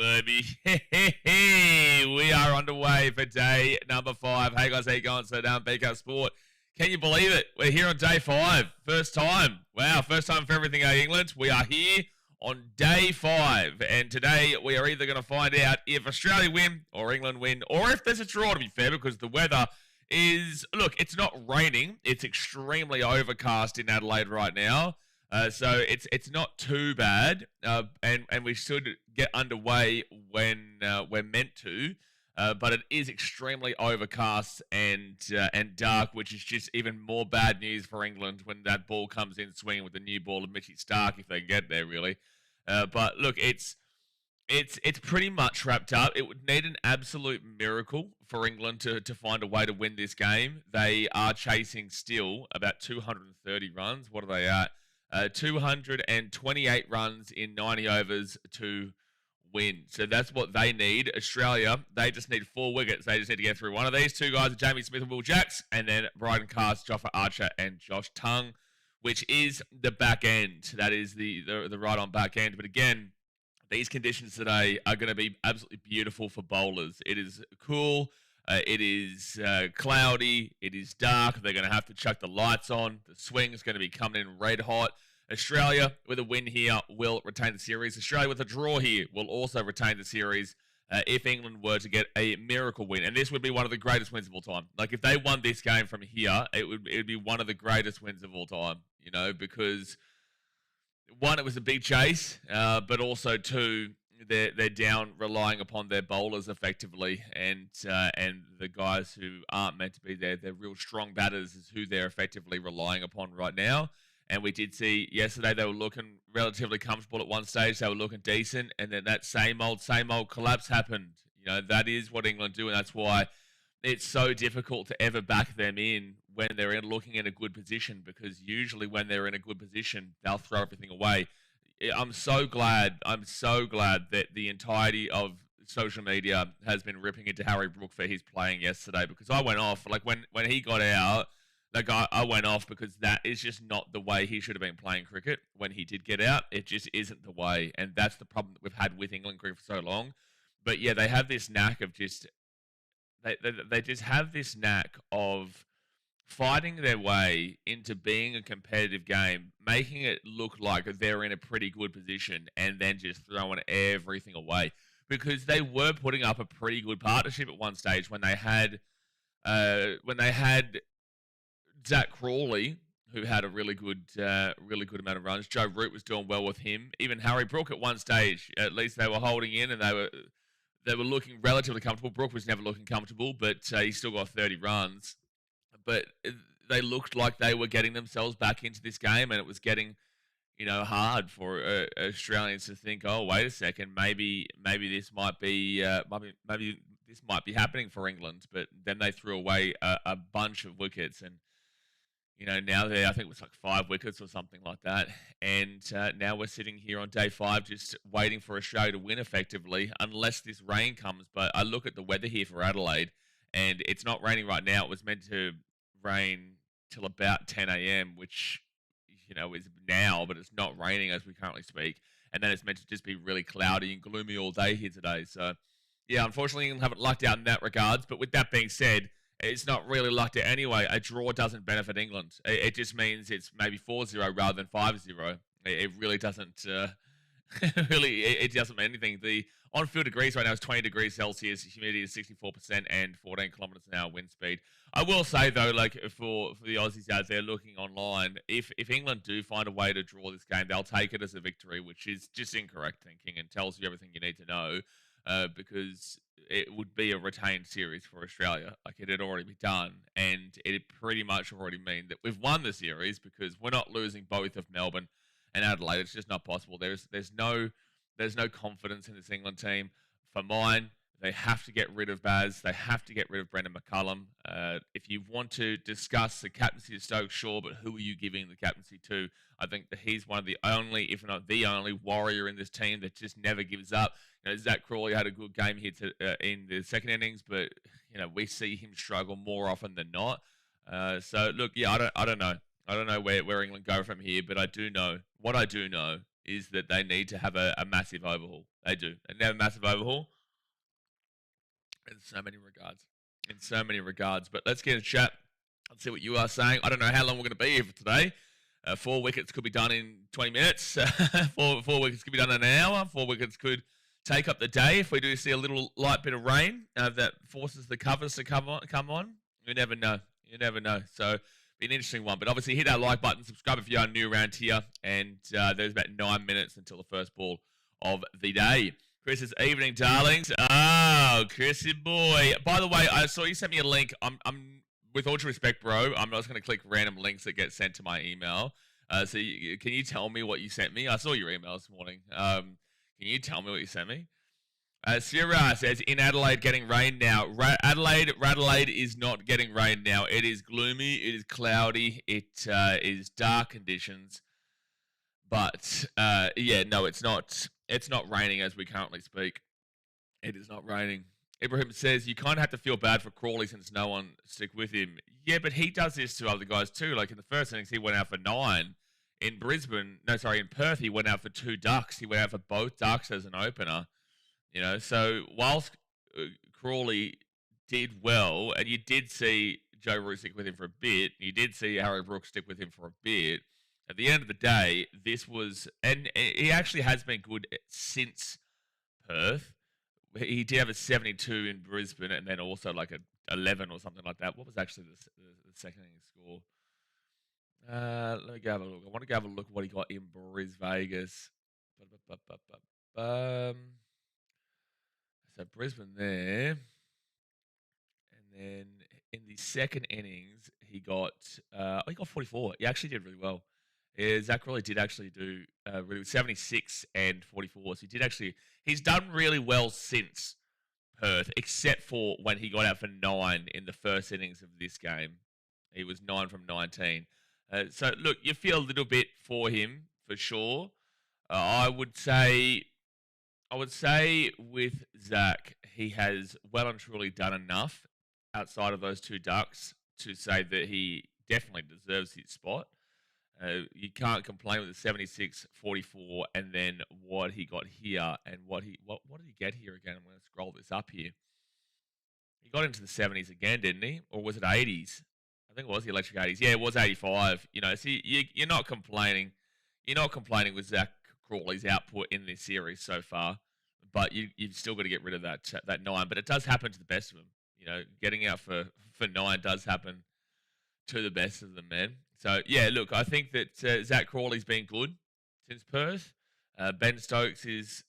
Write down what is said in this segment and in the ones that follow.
baby. We are underway for day number 5. Hey guys, how you going? So down BK Sport. Can you believe it? We're here on day 5. First time. Wow, first time for everything, England. We are here on day 5. And today we are either going to find out if Australia win or England win, or if there's a draw, to be fair, because the weather is, look, it's not raining. It's extremely overcast in Adelaide right now. So it's not too bad, and we should get underway when we're meant to. But it is extremely overcast and dark, which is just even more bad news for England when that ball comes in swinging with the new ball of Mitchy Starc, if they can get there, really. But look, it's pretty much wrapped up. It would need an absolute miracle for England to find a way to win this game. They are chasing still about 230 runs. What are they at? 228 runs in 90 overs to win. So that's what they need. Australia, they just need 4 wickets. They just need to get through one of these 2 guys, Jamie Smith and Will Jacks, and then Bryden Cast, Joffa Archer, and Josh Tongue, which is the back end. That is the right on back end. But again, these conditions today are going to be absolutely beautiful for bowlers. It is cool. It is cloudy. It is dark. They're going to have to chuck the lights on. The swing is going to be coming in red hot. Australia, with a win here, will retain the series. Australia, with a draw here, will also retain the series if England were to get a miracle win. And this would be one of the greatest wins of all time. Like, if they won this game from here, it would be one of the greatest wins of all time, you know, because, 1, it was a big chase, but also 2, they're down relying upon their bowlers effectively, and the guys who aren't meant to be there, they're real strong batters, is who they're effectively relying upon right now. And we did see yesterday they were looking relatively comfortable at one stage. They were looking decent, and then that same old collapse happened. You know, that is what England do, and that's why it's so difficult to ever back them in when they're looking in a good position, because usually when they're in a good position, they'll throw everything away. I'm so glad that the entirety of social media has been ripping into Harry Brook for his playing yesterday, because I went off. Like, when he got out, I went off, because that is just not the way he should have been playing cricket when he did get out. It just isn't the way, and that's the problem that we've had with England cricket for so long. But yeah, they have this knack of just they just have this knack of fighting their way into being a competitive game, making it look like they're in a pretty good position, and then just throwing everything away. Because they were putting up a pretty good partnership at one stage when they had Zach Crawley, who had a really good amount of runs. Joe Root was doing well with him. Even Harry Brook at one stage, at least they were holding in, and they were looking relatively comfortable. Brook was never looking comfortable, but he still got 30 runs. But they looked like they were getting themselves back into this game, and it was getting, you know, hard for Australians to think, oh, wait a second, maybe this might be this might be happening for England. But then they threw away a bunch of wickets, and you know, now I think it was like 5 wickets or something like that. And now we're sitting here on day 5 just waiting for Australia to win effectively, unless this rain comes. But I look at the weather here for Adelaide, and it's not raining right now. It was meant to rain till about 10 a.m., which, you know, is now, but it's not raining as we currently speak. And then it's meant to just be really cloudy and gloomy all day here today. So, yeah, unfortunately, England haven't lucked out in that regards. But with that being said, it's not really lucked out anyway. A draw doesn't benefit England. It just means it's maybe 4-0 rather than 5-0. It really doesn't. It doesn't mean anything. The on-field degrees right now is 20 degrees Celsius. Humidity is 64% and 14 kilometers an hour wind speed. I will say though, like for the Aussies out there looking online, if England do find a way to draw this game, they'll take it as a victory, which is just incorrect thinking and tells you everything you need to know. Because it would be a retained series for Australia. Like, it had already been done, and it pretty much already mean that we've won the series, because we're not losing both of Melbourne and Adelaide. It's just not possible. There's no confidence in this England team. For mine, they have to get rid of Baz. They have to get rid of Brendan McCullum. If you want to discuss the captaincy of Stokes, sure, but who are you giving the captaincy to? I think that he's one of the only, if not the only, warrior in this team that just never gives up. You know, Zach Crawley had a good game here in the second innings, but you know, we see him struggle more often than not. So look, yeah, I don't know. I don't know where England go from here, but I do know is that they need to have a massive overhaul. They do. They need to have a massive overhaul in so many regards. In so many regards. But let's get a chat. Let's see what you are saying. I don't know how long we're going to be here for today. 4 wickets could be done in 20 minutes. Four wickets could be done in an hour. 4 wickets could take up the day if we do see a little light bit of rain that forces the covers to come on. You never know. You never know. So, be an interesting one. But obviously, hit that like button, subscribe if you are new around here. And there's about 9 minutes until the first ball of the day. Chris's evening, darlings. Oh, Chrissy boy. By the way, I saw you sent me a link. I'm with all due respect, bro, I'm not just going to click random links that get sent to my email. Can you tell me what you sent me? I saw your email this morning. Can you tell me what you sent me? Sierra says, in Adelaide getting rain now. Adelaide is not getting rain now. It is gloomy. It is cloudy. It is dark conditions. But, yeah, no, it's not. It's not raining as we currently speak. It is not raining. Ibrahim says, you kind of have to feel bad for Crawley since no one stick with him. Yeah, but he does this to other guys too. Like in the first innings, he went out for 9. In Perth, he went out for 2 ducks. He went out for both ducks as an opener. You know, so whilst Crawley did well, and you did see Joe Root stick with him for a bit, you did see Harry Brooks stick with him for a bit, at the end of the day, this was, and he actually has been good since Perth. He did have a 72 in Brisbane and then also like a 11 or something like that. What was actually the second inning score? Let me go have a look. I want to go have a look at what he got in Vegas. So Brisbane there. And then in the second innings, he got 44. He actually did really well. Zach Crawley did actually do really 76 and 44. So he's done really well since Perth, except for when he got out for 9 in the first innings of this game. He was 9 from 19. So look, you feel a little bit for him for sure. I would say with Zach, he has well and truly done enough outside of those 2 ducks to say that he definitely deserves his spot. You can't complain with the 76, 44, and then what he got here, and what did he get here again? I'm going to scroll this up here. He got into the 70s again, didn't he? Or was it 80s? I think it was the electric 80s. Yeah, it was 85. You know, so you're not complaining. You're not complaining with Zach Crawley's output in this series so far, but you've still got to get rid of that 9. But it does happen to the best of them. You know, getting out for 9 does happen to the best of them, man. So, yeah, look, I think that Zach Crawley's been good since Perth. Ben Stokes is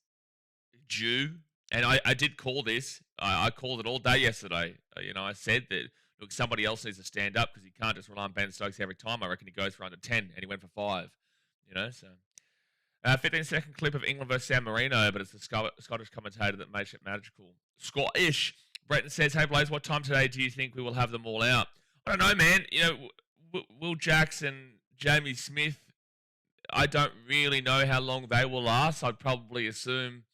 due. And I did call this. I called it all day yesterday. I said that, look, somebody else needs to stand up because he can't just rely on Ben Stokes every time. I reckon he goes for under 10, and he went for 5. So 15-second clip of England versus San Marino, but it's the Scottish commentator that makes it magical. Scottish. Breton says, hey, Blaze, what time today do you think we will have them all out? I don't know, man. Will Jackson, Jamie Smith, I don't really know how long they will last. I'd probably assume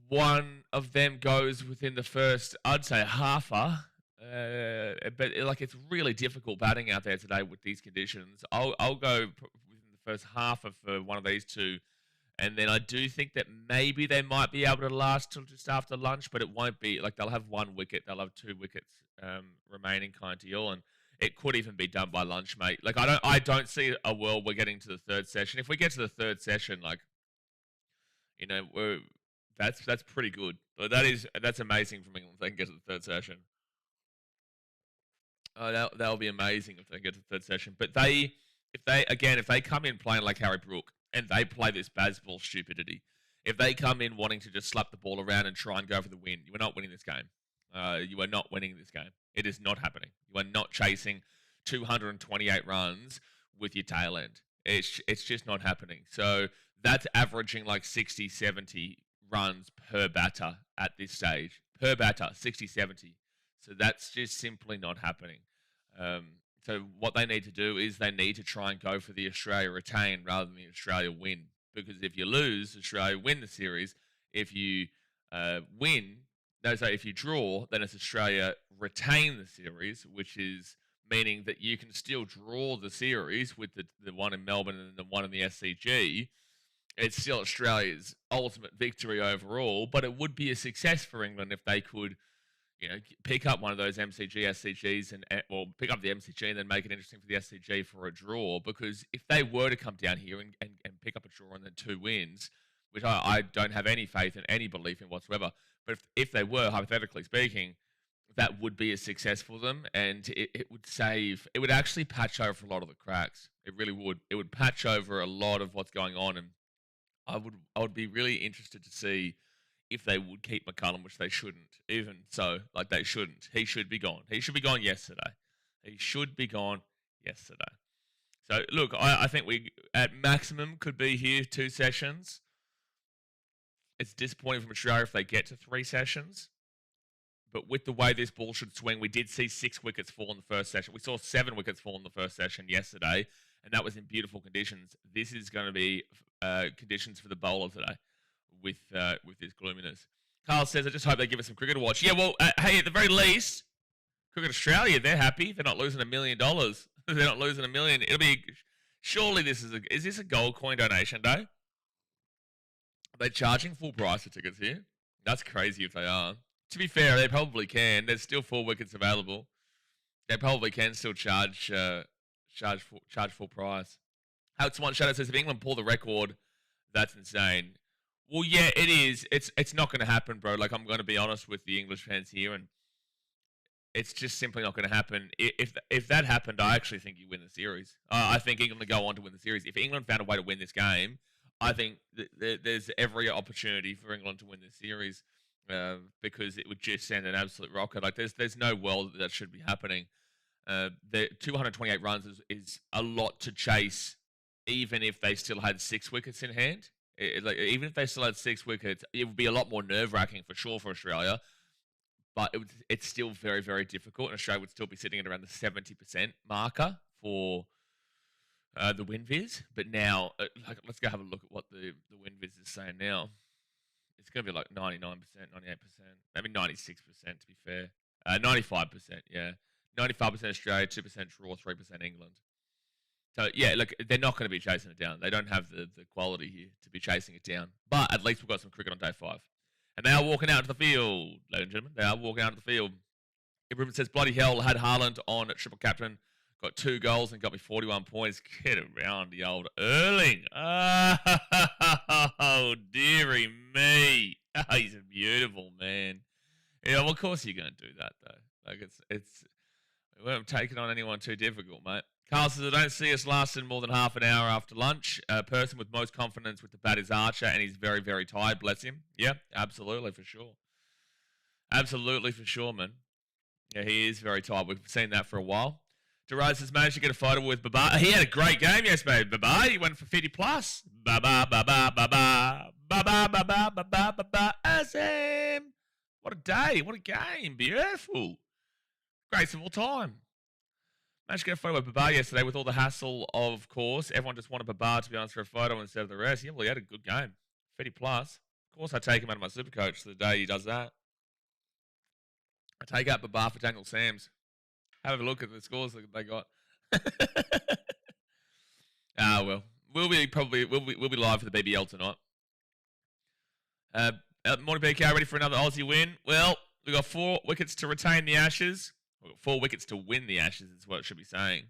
one of them goes within the first, I'd say, halfer. But it's really difficult batting out there today with these conditions. I'll go within the first half of one of these 2. And then I do think that maybe they might be able to last till just after lunch, but it won't be they'll have 1 wicket, they'll have 2 wickets remaining kind of deal, and it could even be done by lunch, mate. I don't see a world we're getting to the 3rd session. If we get to the 3rd session, that's pretty good. But that's amazing from England if they can get to the 3rd session. That'll be amazing if they get to the 3rd session. But if they come in playing like Harry Brook, and they play this baseball stupidity. If they come in wanting to just slap the ball around and try and go for the win, you are not winning this game. You are not winning this game. It is not happening. You are not chasing 228 runs with your tail end. It's just not happening. So that's averaging like 60, 70 runs per batter at this stage. Per batter, 60, 70. So that's just simply not happening. So what they need to do is they need to try and go for the Australia retain rather than the Australia win. Because if you lose, Australia win the series. If you if you draw, then it's Australia retain the series, which meaning that you can still draw the series with the one in Melbourne and the one in the SCG. It's still Australia's ultimate victory overall, but it would be a success for England if they could, pick up one of those MCG, SCGs, or pick up the MCG and then make it interesting for the SCG for a draw. Because if they were to come down here and pick up a draw and then 2 wins, which I don't have any faith and any belief in whatsoever, but if they were, hypothetically speaking, that would be a success for them, and it would actually patch over a lot of the cracks. It really would. It would patch over a lot of what's going on, and I would be really interested to see if they would keep McCullum, which they shouldn't. Even so, they shouldn't. He should be gone. He should be gone yesterday. He should be gone yesterday. So, look, I think we, at maximum, could be here 2 sessions. It's disappointing from Australia if they get to 3 sessions. But with the way this ball should swing, we did see 6 wickets fall in the first session. We saw 7 wickets fall in the first session yesterday, and that was in beautiful conditions. This is going to be conditions for the bowler today with this gloominess. Carl says, I just hope they give us some cricket to watch. Yeah, well, hey, at the very least, Cricket Australia, they're happy. They're not losing $1 million. They're not losing $1 million. It'll be, surely is this a gold coin donation day? Are they charging full price for tickets here? That's crazy if they are. To be fair, they probably can. There's still 4 wickets available. They probably can still charge full price. Alex One Shadow says, if England pull the record, that's insane. Well, yeah, it is. It's not going to happen, bro. I'm going to be honest with the English fans here, and it's just simply not going to happen. If that happened, I actually think you win the series. I think England will go on to win the series. If England found a way to win this game, I think there's every opportunity for England to win this series. Because it would just send an absolute rocket. There's no world that should be happening. The 228 runs is a lot to chase, even if they still had 6 wickets in hand. Even if they still had 6 wickets, it would be a lot more nerve-wracking for sure for Australia. But it's still very, very difficult, and Australia would still be sitting at around the 70% marker for the WinViz. But now, let's go have a look at what the WinViz is saying now. It's going to be 99%, 98%, maybe 96% to be fair. 95%, yeah. 95% Australia, 2% draw, 3% England. So, yeah, look, they're not going to be chasing it down. They don't have the quality here to be chasing it down. But at least we've got some cricket on day 5. And they are walking out to the field, ladies and gentlemen. They are walking out to the field. Ibrahim says, bloody hell, had Haaland on at triple captain. Got 2 goals and got me 41 points. Get around the old Erling. Oh, dearie me. Oh, he's a beautiful man. Yeah, well, of course you're going to do that, though. We won't take it on anyone too difficult, mate. Carl says, I don't see us lasting more than half an hour after lunch. A person with most confidence with the bat is Archer, and he's very, very tired, bless him. Yeah, absolutely, for sure. Absolutely, for sure, man. Yeah, he is very tired. We've seen that for a while. Gerard has managed to get a photo with Baba. He had a great game yesterday, Baba. He went for 50 plus. Baba, Baba, Baba, Baba, Baba, Baba, Baba, Azam. What a day. What a game. Beautiful. Greatest of all time. Managed to get a photo with Baba yesterday with all the hassle, of course. Everyone just wanted Baba to be honest for a photo instead of the rest. Yeah, well, he had a good game. 50 plus. Of course, I take him out of my super coach the day he does that. I take out Baba for Daniel Sams. Have a look at the scores that they got. Well, we'll be live for the BBL tonight. Morning BK, ready for another Aussie win? Well, we got 4 wickets to retain the Ashes. We've got 4 wickets to win the Ashes. Is what it should be saying.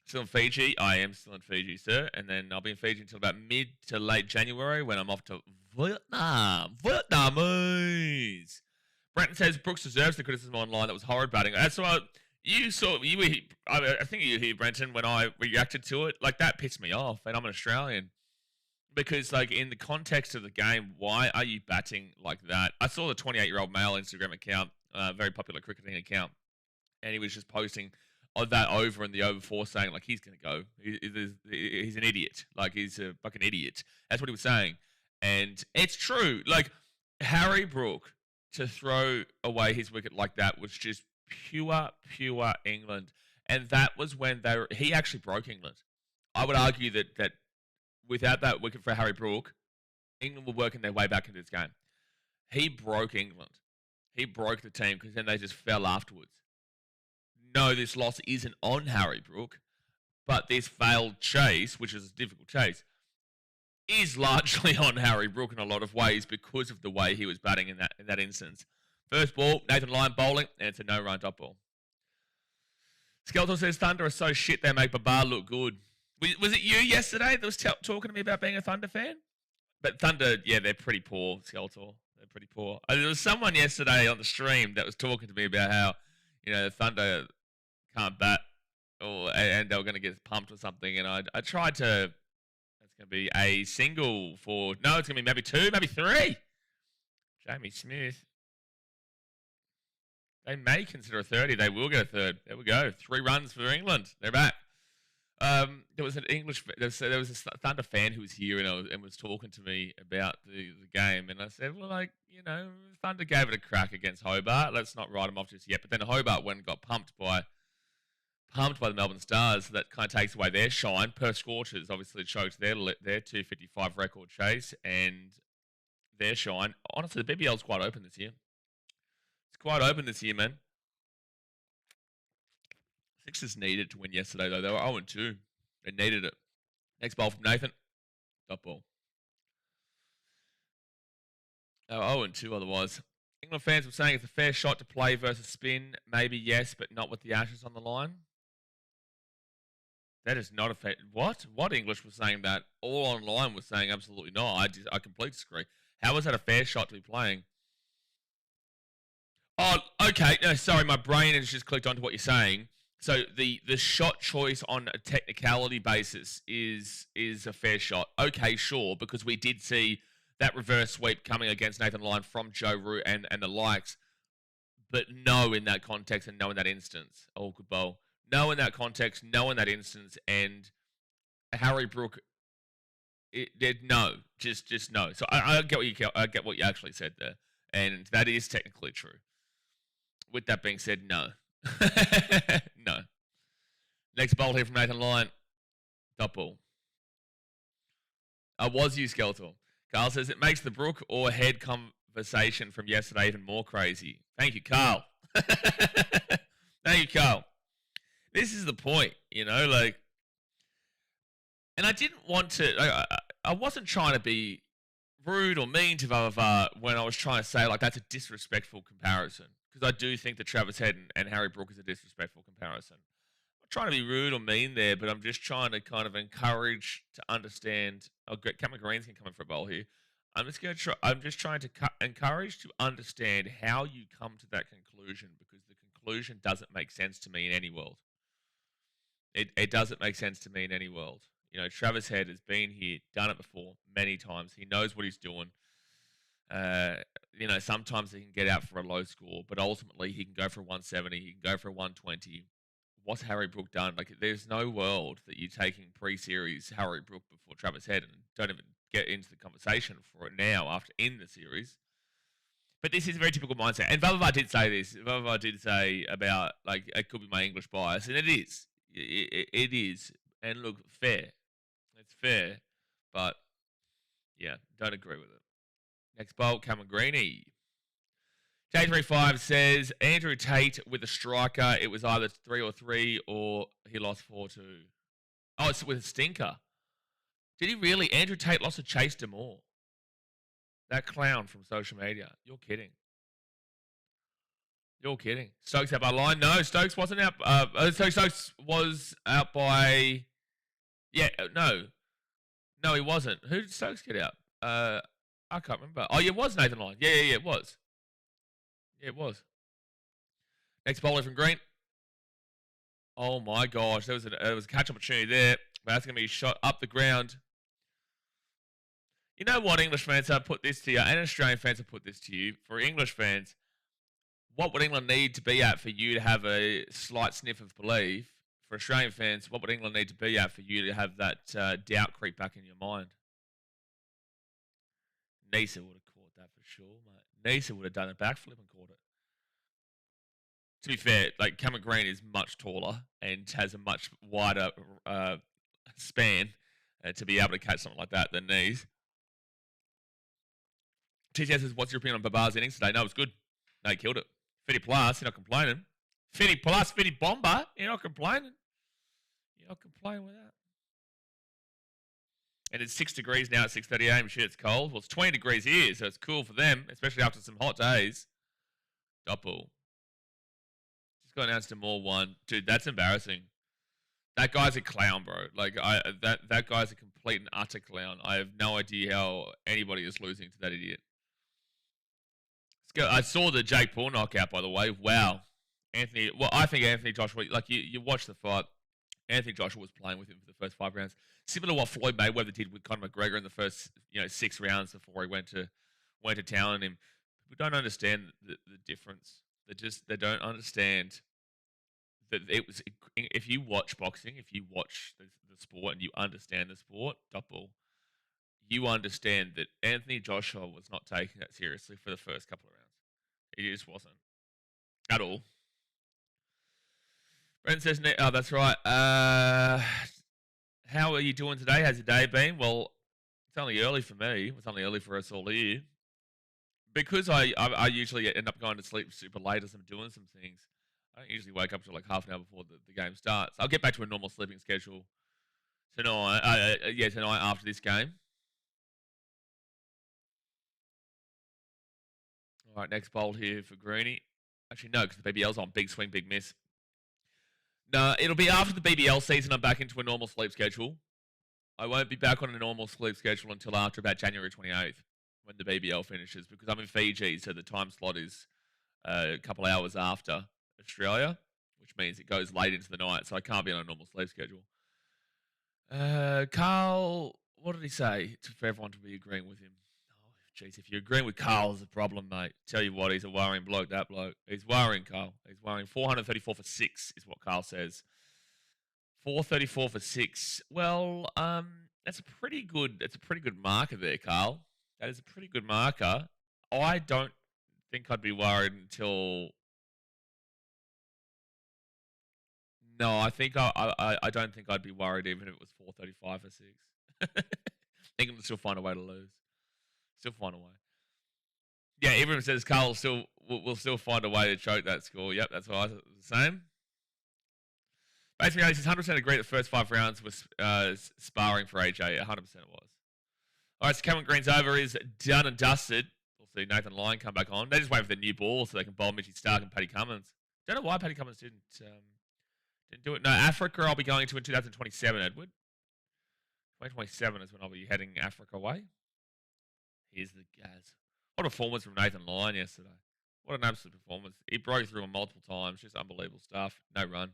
Still in Fiji? I am still in Fiji, sir. And then I'll be in Fiji until about mid to late January when I'm off to Vietnam. Vietnamese. Brenton says Brooks deserves the criticism online. That was horrid batting. That's what you saw. I think you were here, Brenton, when I reacted to it. That pissed me off, and I'm an Australian. Because, in the context of the game, why are you batting like that? I saw the 28-year-old male Instagram account, very popular cricketing account, and he was just posting that over and the over 4 saying, he's going to go. He's an idiot. He's a fucking idiot. That's what he was saying. And it's true. Harry Brook, to throw away his wicket like that was just pure England. And that was when he actually broke England. I would argue that without that wicket for Harry Brook, England were working their way back into this game. He broke England. He broke the team because then they just fell afterwards. no, this loss isn't on Harry Brook, but this failed chase, which is a difficult chase, is largely on Harry Brook in a lot of ways because of the way he was batting in that instance. First ball, Nathan Lyon bowling, and it's a no-run dot ball. Skeleton says Thunder are so shit they make Babar look good. Was it you yesterday that was talking to me about being a Thunder fan? But Thunder, yeah, they're pretty poor, Skeletor. They're pretty poor. There was someone yesterday on the stream that was talking to me about how, the Thunder can't bat and they were going to get pumped or something. And I tried to, that's going to be a single for, no, it's going to be maybe 2, maybe 3. Jamie Smith. They may consider a 30. They will get a third. There we go. 3 runs for England. They're back. There was a Thunder fan who was here and was talking to me about the game, and I said, well, Thunder gave it a crack against Hobart. Let's not write them off just yet. But then Hobart went and got pumped by the Melbourne Stars. So that kind of takes away their shine. Perth Scorchers obviously choked their 255 record chase and their shine. Honestly, the BBL's quite open this year. It's quite open this year, man. Sixers needed to win yesterday, though. They were 0-2. They needed it. Next ball from Nathan. Dot ball. They were 0-2 otherwise. England fans were saying it's a fair shot to play versus spin. Maybe yes, but not with the Ashes on the line. That is not a fair... What? What English was saying that? All online was saying absolutely not. I completely disagree. How is that a fair shot to be playing? Oh, okay. No, sorry, my brain has just clicked onto what you're saying. So the shot choice on a technicality basis is a fair shot. Okay, sure, because we did see that reverse sweep coming against Nathan Lyon from Joe Root and the likes. But no in that context and no in that instance. Oh, good bowl. No in that context, no in that instance, and Harry Brook, no, just no. So I get what you actually said there, and that is technically true. With that being said, no. No. Next bowl here from Nathan Lyon. Dot ball. Was you, Skeletor? Carl says, it makes the Brook or Head conversation from yesterday even more crazy. Thank you, Carl. Thank you, Carl. This is the point, and I didn't want to, I wasn't trying to be rude or mean to Vavavar when I was trying to say, that's a disrespectful comparison. Because I do think that Travis Head and Harry Brook is a disrespectful comparison. I'm not trying to be rude or mean there, but I'm just trying to kind of encourage to understand. Oh, Cameron Green's going to come in for a bowl here. I'm just trying to encourage to understand how you come to that conclusion, because the conclusion doesn't make sense to me in any world. It doesn't make sense to me in any world. Travis Head has been here, done it before many times. He knows what he's doing. Sometimes he can get out for a low score, but ultimately he can go for a 170. He can go for a 120. What's Harry Brook done? There's no world that you're taking pre-series Harry Brook before Travis Head and don't even get into the conversation for it now after in the series. But this is a very typical mindset. And Vavavar did say this. Vavavar did say about, it could be my English bias, and it is. It is. And look, fair. It's fair, but yeah, don't agree with it. Next bolt, Cameron Greeny. J35 says, Andrew Tate with a striker. It was either 3-3 or he lost 4-2. Oh, it's with a stinker. Did he really? Andrew Tate lost to Chase Demore. That clown from social media. You're kidding. You're kidding. Stokes out by line. No, Stokes wasn't out. Stokes was out by... Yeah, no. No, he wasn't. Who did Stokes get out? I can't remember. Oh, yeah, it was Nathan Lyon. Yeah, it was. Yeah, it was. Next bowler from Green. Oh, my gosh. There was a catch opportunity there. But that's going to be shot up the ground. You know what, English fans, I've put this to you, and Australian fans have put this to you. For English fans, what would England need to be at for you to have a slight sniff of belief? For Australian fans, what would England need to be at for you to have that doubt creep back in your mind? Nisa would have caught that for sure, mate. Nisa would have done a backflip and caught it. To be fair, Cameron Green is much taller and has a much wider span to be able to catch something like that than Nees. TCS says, what's your opinion on Babar's innings today? No, it was good. No, he killed it. 50 plus, he's not complaining. Finny plus, Finny bomber. You're not complaining. You're not complaining with that. And it's 6 degrees now at 6:30 a.m. Shit, it's cold. Well, it's 20 degrees here, so it's cool for them, especially after some hot days. Double. Just got announced to more one. Dude, that's embarrassing. That guy's a clown, bro. Like that guy's a complete and utter clown. I have no idea how anybody is losing to that idiot. I saw the Jake Paul knockout, by the way. Wow. Anthony, well, I think Anthony Joshua, like you watch the fight, Anthony Joshua was playing with him for the first 5 rounds. Similar to what Floyd Mayweather did with Conor McGregor in the first, 6 rounds before he went to town on him. People don't understand the difference. They don't understand that it was. If you watch boxing, if you watch the sport and you understand the sport, double, you understand that Anthony Joshua was not taking that seriously for the first couple of rounds. He just wasn't at all. Brent says, "Oh, that's right. How are you doing today? How's your day been?" Well, it's only early for me. It's only early for us all here. Because I usually end up going to sleep super late as I'm doing some things. I don't usually wake up until like half an hour before the game starts. I'll get back to a normal sleeping schedule tonight. Tonight after this game. All right, next bolt here for Greeny. Actually, no, because the BBL's on. Big swing, big miss. No, it'll be after the BBL season. I'm back into a normal sleep schedule. I won't be back on a normal sleep schedule until after about January 28th when the BBL finishes, because I'm in Fiji, so the time slot is a couple hours after Australia, which means it goes late into the night, so I can't be on a normal sleep schedule. Carl, what did he say for everyone to be agreeing with him? Oh, jeez, if you're agreeing with Carl, there's a problem, mate. Tell you what, he's a worrying bloke, that bloke. He's worrying, Carl. He's worrying. 434 for 6 is what Carl says. 434 for 6. Well, that's a pretty good marker there, Carl. That is a pretty good marker. I don't think I'd be worried until. No, I think I don't think I'd be worried even if it was 435 for 6. England will still find a way to lose. Still find a way. Yeah, everyone says Carl will still find a way to choke that score. Yep, that's what I thought was the same. Basically, he's 100% agree the first 5 rounds was sparring for AJ. 100% it was. All right, so Cameron Green's over is done and dusted. We'll see Nathan Lyon come back on. They're just waiting for the new ball so they can bowl Mitchy Stark and Paddy Cummins. Don't know why Paddy Cummins didn't do it. No, Africa I'll be going to in 2027, Edward. 2027 is when I'll be heading Africa away. Here's the gas. What a performance from Nathan Lyon yesterday. What an absolute performance. He broke through him multiple times. Just unbelievable stuff. No run.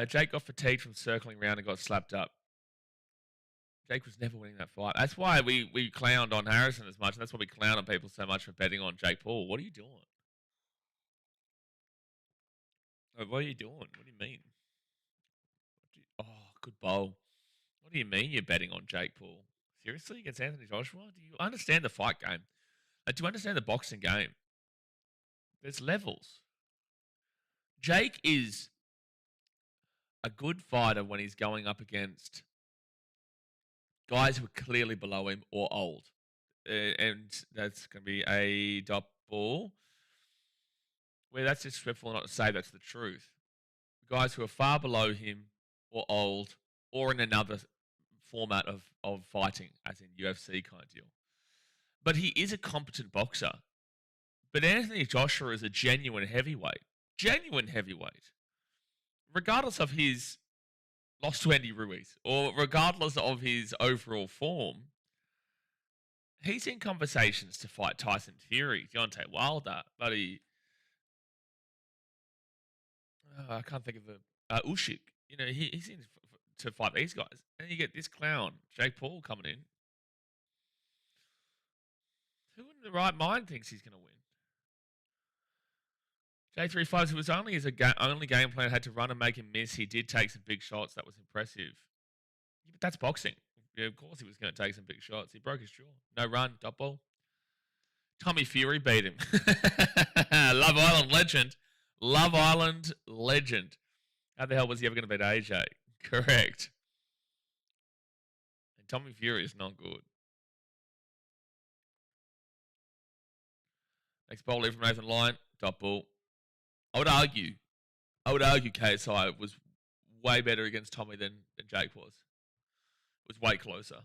Jake got fatigued from circling around and got slapped up. Jake was never winning that fight. That's why we clowned on Harrison as much. And that's why we clown on people so much for betting on Jake Paul. What are you doing? What are you doing? What do you mean? Good bowl. What do you mean you're betting on Jake Paul? Seriously, against Anthony Joshua? Do you understand the fight game? Do you understand the boxing game? There's levels. Jake is a good fighter when he's going up against guys who are clearly below him or old. And that's going to be a double. Where that's disrespectful not to say that's the truth. Guys who are far below him or old or in another format of fighting, as in UFC kind of deal. But he is a competent boxer. But Anthony Joshua is a genuine heavyweight. Genuine heavyweight. Regardless of his loss to Andy Ruiz or regardless of his overall form, he's in conversations to fight Tyson Fury, Deontay Wilder, buddy. I can't think of the Usyk. He's in to fight these guys, and you get this clown Jake Paul coming in. Who in the right mind thinks he's going to win? J35, it was only his only game plan had to run and make him miss. He did take some big shots. That was impressive. Yeah, but that's boxing. Yeah, of course he was going to take some big shots. He broke his jaw. No run, dot ball. Tommy Fury beat him. Love Island legend. Love Island legend. How the hell was he ever going to beat AJ? Correct. And Tommy Fury is not good. Next bowl here from Nathan Lyon. Dot ball. I would argue KSI was way better against Tommy than Jake was. It was way closer.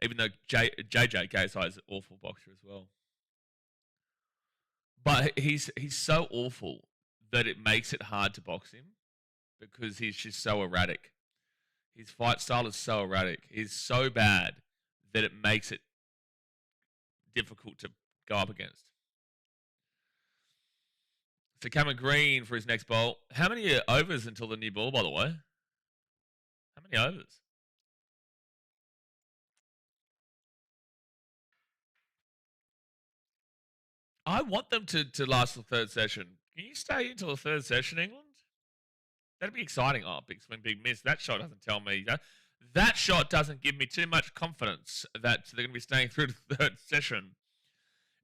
Even though JJ KSI is an awful boxer as well. But he's so awful that it makes it hard to box him because he's just so erratic. His fight style is so erratic. He's so bad that it makes it difficult to go up against. So Cameron Green for his next bowl. How many overs until the new ball, by the way? How many overs? I want them to last the third session. Can you stay until the third session, England? That'd be exciting. Oh, big swing, big miss. That shot doesn't tell me that. That shot doesn't give me too much confidence that they're going to be staying through to the third session.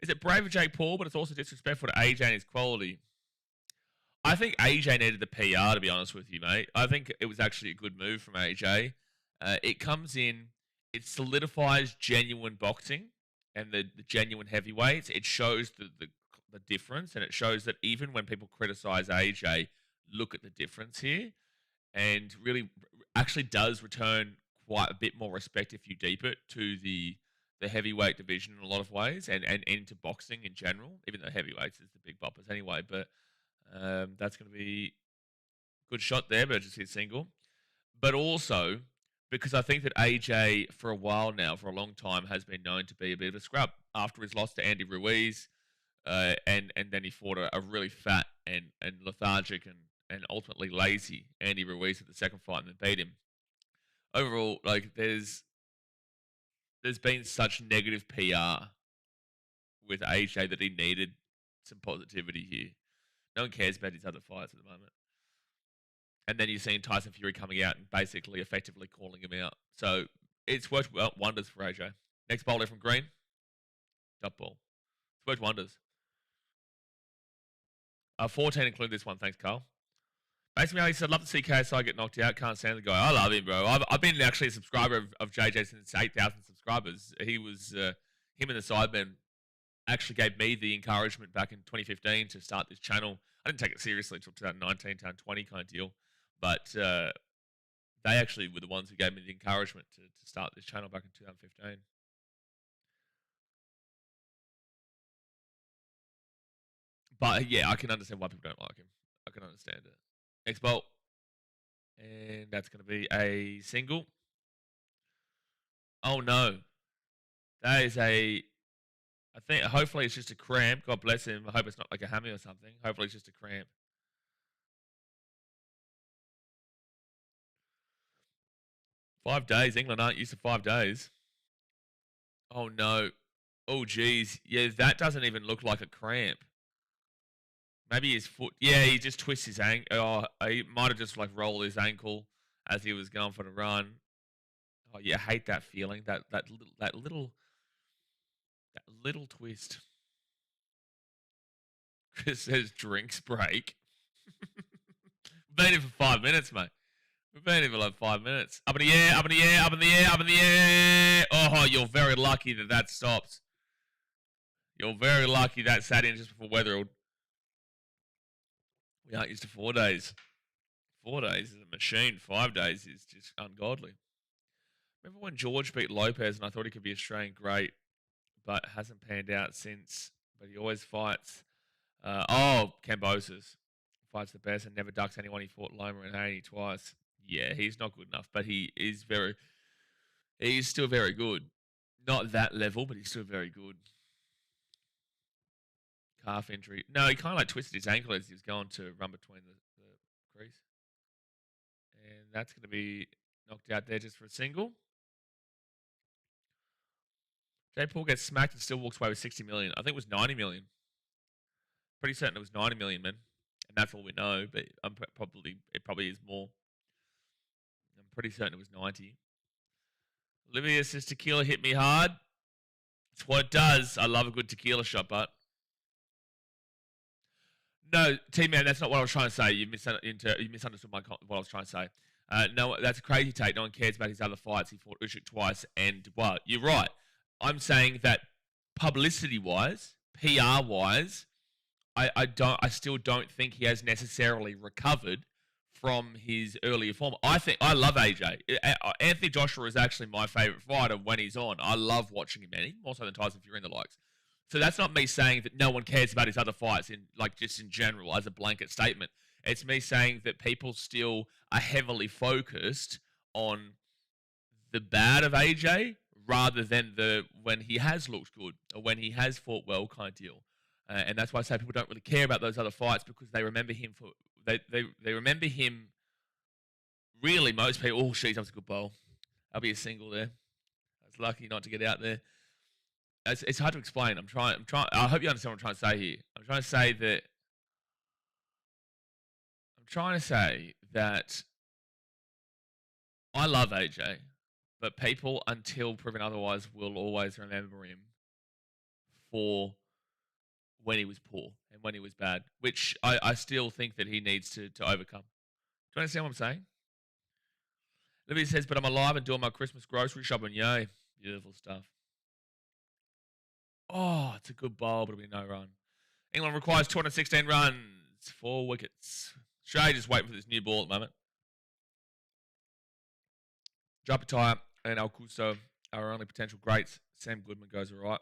Is it brave of Jake Paul, but it's also disrespectful to AJ and his quality? I think AJ needed the PR, to be honest with you, mate. I think it was actually a good move from AJ. It comes in, it solidifies genuine boxing and the genuine heavyweights. It shows the difference, and it shows that even when people criticize AJ, look at the difference here, and really actually does return quite a bit more respect if you deep it to the heavyweight division in a lot of ways, and into boxing in general, even though heavyweights is the big boppers anyway. But that's going to be a good shot there, but just hit single. But also, because I think that AJ, for a while now, for a long time, has been known to be a bit of a scrub. After his loss to Andy Ruiz, and then he fought a really fat and lethargic and ultimately lazy Andy Ruiz at the second fight and then beat him. Overall, like, there's been such negative PR with AJ that he needed some positivity here. No one cares about his other fights at the moment. And then you're seeing Tyson Fury coming out and basically effectively calling him out. So it's worked wonders for AJ. Next bowler from Green. Dot ball. It's worked wonders. 14 include this one. Thanks, Carl. Basically, he said, I'd love to see KSI get knocked out. Can't stand the guy. I love him, bro. I've been actually a subscriber of JJ since 8,000 subscribers. He was, him and the Sidemen actually gave me the encouragement back in 2015 to start this channel. I didn't take it seriously until 2019, 2020 kind of deal. But they actually were the ones who gave me the encouragement to start this channel back in 2015. But yeah, I can understand why people don't like him. I can understand it. Next bolt. And that's going to be a single. Oh no. That is I think, hopefully it's just a cramp. God bless him. I hope it's not like a hammy or something. Hopefully it's just a cramp. $5 days. England aren't used to 5 days. Oh no. Oh geez. Yeah, that doesn't even look like a cramp. Maybe his foot. Yeah, he just twists his ankle. Oh, he might have just like rolled his ankle as he was going for the run. Oh yeah, I hate that feeling. That little twist. Chris says drinks break. We've been here for 5 minutes, mate. We've been here for like 5 minutes. Up in the air, up in the air, up in the air, up in the air. Oh, you're very lucky that stops. You're very lucky that sat in just before Weatherald. We aren't used to 4 days. 4 days is a machine. 5 days is just ungodly. Remember when George beat Lopez and I thought he could be Australian great, but hasn't panned out since. But he always fights. Cambosis. Fights the best and never ducks anyone. He fought Loma and Haney twice. Yeah, he's not good enough, but he is still very good. Not that level, but he's still very good. Calf injury. No, he kind of like twisted his ankle as he was going to run between the crease. And that's going to be knocked out there just for a single. Jay Paul gets smacked and still walks away with 60 million. I think it was 90 million. Pretty certain it was 90 million, man. And that's all we know, but it probably is more. I'm pretty certain it was 90. Olivia says tequila hit me hard. It's what it does. I love a good tequila shot, but no, T-Man, that's not what I was trying to say. You misunderstood what I was trying to say. No, that's a crazy take. No one cares about his other fights. He fought Usyk twice, and well, you're right. I'm saying that publicity-wise, PR-wise, I still don't think he has necessarily recovered from his earlier form. I love AJ. Anthony Joshua is actually my favorite fighter when he's on. I love watching him, and more so than Tyson Fury and the likes. So that's not me saying that no one cares about his other fights just in general as a blanket statement. It's me saying that people still are heavily focused on the bad of AJ rather than the when he has looked good or when he has fought well kind of deal. And that's why I say people don't really care about those other fights because they remember him for they remember him. Really, most people. Oh, sheesh, that was a good bowl. I'll be a single there. I was lucky not to get out there. It's hard to explain. I'm trying. I hope you understand what I'm trying to say here. I'm trying to say that I love AJ, but people, until proven otherwise, will always remember him for when he was poor and when he was bad, which I still think that he needs to overcome. Do you understand what I'm saying? Libby says, but I'm alive and doing my Christmas grocery shopping. Yay. Beautiful stuff. Oh, it's a good bowl, but it'll be no run. England requires 216 runs, 4 wickets. Australia just waiting for this new ball at the moment. Japataya and Alcuso are our only potential greats. Sam Goodman goes all right.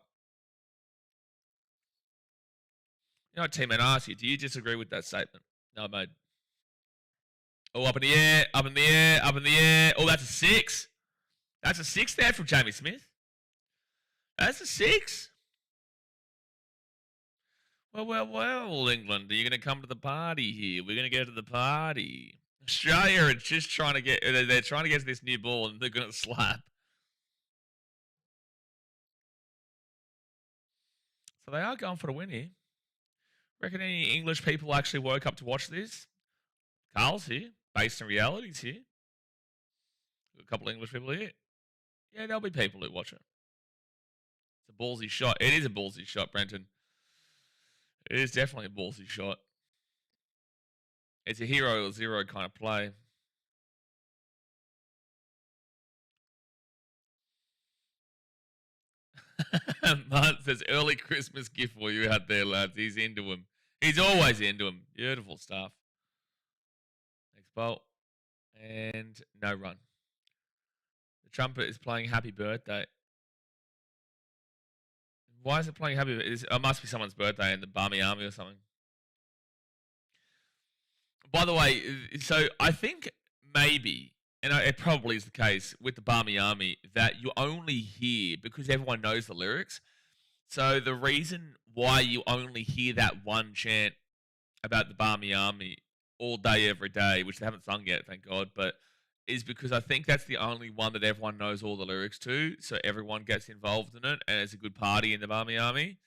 You know what, T-Man asks you, do you disagree with that statement? No, mate. Oh, up in the air, up in the air, up in the air. Oh, that's a 6. That's a 6 there from Jamie Smith. That's a 6. Well, England, are you going to come to the party here? We're going to go to the party. Australia are just trying to get, they're trying to get to this new ball and they're going to slap. So they are going for the win here. Reckon any English people actually woke up to watch this? Carl's here. Based on reality's here. A couple of English people here. Yeah, there'll be people who watch it. It's a ballsy shot. It is a ballsy shot, Brenton. It is definitely a ballsy shot. It's a 0 kind of play. Martin says, early Christmas gift for you out there, lads. He's into him. He's always into him. Beautiful stuff. Next bolt. And no run. The trumpet is playing Happy Birthday. Why is it playing Happy Birthday? It must be someone's birthday in the Barmy Army or something. By the way, so I think maybe, and it probably is the case with the Barmy Army, that you only hear, because everyone knows the lyrics, so the reason why you only hear that one chant about the Barmy Army all day, every day, which they haven't sung yet, thank God, but is because I think that's the only one that everyone knows all the lyrics to, so everyone gets involved in it, and it's a good party in the Barmy Army.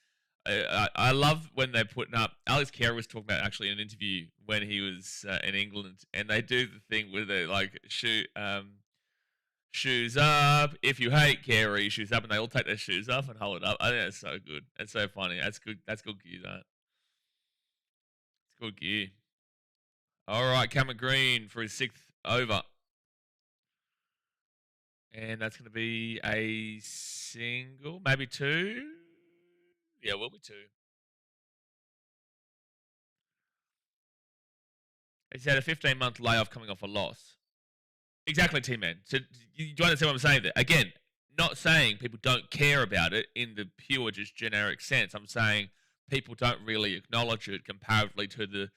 I love when they're putting up. Alex Carey was talking about actually in an interview when he was in England, and they do the thing where they like shoes up. If you hate Carey, shoes up, and they all take their shoes off and hold it up. I think that's so good. That's so funny. That's good. That's good gear. That. It's good gear. All right, Cameron Green for his 6th over. And that's going to be a single, maybe 2. Yeah, will be 2. He's had a 15-month layoff coming off a loss. Exactly, T-Man. So do you understand what I'm saying there? Again, not saying people don't care about it in the pure, just generic sense. I'm saying people don't really acknowledge it comparatively to the...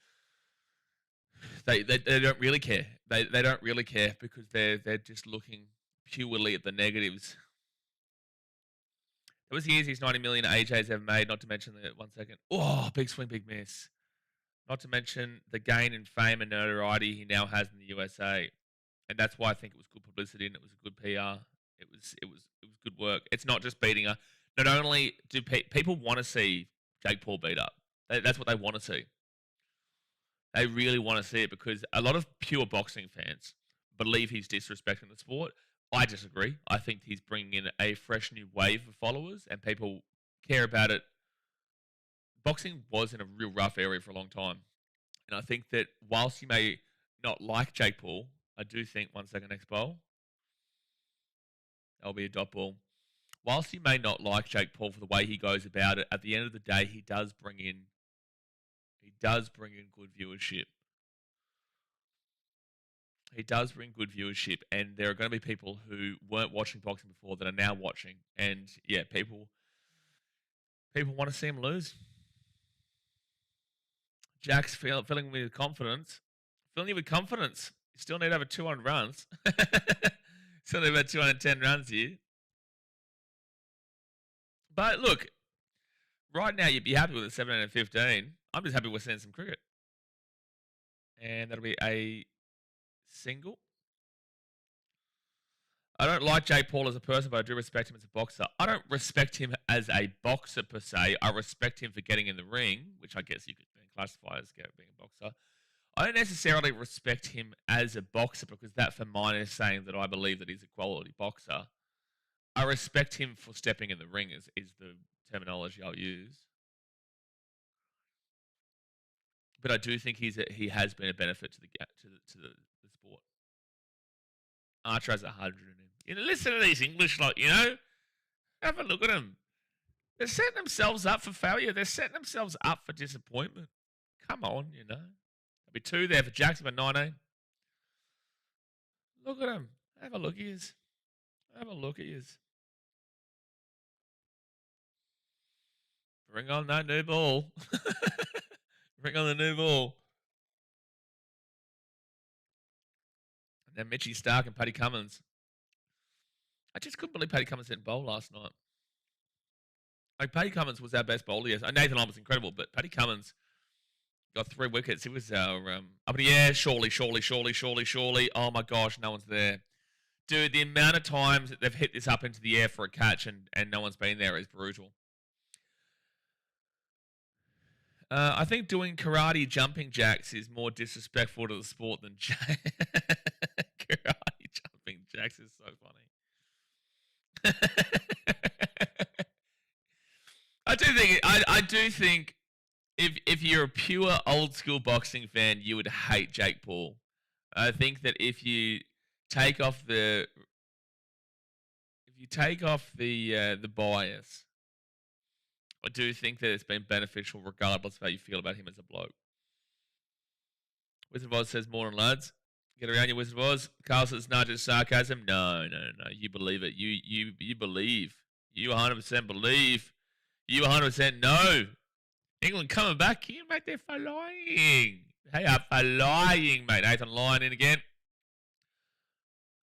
They don't really care. They don't really care because they're just looking purely at the negatives. It was the easiest 90 million AJ's ever made, not to mention the 1 second. Oh, big swing, big miss. Not to mention the gain in fame and notoriety he now has in the USA. And that's why I think it was good publicity and it was a good PR. It was good work. It's not just beating her. Not only do people want to see Jake Paul beat up. That's what they want to see. They really want to see it because a lot of pure boxing fans believe he's disrespecting the sport. I disagree. I think he's bringing in a fresh new wave of followers and people care about it. Boxing was in a real rough area for a long time. And I think that whilst you may not like Jake Paul, I do think, 1 second, next bowl. That'll be a dot ball. Whilst you may not like Jake Paul for the way he goes about it, at the end of the day, he does bring in does bring in good viewership. He does bring good viewership, and there are going to be people who weren't watching boxing before that are now watching, and yeah, people want to see him lose. Jack's filling me with confidence. Filling you with confidence. You still need over 200 runs. Still need about 210 runs here. But look, right now you'd be happy with a 17 and 15. I'm just happy we're seeing some cricket. And that'll be a single. I don't like Jake Paul as a person, but I do respect him as a boxer. I don't respect him as a boxer per se. I respect him for getting in the ring, which I guess you could then classify as being a boxer. I don't necessarily respect him as a boxer because that for mine is saying that I believe that he's a quality boxer. I respect him for stepping in the ring is the terminology I'll use. But I do think he has been a benefit to the sport. Archer has 100 in him. You know, listen to these English lot, you know? Have a look at them. They're setting themselves up for failure. They're setting themselves up for disappointment. Come on, you know. There'll be 2 there for Jackson at 19. Look at him. Have a look at his. Have a look at his. Bring on that new ball. Bring on the new ball. And then Mitchie Stark and Paddy Cummins. I just couldn't believe Paddy Cummins didn't bowl last night. Like, Paddy Cummins was our best bowler. Yes, Nathan Lyon was incredible, but Paddy Cummins got 3 wickets. It was our up in the air. Surely. Oh my gosh, no one's there. Dude, the amount of times that they've hit this up into the air for a catch and no one's been there is brutal. I think doing karate jumping jacks is more disrespectful to the sport than karate jumping jacks is so funny. I do think if you're a pure old school boxing fan, you would hate Jake Paul. I think that if you take off the bias, I do think that it's been beneficial regardless of how you feel about him as a bloke. Wizard of Oz says, morning lads. Get around you, Wizard of Oz. Carl says, not just sarcasm. No. You believe it. You believe. You 100% believe. You 100% know. England coming back here, mate. They're flying. They are flying, mate. Nathan Lyon in again.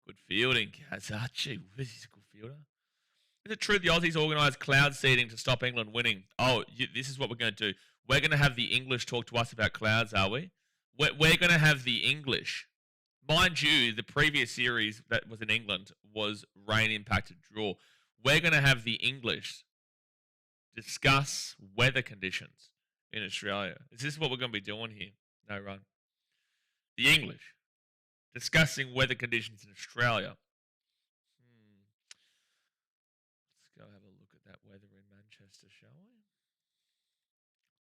Good fielding. Kazachi. He's a good fielder. Is it true the Aussies organised cloud seeding to stop England winning? Oh, this is what we're going to do. We're going to have the English talk to us about clouds, are we? We're going to have the English. Mind you, the previous series that was in England was rain-impacted draw. We're going to have the English discuss weather conditions in Australia. Is this what we're going to be doing here? No run. The English discussing weather conditions in Australia. Let's go have a look at that weather in Manchester, shall we?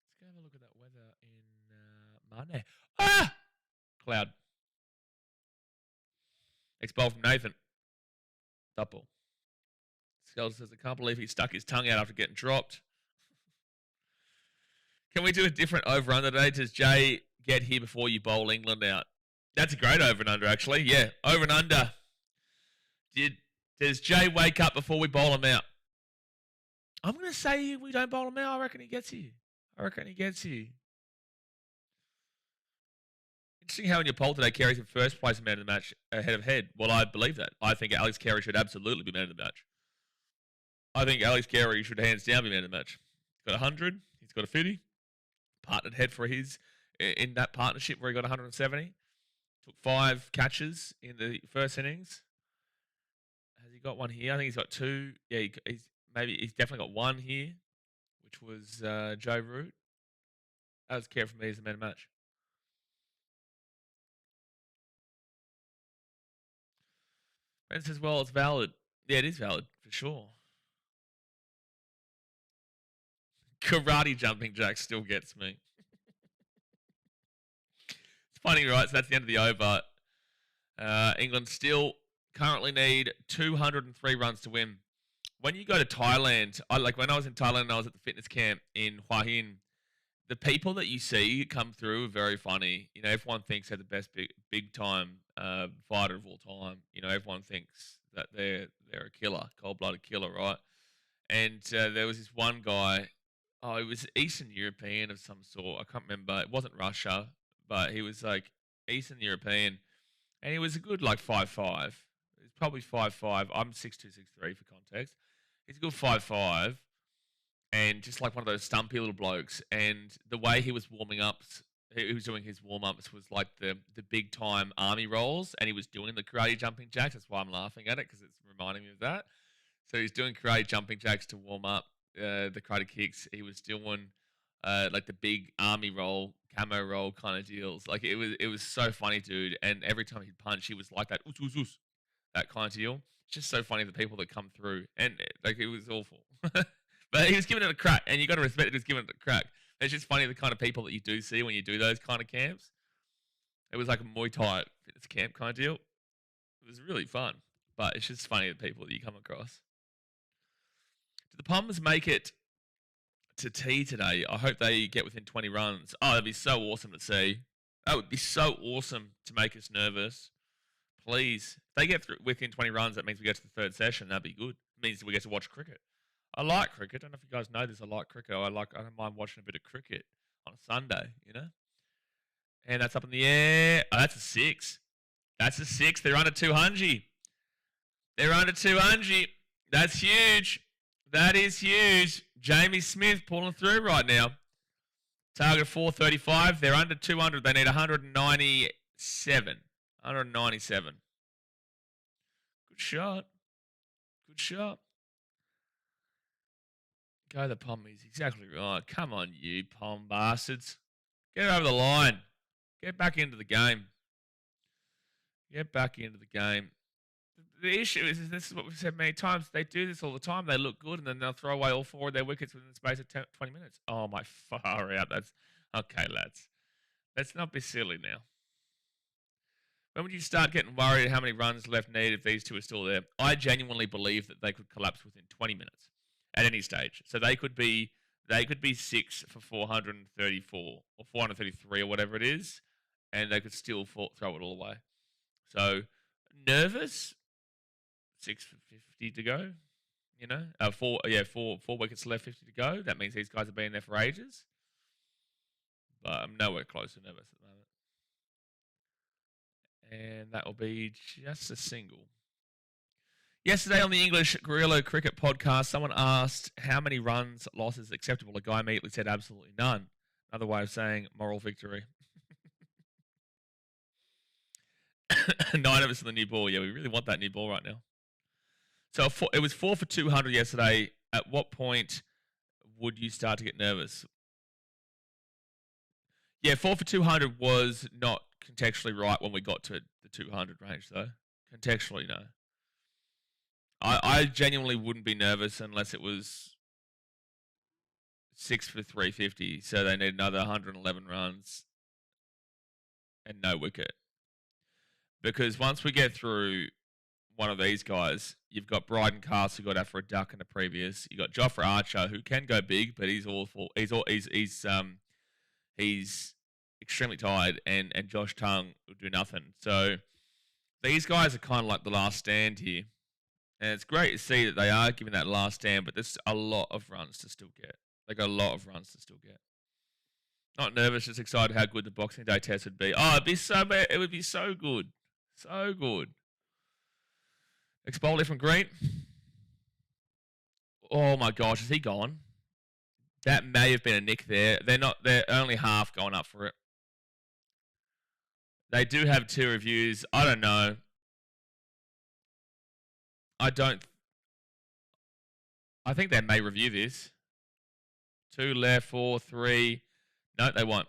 Let's go have a look at that weather in Monday. Ah! Cloud. Next bowl from Nathan. Double. Skelter says, I can't believe he stuck his tongue out after getting dropped. Can we do a different over-under today? Does Jay get here before you bowl England out? That's a great over and under, actually. Yeah, over and under. Does Jay wake up before we bowl him out? I'm going to say we don't bowl him out. I reckon he gets here. Interesting how in your poll today, Carey's in first place in man of the match ahead of Head. Well, I believe that. I think Alex Carey should absolutely be man of the match. I think Alex Carey should hands down be man of the match. He's got 100. He's got a 50. Partnered Head for his in that partnership where he got 170. Took 5 catches in the first innings. Has he got one here? I think he's got 2. Yeah, he's definitely got 1 here, which was Joe Root. That was Carey for me as the man of the match. Ben says, well, it's valid. Yeah, it is valid, for sure. Karate jumping jack still gets me. It's funny, right? So that's the end of the over. England still currently need 203 runs to win. When you go to Thailand, when I was in Thailand and I was at the fitness camp in Hua Hin, the people that you see come through are very funny. You know, everyone thinks they're the best big time fighter of all time. You know, everyone thinks that they're a killer, cold blooded killer, right? And there was this one guy. Oh, he was Eastern European of some sort. I can't remember. It wasn't Russia, but he was like Eastern European, and he was a good like 5'5". He's probably 5'5". I'm 6'2", 6'3" for context. He's a good 5'5", and just like one of those stumpy little blokes. And the way he was warming up, he was doing his warm ups was like the big time army rolls, and he was doing the karate jumping jacks. That's why I'm laughing at it because it's reminding me of that. So he's doing karate jumping jacks to warm up the karate kicks. He was doing like the big army roll, camo roll kind of deals. Like it was so funny, dude. And every time he'd punch, he was like that, oos, oos, oos, that kind of deal. It's just so funny the people that come through, and like it was awful. But he was giving it a crack, and you got to respect that he was giving it a crack. It's just funny the kind of people that you do see when you do those kind of camps. It was like a Muay Thai fitness camp kind of deal. It was really fun, but it's just funny the people that you come across. Do the Pums make it to T today? I hope they get within 20 runs. Oh, that'd be so awesome to see. That would be so awesome to make us nervous. Please. If they get through within 20 runs, that means we get to the third session. That'd be good. It means we get to watch cricket. I like cricket. I don't know if you guys know this. I like cricket. I don't mind watching a bit of cricket on a Sunday, you know? And that's up in the air. Oh, that's a 6. That's a 6. They're under 200. They're under 200. That's huge. That is huge. Jamie Smith pulling through right now. Target 435. They're under 200. They need 197. 197. Good shot. Good shot. Go the Pommies. Exactly right. Come on, you Pom bastards. Get over the line. Get back into the game. Get back into the game. The issue is this is what we've said many times. They do this all the time. They look good, and then they'll throw away all 4 of their wickets within the space of 20 minutes. Oh, my far out. That's okay, lads. Let's not be silly now. When would you start getting worried how many runs left needed if these two are still there? I genuinely believe that they could collapse within 20 minutes at any stage. So they could be 6 for 434 or 433 or whatever it is, and they could still throw it all away. So nervous. 6 for 50 to go. You know, 4 wickets left, 50 to go. That means these guys have been there for ages. But I'm nowhere close to nervous at the moment. And that will be just a single. Yesterday on the English Guerrilla Cricket podcast, someone asked how many runs loss is acceptable. A guy immediately said absolutely none. Another way of saying moral victory. 9 of us in the new ball. Yeah, we really want that new ball right now. So it was 4 for 200 yesterday. At what point would you start to get nervous? Yeah, 4 for 200 was not contextually right when we got to the 200 range, though. Contextually, no. I genuinely wouldn't be nervous unless it was 6 for 350. So they need another 111 runs and no wicket. Because once we get through one of these guys, you've got Bryden Castle who got out for a duck in the previous. You got Jofra Archer who can go big, but he's awful. He's extremely tired, and Josh Tongue will do nothing. So these guys are kind of like the last stand here, and it's great to see that they are giving that last stand. But there's a lot of runs to still get. They got a lot of runs to still get. Not nervous, just excited how good the Boxing Day test would be. Oh, it would be so good, so good. Expolier from Green. Oh my gosh, is he gone? That may have been a nick there. They're only half going up for it. They do have 2 reviews. I don't know. I think they may review this. 2 left, 4, 3. No, they won't.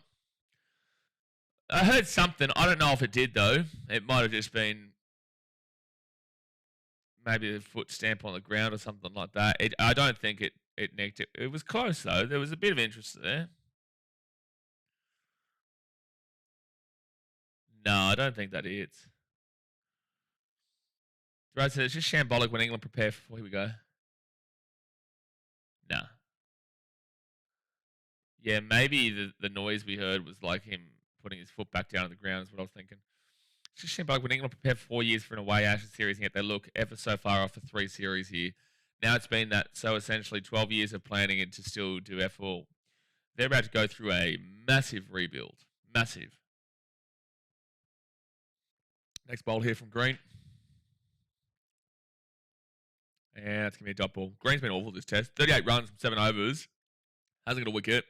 I heard something. I don't know if it did, though. It might have just been maybe a foot stamp on the ground or something like that. I don't think it nicked it. It was close, though. There was a bit of interest there. No, I don't think that is. Right, so it's just shambolic when England prepare for. Here we go. Nah. Yeah, maybe the noise we heard was like him putting his foot back down on the ground. Is what I was thinking. It's just seemed like when England prepared for 4 years for an away Ashes series, and yet they look ever so far off for 3 series here. Now it's been that, so essentially 12 years of planning and to still do F4. They're about to go through a massive rebuild. Massive. Next bowl here from Green. And it's going to be a dot ball. Green's been awful this test. 38 runs from 7 overs. Hasn't got a wicket.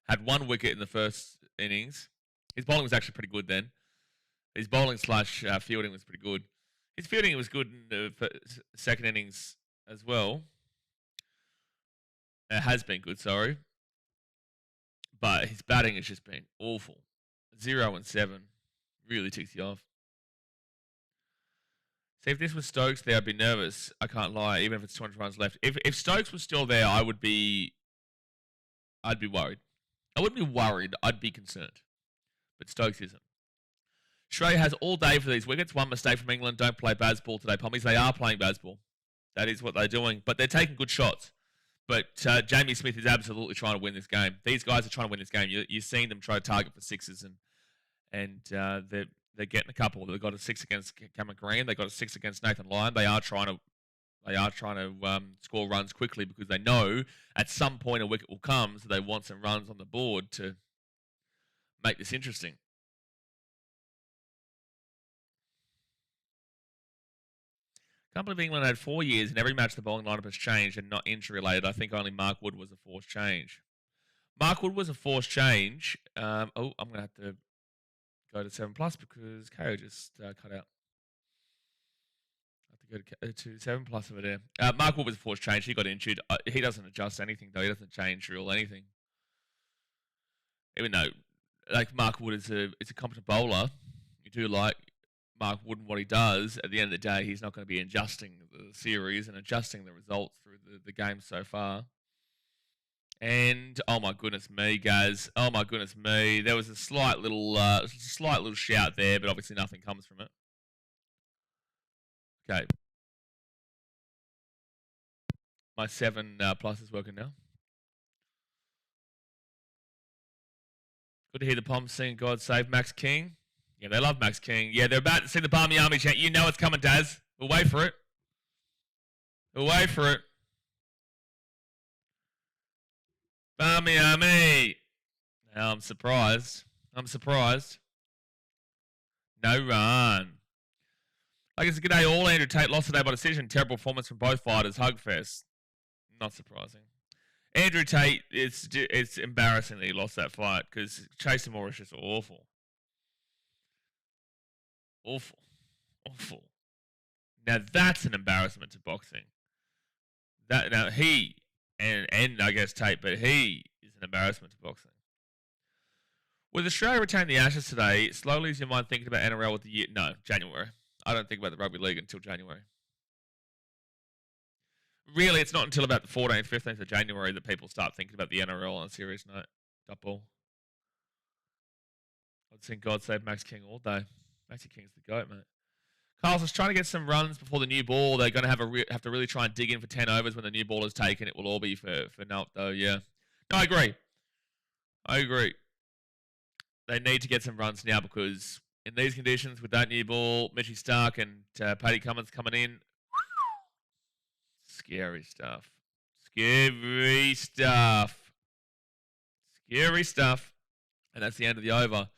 Had 1 wicket in the first innings. His bowling was actually pretty good then. His bowling slash fielding was pretty good. His fielding was good in the second innings as well. It has been good, sorry. But his batting has just been awful. 0 and 7. Really ticks you off. See, if this was Stokes there, I'd be nervous. I can't lie, even if it's 200 runs left. If Stokes was still there, I'd be worried. I wouldn't be worried. I'd be concerned. But Stokes isn't. Australia has all day for these wickets. One mistake from England. Don't play baseball today, Pommies. They are playing baseball. That is what they're doing. But they're taking good shots. But Jamie Smith is absolutely trying to win this game. These guys are trying to win this game. You've seen them try to target for sixes, and they're getting a couple. They've got a 6 against Cameron Green. They got a 6 against Nathan Lyon. They are trying to score runs quickly because they know at some point a wicket will come, so they want some runs on the board to make this interesting. Can't believe England had 4 years and every match the bowling lineup has changed and not injury related. I think only Mark Wood was a forced change. Mark Wood was a forced change. I'm going to have to go to 7 plus because KO just cut out. I have to go to 7 plus over there. Mark Wood was a forced change. He got injured. He doesn't adjust anything though. He doesn't change rule anything. Even though, like Mark Wood is a competent bowler, you do like Mark Wood and what he does. At the end of the day, he's not going to be adjusting the series and adjusting the results through the game so far. And oh my goodness me, guys! Oh my goodness me! There was a slight little shout there, but obviously nothing comes from it. Okay, my 7 plus is working now. Good to hear the Poms sing "God Save Max King." Yeah, they love Max King. Yeah, they're about to sing the Barmy Army chant. You know it's coming, Daz. We'll wait for it. We'll wait for it. Barmy Army. Now I'm surprised. No run. I guess a good day all. Andrew Tate lost today by decision. Terrible performance from both fighters. Hugfest. Not surprising. Andrew Tate, it's embarrassing that he lost that fight because Chase Moore is just awful. Awful. Now that's an embarrassment to boxing. Now he and I guess Tate, but he is an embarrassment to boxing. With Australia retaining the Ashes today, slowly is your mind thinking about NRL with the year? No, January. I don't think about the rugby league until January. Really, it's not until about the 14th, 15th of January that people start thinking about the NRL on a serious note. Double. I'd sing God Save Max King all day. Maxie King's the GOAT, mate. Carlson's trying to get some runs before the new ball. They're going to have to really try and dig in for 10 overs when the new ball is taken. It will all be for Nelt, though, yeah. No, I agree. They need to get some runs now because in these conditions with that new ball, Mitchie Stark and Paddy Cummins coming in, scary stuff. And that's the end of the over.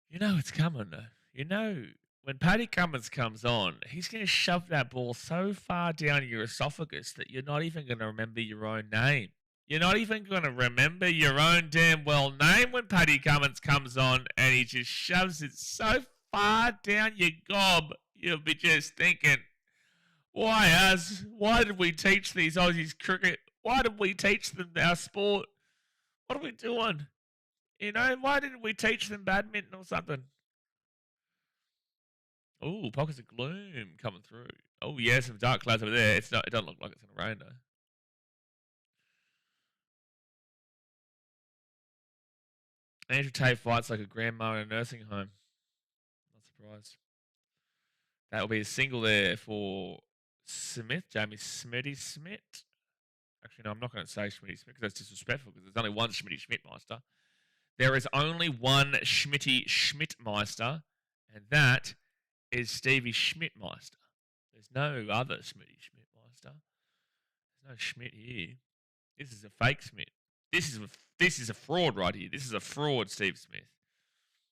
You know it's coming, though. You know, when Paddy Cummins comes on, he's going to shove that ball so far down your esophagus that you're not even going to remember your own name. You're not even going to remember your own damn well name when Paddy Cummins comes on and he just shoves it so far down your gob, you'll be just thinking, why did we teach these Aussies cricket? Why did we teach them our sport? What are we doing? You know, why didn't we teach them badminton or something? Oh, pockets of gloom coming through. Oh, yeah, some dark clouds over there. It doesn't look like it's going to rain, though. Andrew Tate fights like a grandma in a nursing home. Not surprised. That will be a single there for Smith, Jamie Smitty Smith. Actually, no, I'm not going to say Schmitty Schmidt because that's disrespectful because there's only one Schmitty Schmidtmeister. There is only one Schmitty Schmidtmeister, and that is Stevie Schmidtmeister. There's no other Schmitty Schmidtmeister. There's no Schmidt here. This is a fake Schmidt. This is a fraud right here. This is a fraud, Steve Smith.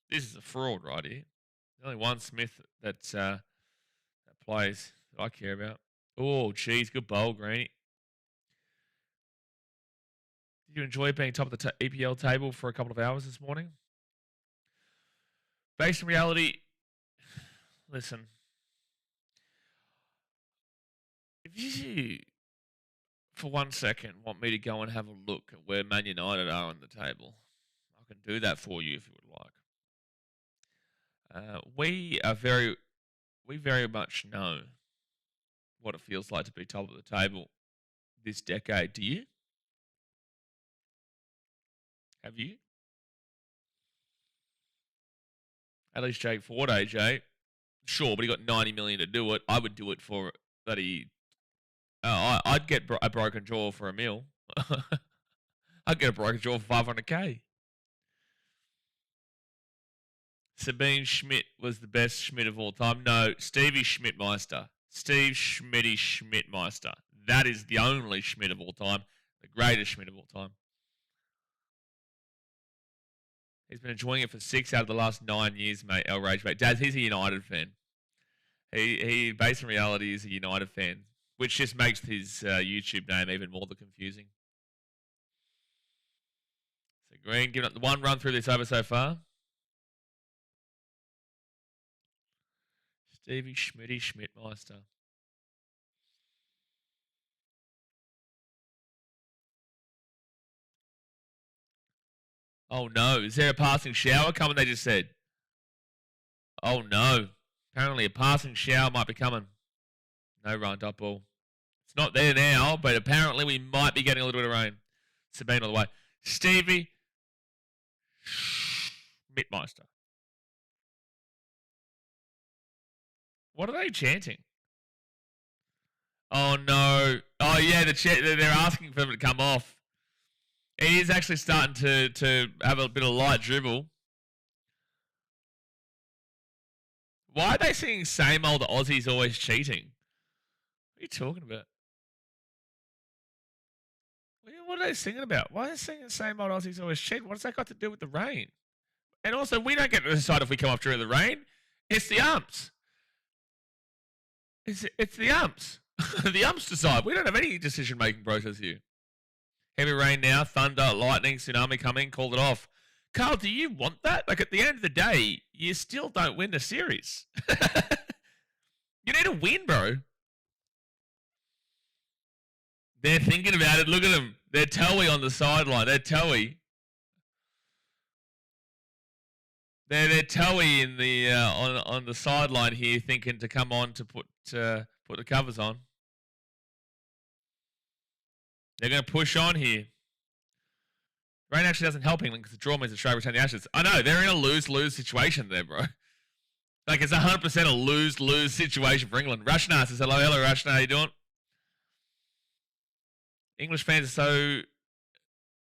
This is a fraud right here. There's only one Smith that plays that I care about. Oh, geez, good bowl, Greeny. Did you enjoy being top of the EPL table for a couple of hours this morning? Based in reality, listen. If you, for 1 second, want me to go and have a look at where Man United are on the table, I can do that for you if you would like. We very much know what it feels like to be top of the table this decade. Do you? Have you? At least Jake Ford, AJ. Sure, but he got 90 million to do it. I would do it for that he. I'd get a broken jaw for a meal. I'd get a broken jaw for 500k. Sabine Schmidt was the best Schmidt of all time. No, Stevie Schmidtmeister. Steve Schmitty Schmidtmeister. That is the only Schmidt of all time. The greatest Schmidt of all time. He's been enjoying it for 6 out of the last 9 years, mate. El Rage, mate. Dad, he's a United fan. He based in reality, is a United fan, which just makes his YouTube name even more confusing. So Green giving up the one run through this over so far. Stevie Schmitty Schmidtmeister. Oh no, is there a passing shower coming, they just said? Oh no, apparently a passing shower might be coming. No run, dot ball. It's not there now, but apparently we might be getting a little bit of rain. Sabine all the way. Stevie Schmidtmeister. What are they chanting? Oh no. Oh yeah, they're asking for them to come off. He is actually starting to have a bit of light dribble. Why are they singing same old Aussies always cheating? What are you talking about? What are they singing about? Why are they singing same old Aussies always cheating? What's that got to do with the rain? And also, we don't get to decide if we come off during the rain. It's the umps. It's the umps. The umps decide. We don't have any decision-making process here. Heavy rain now, thunder, lightning, tsunami coming, called it off. Carl, do you want that? Like, at the end of the day, you still don't win the series. You need to win, bro. They're thinking about it. Look at them. They're toey on the sideline. They're toey. They're toey in the on the sideline here, thinking to come on to put the covers on. They're going to push on here. Rain actually doesn't help England because the draw means Australia retain the Ashes. I know, they're in a lose-lose situation there, bro. Like, it's 100% a lose-lose situation for England. Rashna says, hello, Rashna, how you doing? English fans are so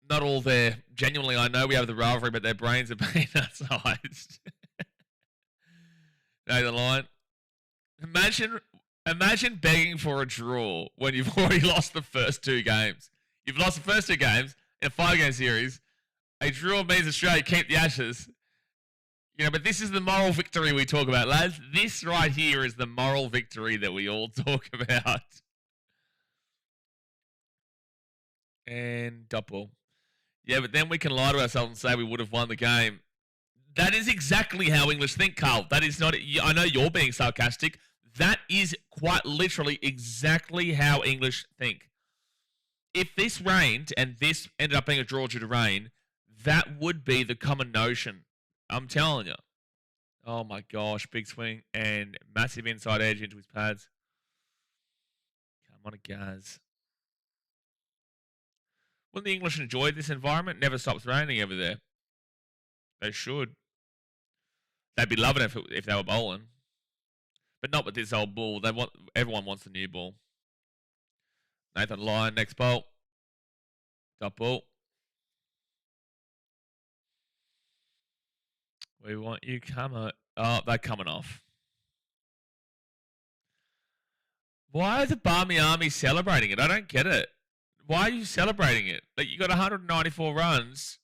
not all there. Genuinely, I know we have the rivalry, but their brains are being outsized. Know the line. Imagine begging for a draw when you've already lost the first 2 games. You've lost the first 2 games in a 5-game series. A draw means Australia keep the Ashes. You know, but this is the moral victory we talk about, lads. This right here is the moral victory that we all talk about. And double. Yeah, but then we can lie to ourselves and say we would have won the game. That is exactly how English think, Carl. That is not... I know you're being sarcastic. That is quite literally exactly how English think. If this rained and this ended up being a draw due to rain, that would be the common notion. I'm telling you. Oh my gosh, big swing and massive inside edge into his pads. Come on, Gaz. Wouldn't the English enjoy this environment? Never stops raining over there. They should. They'd be loving it if they were bowling. But not with this old ball. Everyone wants the new ball. Nathan Lyon, next bowl. Dot ball. We want you coming. Oh, they're coming off. Why are the Barmy Army celebrating it? I don't get it. Why are you celebrating it? Like, you got 194 runs.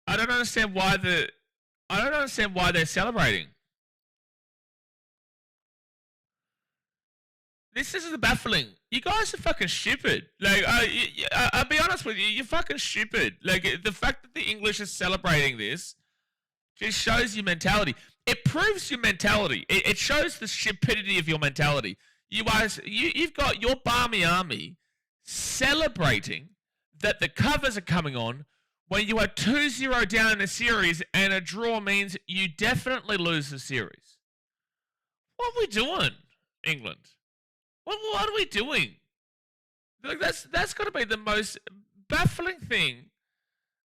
I don't understand why they're celebrating. This is baffling. You guys are fucking stupid. Like, I'll be honest with you, you're fucking stupid. Like, the fact that the English are celebrating this just shows your mentality. It proves your mentality. It shows the stupidity of your mentality. You've got your Barmy Army celebrating that the covers are coming on when you are 2-0 down in a series and a draw means you definitely lose the series. What are we doing, England? What are we doing? Like, that's got to be the most baffling thing.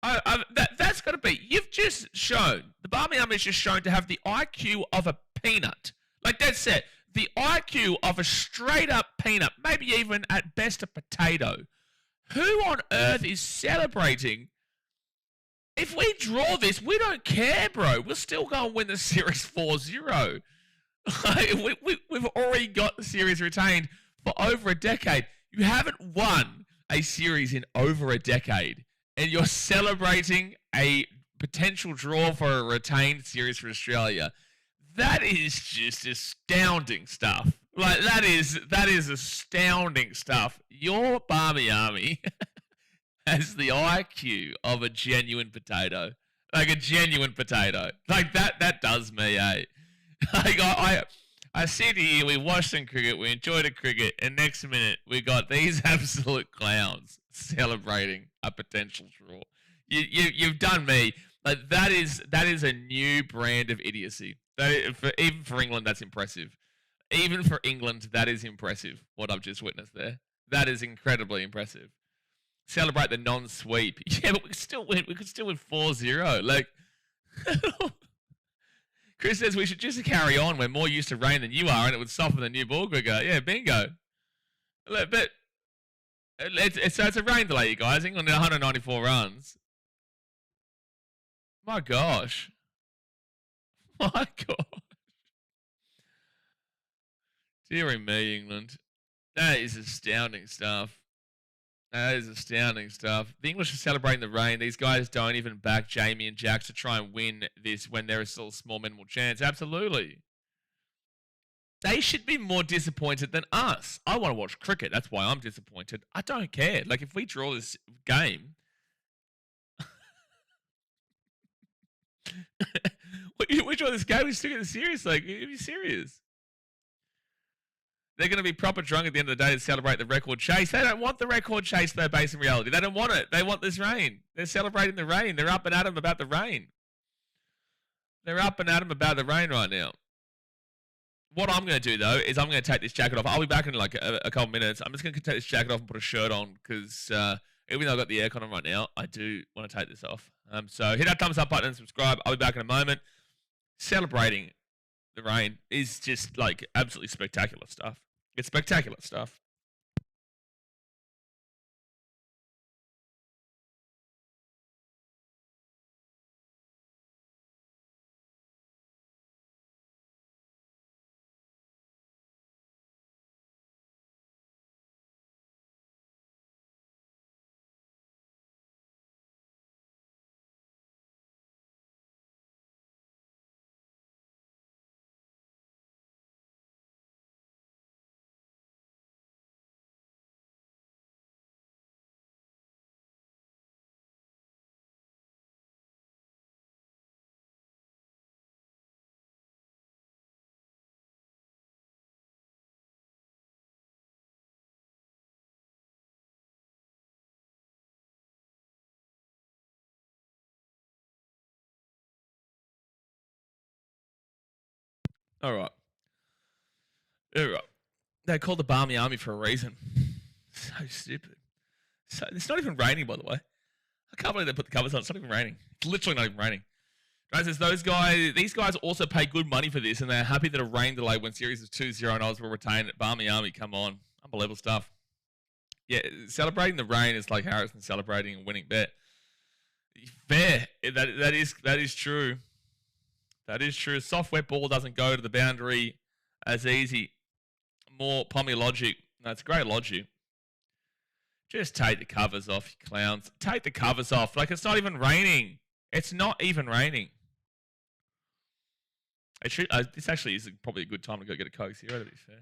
That's got to be. You've just shown, the Barmy Army has just shown to have the IQ of a peanut. Like, that's it. The IQ of a straight up peanut, maybe even at best a potato. Who on earth is celebrating? If we draw this, we don't care, bro. We'll still go and win the series 4-0. We've already got the series retained for over a decade. You haven't won a series in over a decade, and you're celebrating a potential draw for a retained series for Australia. That is just astounding stuff. Like, that is astounding stuff. Your Barmy Army has the IQ of a genuine potato. Like, a genuine potato. Like, that does me, eh? Like, I sit here, we watch some cricket, we enjoy the cricket, and next minute we got these absolute clowns celebrating a potential draw. You've done me. Like, that is a new brand of idiocy. Even for England, that's impressive. Even for England, that is impressive, what I've just witnessed there. That is incredibly impressive. Celebrate the non-sweep. Yeah, but we could still win. We could still win 4-0. Like, Chris says we should just carry on. We're more used to rain than you are, and it would soften the new ball quicker. Yeah, bingo. But it's a rain delay, you guys. England did 194 runs. My gosh. My gosh. Dear me, England. That is astounding stuff. That is astounding stuff. The English are celebrating the rain. These guys don't even back Jamie and Jack to try and win this when there is still a small minimal chance. Absolutely. They should be more disappointed than us. I want to watch cricket. That's why I'm disappointed. I don't care. Like, if we draw this game... we draw this game, we still get the series. Like, are you serious? They're going to be proper drunk at the end of the day to celebrate the record chase. They don't want the record chase, though, based in reality. They don't want it. They want this rain. They're celebrating the rain. They're up and at 'em about the rain. They're up and at 'em about the rain right now. What I'm going to do, though, is I'm going to take this jacket off. I'll be back in like a couple minutes. I'm just going to take this jacket off and put a shirt on because even though I've got the aircon on right now, I do want to take this off. So hit that thumbs up button and subscribe. I'll be back in a moment. Celebrating the rain is just like absolutely spectacular stuff. It's spectacular stuff. All right. They called the Barmy Army for a reason. So stupid. So it's not even raining, by the way. I can't believe they put the covers on. It's not even raining. It's literally not even raining. Guys, these guys also pay good money for this, and they're happy that a rain delay when series is 2-0 and Oz will retain it. Barmy Army, come on. Unbelievable stuff. Yeah, celebrating the rain is like Harrison celebrating a winning bet. Fair. That is true. That is true. Soft wet ball doesn't go to the boundary as easy. More pommy logic. That's great logic. Just take the covers off, you clowns. Take the covers off. Like, it's not even raining. It's not even raining. It should. This actually is probably a good time to go get a Coke Zero, to be fair.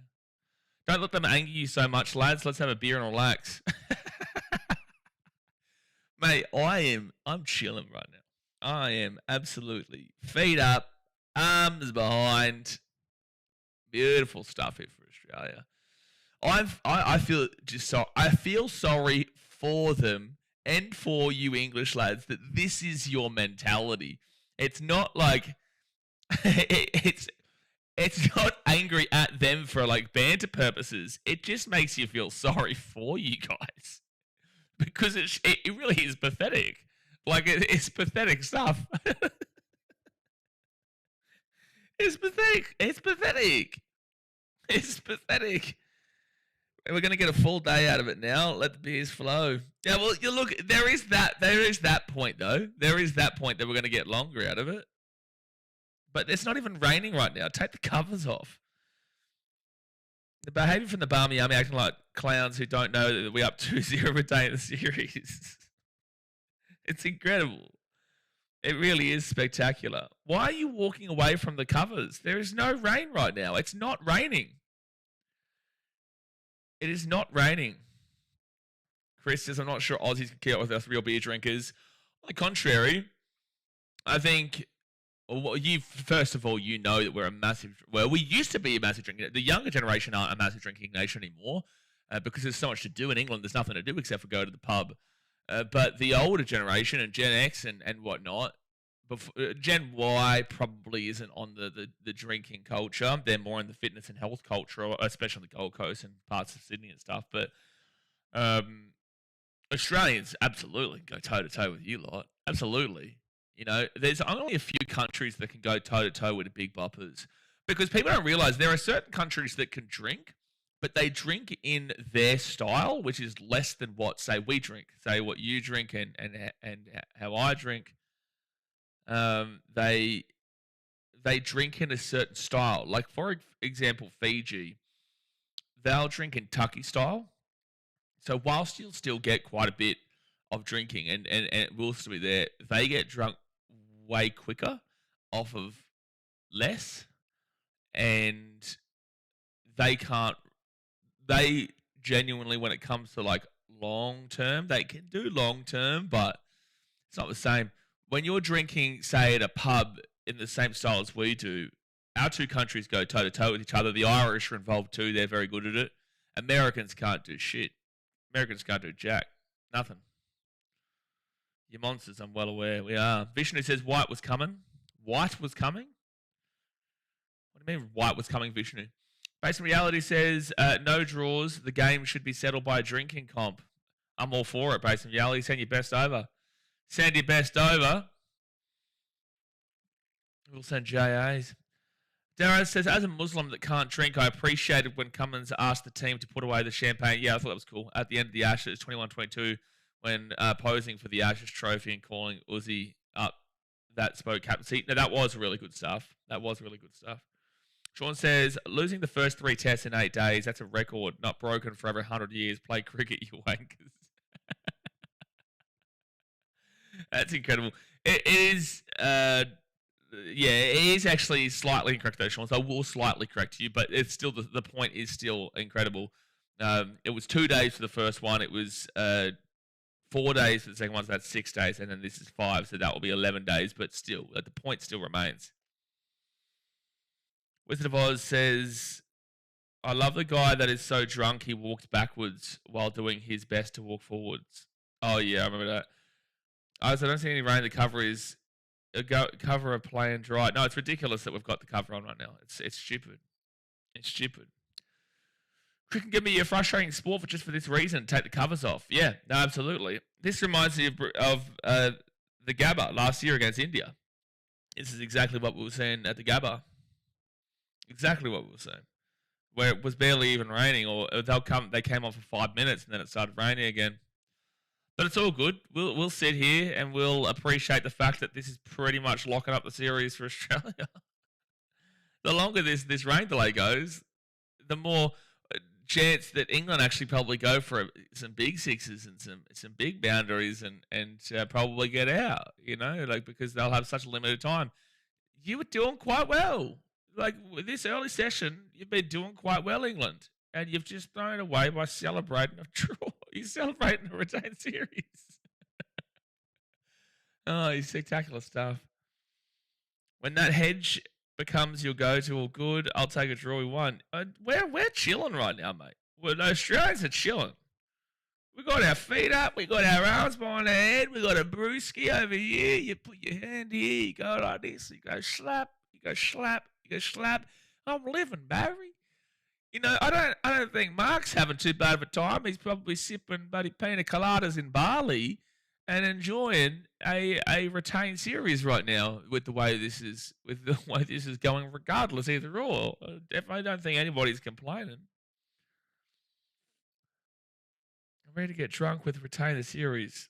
Don't let them anger you so much, lads. Let's have a beer and relax. Mate, I'm chilling right now. I am absolutely feet up, arms behind. Beautiful stuff here for Australia. I feel sorry for them and for you English lads that this is your mentality. It's not like it's not angry at them for like banter purposes. It just makes you feel sorry for you guys because it really is pathetic. Like it's pathetic stuff. It's pathetic. It's pathetic. It's pathetic. We're going to get a full day out of it now. Let the beers flow. Yeah, well, you look. There is that point though. There is that point that we're going to get longer out of it. But it's not even raining right now. Take the covers off. The behaviour from the Barmy Army acting like clowns who don't know that we're up 2-0 a day in the series. It's incredible. It really is spectacular. Why are you walking away from the covers? There is no rain right now. It's not raining. It is not raining. Chris says, I'm not sure Aussies can keep up with us real beer drinkers. On the contrary, I think, first of all, you know that we're a massive, well, we used to be a massive drinking. The younger generation aren't a massive drinking nation anymore because there's so much to do in England. There's nothing to do except for go to the pub. But the older generation and Gen X and whatnot, Gen Y probably isn't on the drinking culture. They're more in the fitness and health culture, especially on the Gold Coast and parts of Sydney and stuff. But Australians absolutely go toe-to-toe with you lot. Absolutely. You know, there's only a few countries that can go toe-to-toe with the big boppers. Because people don't realise there are certain countries that can drink, but they drink in their style, which is less than what, say, we drink. Say, what you drink and how I drink. They drink in a certain style. Like, for example, Fiji, they'll drink in Tucky style. So whilst you'll still get quite a bit of drinking and it will still be there, they get drunk way quicker off of less, and they genuinely, when it comes to like long term, they can do long term, but it's not the same. When you're drinking, say, at a pub in the same style as we do, our two countries go toe-to-toe with each other. The Irish are involved too. They're very good at it. Americans can't do shit. Americans can't do jack. Nothing. You monsters, I'm well aware. We are. Vishnu says White was coming. White was coming? What do you mean White was coming, Vishnu? Based on Reality says, no draws. The game should be settled by a drinking comp. I'm all for it, Based on Reality. Send your best over. Send your best over. We'll send JAs. Darrow says, as a Muslim that can't drink, I appreciated when Cummins asked the team to put away the champagne. Yeah, I thought that was cool. At the end of the Ashes, 21-22, when posing for the Ashes trophy and calling Uzi up, that spoke captaincy. No, that was really good stuff. That was really good stuff. Sean says, losing the first 3 tests in 8 days, that's a record, not broken for over 100 years. Play cricket, you wankers. That's incredible. It is, it is actually slightly incorrect though, Sean. So I will slightly correct you, but it's still the point is still incredible. It was 2 days for the first one. It was 4 days for the second one. So that's 6 days, and then this is 5, so that will be 11 days. But still, the point still remains. Wizard of Oz says, I love the guy that is so drunk he walked backwards while doing his best to walk forwards. Oh yeah, I remember that. I don't see any rain. The cover is cover a play and dry. No, it's ridiculous that we've got the cover on right now. It's stupid. It's stupid. Cricket can give me a frustrating sport for just for this reason. Take the covers off. Yeah, no, absolutely. This reminds me of the Gabba last year against India. This is exactly what we were saying at the Gabba. Exactly what we were saying. where it was barely even raining, or they came on for 5 minutes and then it started raining again. But it's all good. We'll sit here and we'll appreciate the fact that this is pretty much locking up the series for Australia. The longer this rain delay goes, the more chance that England actually probably go for some big sixes and some big boundaries and probably get out. Because they'll have such a limited time. You were doing quite well. Like with this early session, you've been doing quite well, England, and you've just thrown it away by celebrating a draw. You're celebrating a retained series. Oh, spectacular stuff. When that hedge becomes your go-to or good, I'll take a draw. We won. We're chilling right now, mate. Well, the Australians are chilling. We got our feet up. We got our arms behind our head. We got a brewski over here. You put your hand here. You go like this. You go slap. You go slap. You go slap. I'm living, Barry. I don't think Mark's having too bad of a time. He's probably sipping buddy pina coladas in Bali and enjoying a retained series right now with the way this is going, regardless either or. I definitely don't think anybody's complaining. I'm ready to get drunk with retain the series.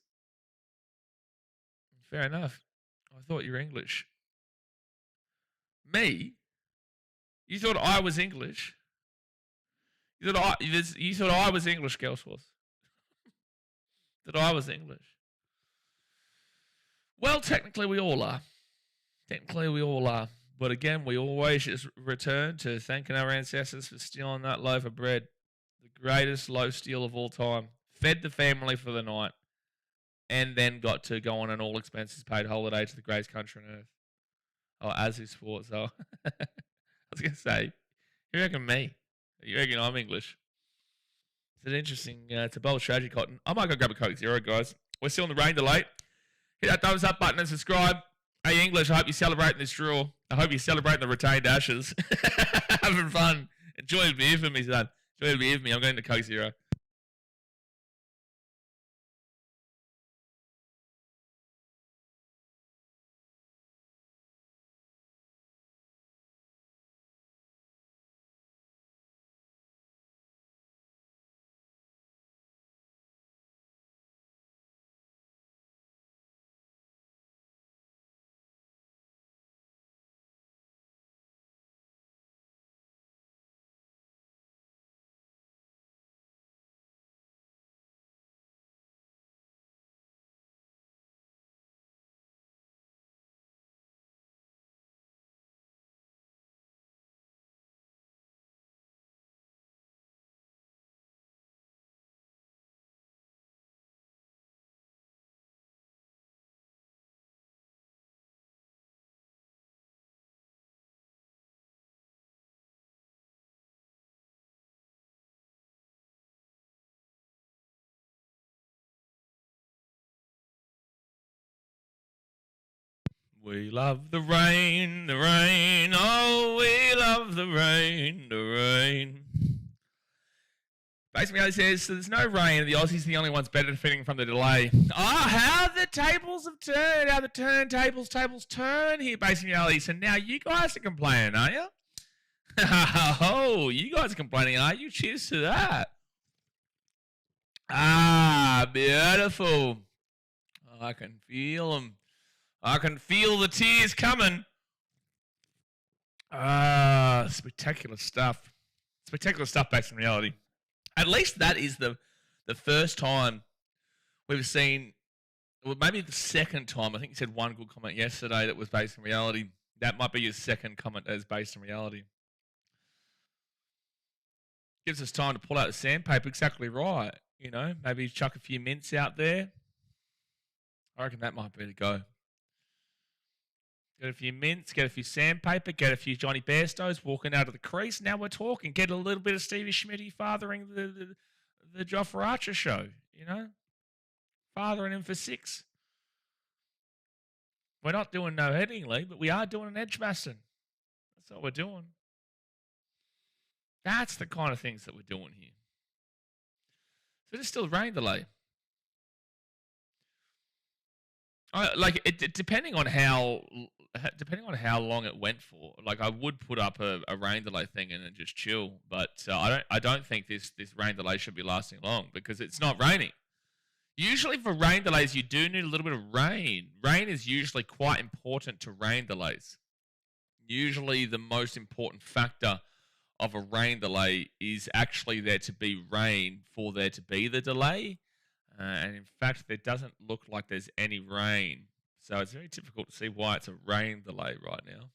Fair enough. I thought you were English. Me? You thought I was English? You thought I was English, Gelsworth? That I was English? Well, technically we all are. But again, we always just return to thanking our ancestors for stealing that loaf of bread. The greatest loaf steal of all time. Fed the family for the night. And then got to go on an all expenses paid holiday to the greatest country on earth. Oh, as is sports. Oh. I was going to say, you reckon me? You reckon I'm English? It's an interesting, it's a bold strategy, Cotton. I might go grab a Coke Zero, guys. We're still in the rain delay. Hit that thumbs up button and subscribe. Hey, English, I hope you're celebrating this draw. I hope you're celebrating the retained ashes. Having fun. Enjoy the beer for me, son. Enjoy the beer for me. I'm going to Coke Zero. We love the rain, oh, we love the rain. Basically, says, so there's no rain, the Aussies are the only ones benefiting from the delay. How the tables have turned, how the tables turn here, basically. So now you guys are complaining, are you? Oh, you guys are complaining, are you? Cheers to that. Beautiful. I can feel them. I can feel the tears coming. Spectacular stuff. Spectacular stuff based in reality. At least that is the first time we've seen, well, maybe the second time. I think you said one good comment yesterday that was based in reality. That might be your second comment as based in reality. Gives us time to pull out the sandpaper. Exactly right. Maybe chuck a few mints out there. I reckon that might be the go. Get a few mints, get a few sandpaper, get a few Johnny Bairstows walking out of the crease. Now we're talking. Get a little bit of Stevie Schmitty fathering the Jofra Archer show, Fathering him for 6. We're not doing no Headingley, but we are doing an Edgbaston. That's what we're doing. That's the kind of things that we're doing here. So there's still a rain delay. Depending on how long it went for. Like I would put up a rain delay thing and then just chill, but I don't think this rain delay should be lasting long because it's not raining. Usually for rain delays, you do need a little bit of rain. Rain is usually quite important to rain delays. Usually the most important factor of a rain delay is actually there to be rain for there to be the delay. And in fact, there doesn't look like there's any rain. So it's very difficult to see why it's a rain delay right now.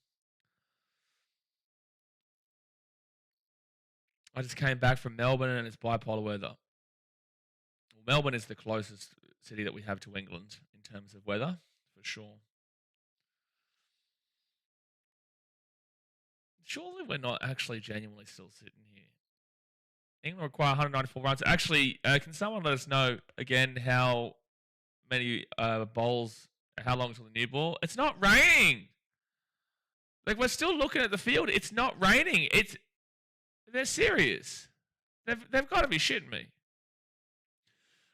I just came back from Melbourne and it's bipolar weather. Well, Melbourne is the closest city that we have to England in terms of weather, for sure. Surely we're not actually genuinely still sitting here. England require 194 runs. Actually, can someone let us know again how many bowls, how long till the new ball? It's not raining. Like we're still looking at the field. It's not raining. They're serious. They've got to be shitting me.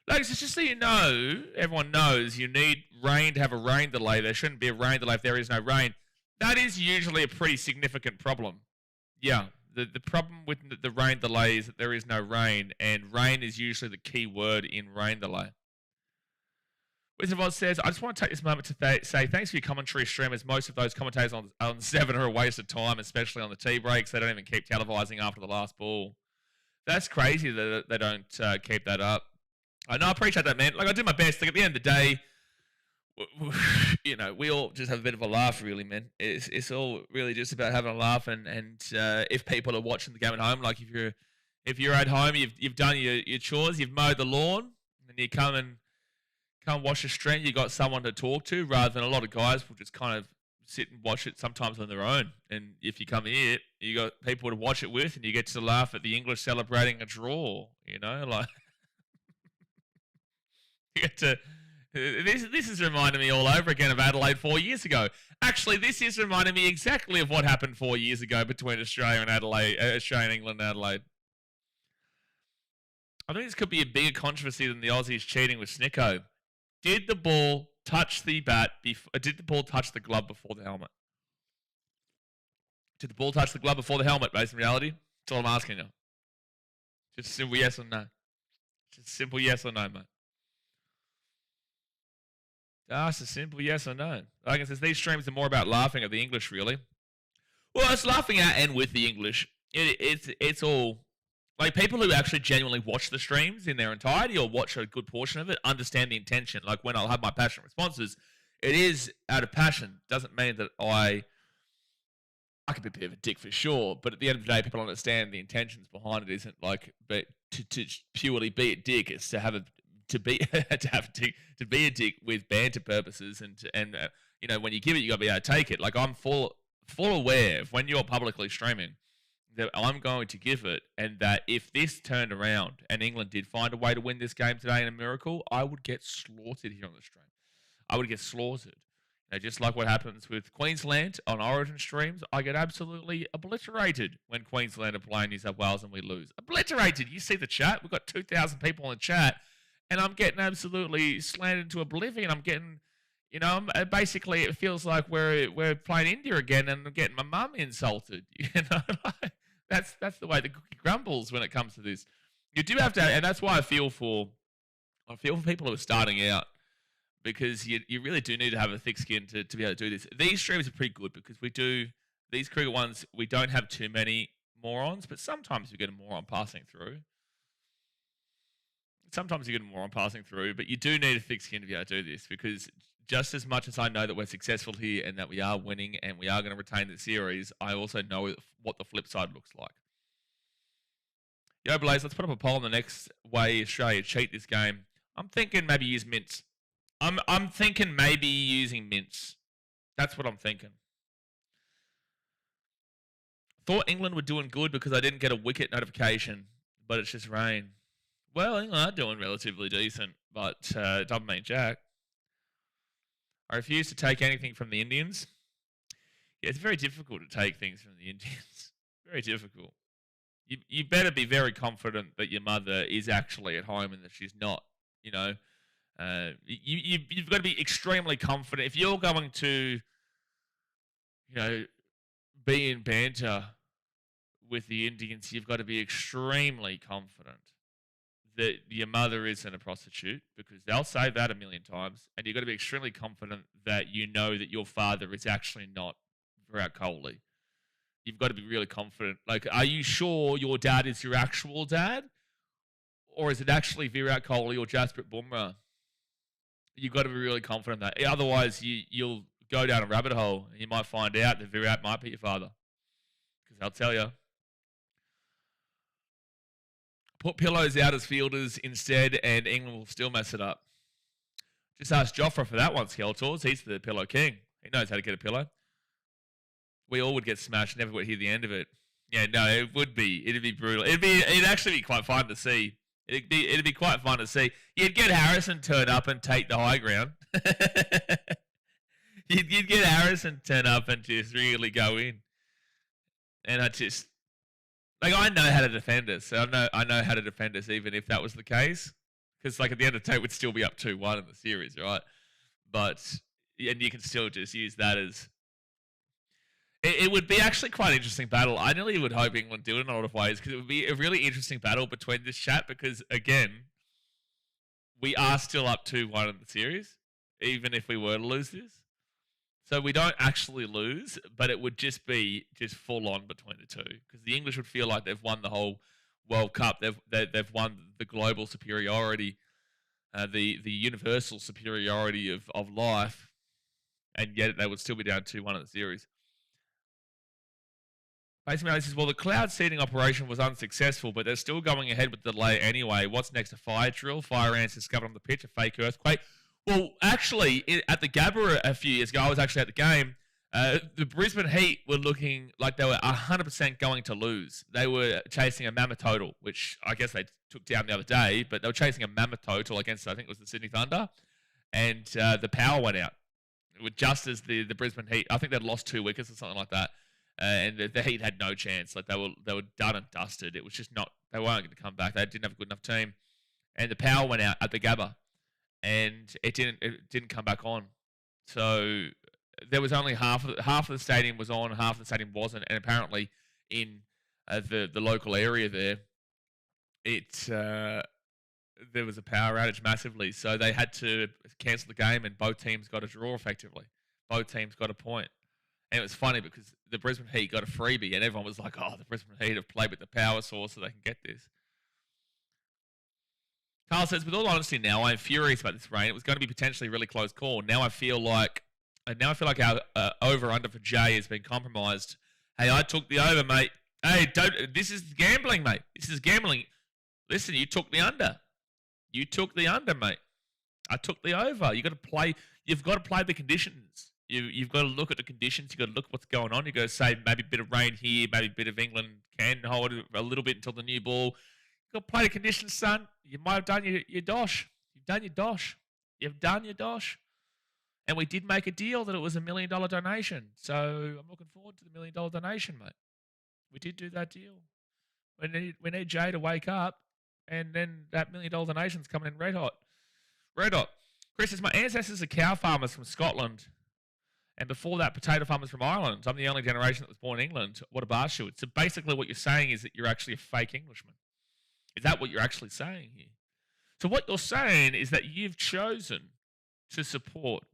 Like, it's just so you know, everyone knows you need rain to have a rain delay. There shouldn't be a rain delay if there is no rain. That is usually a pretty significant problem. Yeah, the problem with the rain delay is that there is no rain, and rain is usually the key word in rain delay. Wizard of Oz says, I just want to take this moment to say thanks for your commentary stream, as most of those commentators on 7 are a waste of time, especially on the tea breaks. They don't even keep televising after the last ball. That's crazy that they don't keep that up. I know, I appreciate that, man. Like, I do my best. Like, at the end of the day, we all just have a bit of a laugh, really, man. It's all really just about having a laugh, and if people are watching the game at home, like if you're at home, you've done your chores, you've mowed the lawn, and you come watch the stream, you got someone to talk to, rather than a lot of guys will just kind of sit and watch it sometimes on their own. And if you come here, you got people to watch it with, and you get to laugh at the English celebrating a draw. Like you get to. This is reminding me all over again of Adelaide 4 years ago. Actually, this is reminding me exactly of what happened 4 years ago between Australia and Adelaide, Australia and England and Adelaide. I think this could be a bigger controversy than the Aussies cheating with Snicko. Did the ball touch the bat? Did the ball touch the glove before the helmet? Did the ball touch the glove before the helmet? Based on reality, that's all I'm asking you. Just a simple yes or no. Just a simple yes or no, mate. Just a simple yes or no. Like it says, these streams are more about laughing at the English, really. Well, it's laughing at and with the English. It's all like people who actually genuinely watch the streams in their entirety or watch a good portion of it understand the intention. Like when I'll have my passionate responses, it is out of passion. Doesn't mean that I could be a bit of a dick for sure, but at the end of the day, people understand the intentions behind it. Isn't like, but to purely be a dick, it's to have a to be a dick with banter purposes, and when you give it, you gotta be able to take it. Like I'm full aware of when you're publicly streaming that I'm going to give it, and that if this turned around and England did find a way to win this game today in a miracle, I would get slaughtered here on the stream. I would get slaughtered. Just like what happens with Queensland on Origin streams, I get absolutely obliterated when Queensland are playing New South Wales and we lose. Obliterated. You see the chat? We've got 2,000 people in the chat. And I'm getting absolutely slanted into oblivion. I'm getting, basically it feels like we're playing India again, and I'm getting my mum insulted. That's the way the cookie crumbles when it comes to this. You do have to, and that's why I feel for people who are starting out, because you really do need to have a thick skin to be able to do this. These streams are pretty good because these cricket ones, we don't have too many morons, but sometimes we get a moron passing through. Sometimes you get a moron passing through, but you do need a thick skin to be able to do this, because just as much as I know that we're successful here and that we are winning and we are going to retain the series, I also know what the flip side looks like. Yo, Blaze, let's put up a poll on the next way Australia cheat this game. I'm thinking maybe use mints. I'm thinking maybe using mints. That's what I'm thinking. Thought England were doing good because I didn't get a wicket notification, but it's just rain. Well, England are doing relatively decent, but it doesn't mean jack. I refuse to take anything from the Indians. Yeah, it's very difficult to take things from the Indians. Very difficult. You better be very confident that your mother is actually at home and that she's not, You've got to be extremely confident if you're going to, you know, be in banter with the Indians. You've got to be extremely confident that your mother isn't a prostitute, because they'll say that a million times, and you've got to be extremely confident that you know that your father is actually not Virat Kohli. You've got to be really confident. Like, are you sure your dad is your actual dad? Or is it actually Virat Kohli or Jasprit Bumrah? You've got to be really confident in that. Otherwise, you'll go down a rabbit hole and you might find out that Virat might be your father. Because I'll tell you. Put pillows out as fielders instead and England will still mess it up. Just ask Jofra for that one, Skeletors. He's the pillow king. He knows how to get a pillow. We all would get smashed, never would hear the end of it. Yeah, no, it would be. It'd be brutal. It'd actually be quite fun to see. It'd be quite fun to see. You'd get Harrison turn up and take the high ground. You'd get Harrison turn up and just really go in. And I know how to defend us. So I know how to defend us even if that was the case. Because like at the end of the day, we'd still be up 2-1 in the series, right? And you can still just use that as... It would be actually quite an interesting battle. I nearly would hope England do it in a lot of ways, because it would be a really interesting battle between this chat, because, again, we are still up 2-1 in the series, even if we were to lose this. So we don't actually lose, but it would just be full on between the two, because the English would feel like they've won the whole World Cup. They've won the global superiority, the universal superiority of life, and yet they would still be down 2-1 in the series. Basically, says, well, the cloud seeding operation was unsuccessful, but they're still going ahead with the delay anyway. What's next? A fire drill? Fire ants discovered on the pitch? A fake earthquake? Well, actually, at the Gabba a few years ago, I was actually at the game. The Brisbane Heat were looking like they were 100% going to lose. They were chasing a mammoth total, which I guess they took down the other day, but they were chasing a mammoth total against, I think it was the Sydney Thunder, and the power went out. Just as the Brisbane Heat, I think they'd lost 2 wickets or something like that. And the Heat had no chance. Like they were done and dusted. It was just not. They weren't going to come back. They didn't have a good enough team, and the power went out at the Gabba, and it didn't come back on. So there was only half of the stadium was on, half of the stadium wasn't, and apparently in the local area there, there was a power outage massively. So they had to cancel the game, and both teams got a draw effectively. Both teams got a point. And it was funny because the Brisbane Heat got a freebie, and everyone was like, oh, the Brisbane Heat have played with the power source so they can get this. Carl says, with all honesty now, I'm furious about this rain. It was going to be potentially a really close call. Now I feel like our over-under for Jay has been compromised. Hey, I took the over, mate. Hey, this is gambling, mate. This is gambling. Listen, you took the under. You took the under, mate. I took the over. You've got to play the conditions. You've got to look at the conditions. You've got to look at what's going on. You've got to say maybe a bit of rain here, maybe a bit of England can hold it a little bit until the new ball. You've got to play the conditions, son. You might have done your dosh. You've done your dosh. You've done your dosh. And we did make a deal that it was $1 million donation. So I'm looking forward to the $1 million donation, mate. We did do that deal. We need Jay to wake up, and then that $1 million donation's coming in red hot. Red hot. Chris says, my ancestors are cow farmers from Scotland. And before that, potato farmers from Ireland. I'm the only generation that was born in England. What a barshoot. So basically what you're saying is that you're actually a fake Englishman. Is that what you're actually saying here? So what you're saying is that you've chosen to support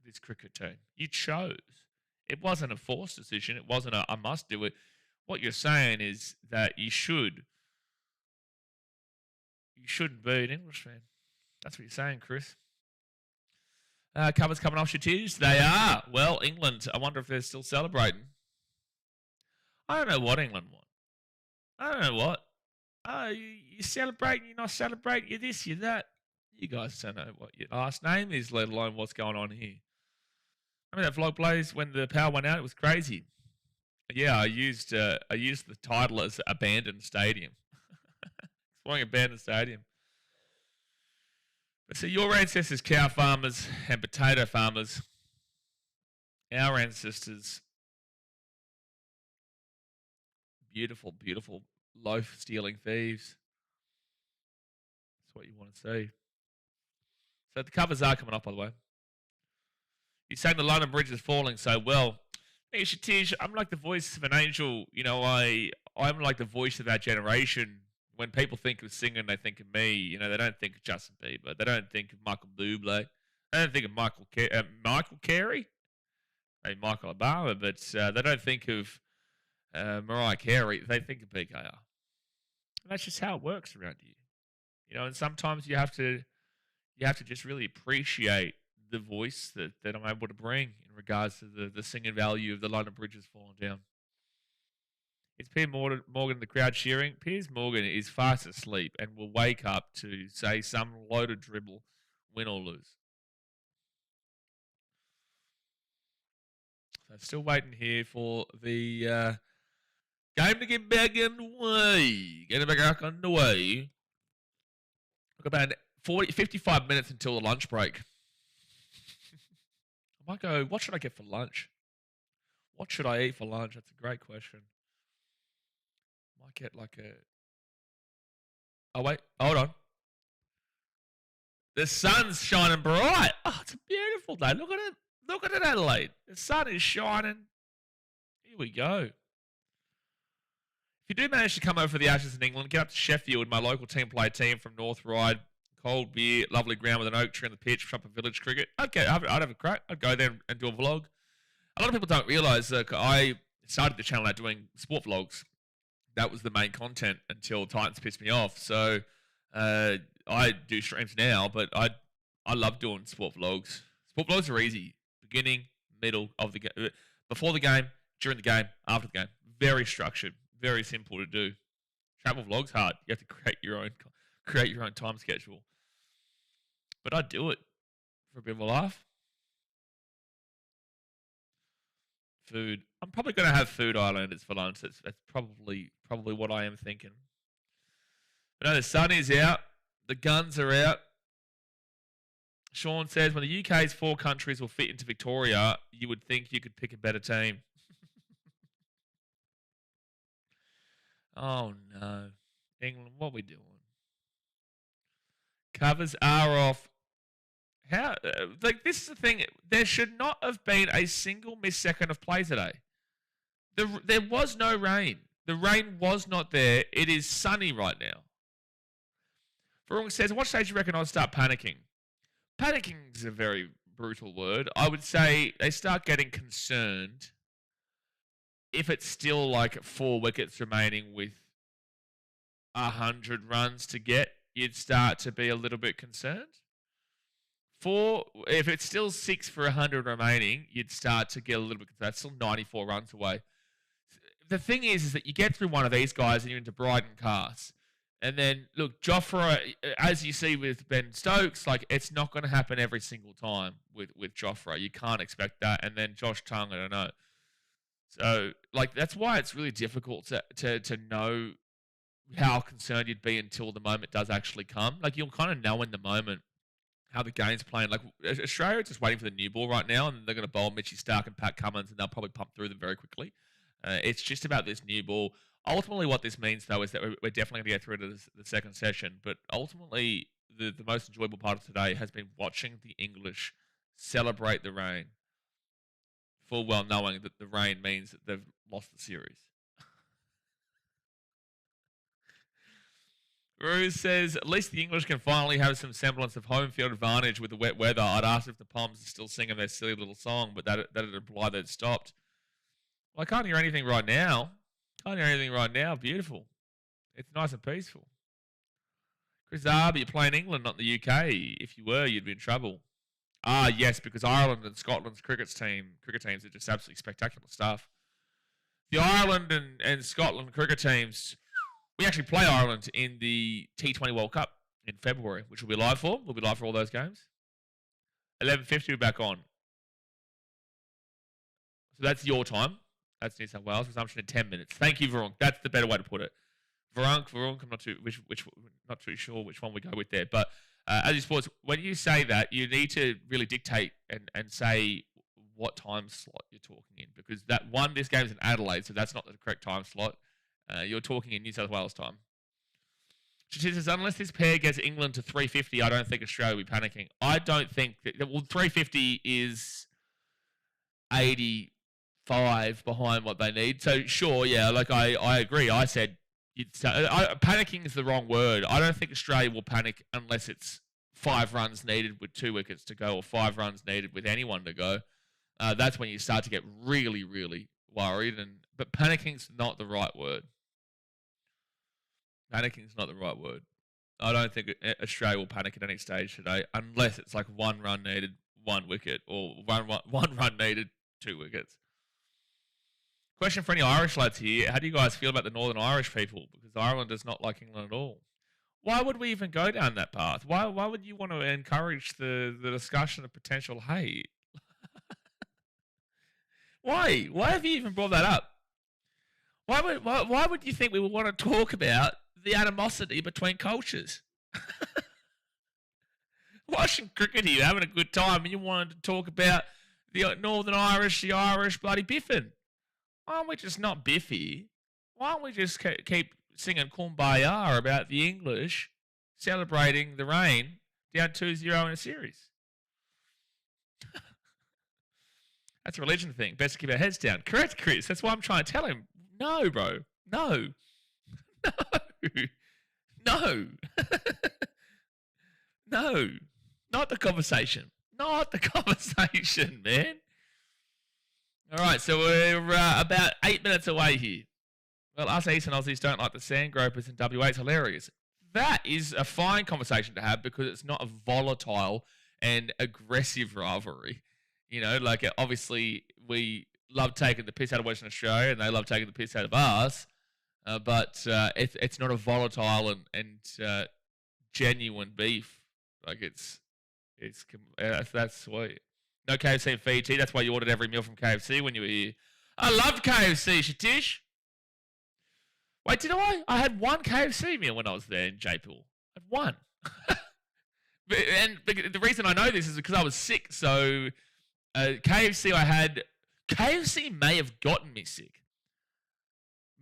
this cricket team. You chose. It wasn't a forced decision. It wasn't a I must do it. What you're saying is that you shouldn't be an English fan. That's what you're saying, Chris. Covers coming off your tears. They are. Well, England, I wonder if they're still celebrating. I don't know what England want. I don't know what. You're celebrating, you're not celebrating, you're this, you're that. You guys don't know what your last name is, let alone what's going on here. Remember that vlog, Blaze, when the power went out? It was crazy. Yeah, I used the title as Abandoned Stadium. Exploring Abandoned Stadium. So your ancestors, cow farmers and potato farmers. Our ancestors, beautiful, beautiful loaf-stealing thieves. That's what you want to see. So the covers are coming up, by the way. You're saying the London Bridge is falling so well. Hey, Shatish, I'm like the voice of an angel. You know, I'm like the voice of that generation. When people think of singing, they think of me. You know, they don't think of Justin Bieber. They don't think of Michael Bublé. They don't think of Michael Carey. Hey, Michael Obama, but they don't think of Mariah Carey. They think of BKR. And that's just how it works around here. You know, and sometimes you have to just really appreciate the voice that I'm able to bring in regards to the singing value of the London Bridge has fallen down. It's Piers Morgan in the crowd cheering. Piers Morgan is fast asleep and will wake up to say some loaded dribble, win or lose. So still waiting here for the game to get back underway. Getting back underway. Look, about 55 minutes until the lunch break. I might go, what should I get for lunch? What should I eat for lunch? That's a great question. Might get like a... Oh, wait. Hold on. The sun's shining bright. Oh, it's a beautiful day. Look at it. Look at it, Adelaide. The sun is shining. Here we go. If you do manage to come over for the Ashes in England, get up to Sheffield. My local team play team from North Ryde. Cold beer, lovely ground with an oak tree on the pitch, Trumper Village cricket. I'd have a crack. I'd go there and do a vlog. A lot of people don't realise that I started the channel out doing sport vlogs. That was the main content until Titans pissed me off. So I do streams now, but I love doing sport vlogs. Sport vlogs are easy. Beginning, middle of the game, before the game, during the game, after the game. Very structured, very simple to do. Travel vlogs hard. You have to create your own time schedule. But I'd do it for a bit of a laugh. Food. I'm probably going to have Food Islanders for lunch. That's probably what I am thinking. But no, the sun is out. The guns are out. Sean says, when the UK's 4 countries will fit into Victoria, you would think you could pick a better team. Oh, no. England, what are we doing? Covers are off. How? This is the thing. There should not have been a single missed second of play today. There was no rain. The rain was not there. It is sunny right now. Varung says, what stage do you reckon I'll start panicking? Panicking is a very brutal word. I would say they start getting concerned if it's still like 4 wickets remaining with 100 runs to get. You'd start to be a little bit concerned. If it's still 6 for 100 remaining, you'd start to get a little bit concerned. That's still 94 runs away. The thing is that you get through one of these guys and you're into Bryden Cast. And then, look, Jofra, as you see with Ben Stokes, like, it's not going to happen every single time with Jofra. You can't expect that. And then Josh Tongue, I don't know. So, like, that's why it's really difficult to know how concerned you'd be until the moment does actually come. Like, you'll kind of know in the moment how the game's playing. Like, Australia are just waiting for the new ball right now, and they're going to bowl Mitchie Stark and Pat Cummins, and they'll probably pump through them very quickly. It's just about this new ball. Ultimately, what this means, though, is that we're definitely going to get through to the second session. But ultimately, the most enjoyable part of today has been watching the English celebrate the rain, full well knowing that the rain means that they've lost the series. Ruse says, at least the English can finally have some semblance of home field advantage with the wet weather. I'd asked if the Poms are still singing their silly little song, but that'd imply they'd stopped. Well, I can't hear anything right now. Beautiful. It's nice and peaceful. Chris Arby, you're playing England, not the UK. If you were, you'd be in trouble. Ah, yes, because Ireland and Scotland's cricket teams are just absolutely spectacular stuff. The Ireland and Scotland cricket teams, we actually play Ireland in the T20 World Cup in February, which we'll be live for. We'll be live for all those games. 11:50, we're back on. So that's your time. That's New South Wales. Resumption in 10 minutes. Thank you, Varunk. That's the better way to put it. Varunk. I'm not too sure which one we go with there. But as you sports, when you say that, you need to really dictate and say what time slot you're talking in, because this game is in Adelaide, so that's not the correct time slot. You're talking in New South Wales time. She says, unless this pair gets England to 350, I don't think Australia will be panicking. I don't think that. Well, 350 is 85 behind what they need. So sure, yeah, like I agree. I said panicking is the wrong word. I don't think Australia will panic unless it's 5 runs needed with 2 wickets to go, or 5 runs needed with anyone to go. That's when you start to get really, really worried. But panicking's not the right word. Panicking's not the right word. I don't think Australia will panic at any stage today, unless it's like 1 run needed, 1 wicket, or one run needed, 2 wickets. Question for any Irish lads here. How do you guys feel about the Northern Irish people? Because Ireland does not like England at all. Why would we even go down that path? Why would you want to encourage the discussion of potential hate? Why? Why have you even brought that up? Why would you think we would want to talk about the animosity between cultures? Watching cricket here, having a good time, and you wanted to talk about the Northern Irish, the Irish bloody biffing. Why aren't we just not biffy? Why don't we just keep singing Kumbaya about the English celebrating the rain down 2-0 in a series? That's a religion thing. Best to keep our heads down. Correct, Chris. That's why I'm trying to tell him. No, bro. No. No. No. No. Not the conversation. Not the conversation, man. All right, so we're about 8 minutes away here. Well, us Eastern Aussies don't like the sand gropers in WA. It's hilarious. That is a fine conversation to have because it's not a volatile and aggressive rivalry. You know, like obviously we love taking the piss out of Western Australia and they love taking the piss out of us, but it's not a volatile and genuine beef. Like that's sweet. No KFC in Fiji. That's why you ordered every meal from KFC when you were here. I loved KFC, Shatish. Wait, did I? I had 1 KFC meal when I was there in Jaipur. I had 1. And the reason I know this is because I was sick. So KFC may have gotten me sick.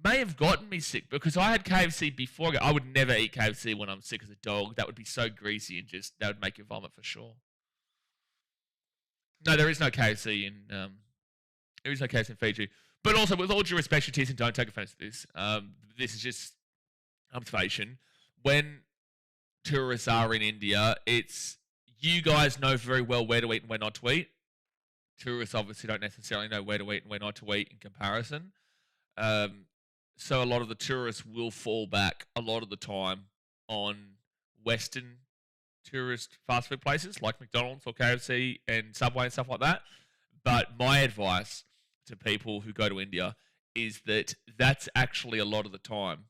May have gotten me sick because I had KFC before. I would never eat KFC when I'm sick as a dog. That would be so greasy and that would make you vomit for sure. No, there is no KFC in Fiji. But also, with all due respect, Shatis, and don't take offense to this. This is just observation. When tourists are in India, you guys know very well where to eat and where not to eat. Tourists obviously don't necessarily know where to eat and where not to eat in comparison. So a lot of the tourists will fall back a lot of the time on Western tourist fast food places like McDonald's or KFC and Subway and stuff like that. But my advice to people who go to India is that that's actually a lot of the time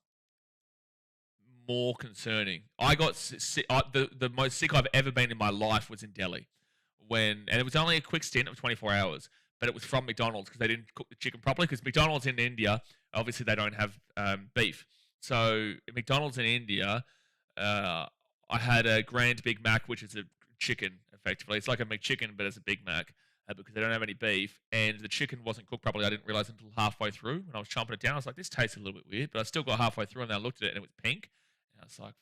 more concerning. I got sick, the most sick I've ever been in my life was in Delhi and it was only a quick stint of 24 hours, but it was from McDonald's because they didn't cook the chicken properly because McDonald's in India, obviously they don't have beef. So McDonald's in India, I had a Grand Big Mac, which is a chicken, effectively. It's like a McChicken, but it's a Big Mac because they don't have any beef. And the chicken wasn't cooked properly. I didn't realize until halfway through. When I was chomping it down, I was like, this tastes a little bit weird. But I still got halfway through, and then I looked at it, and it was pink. And I was like,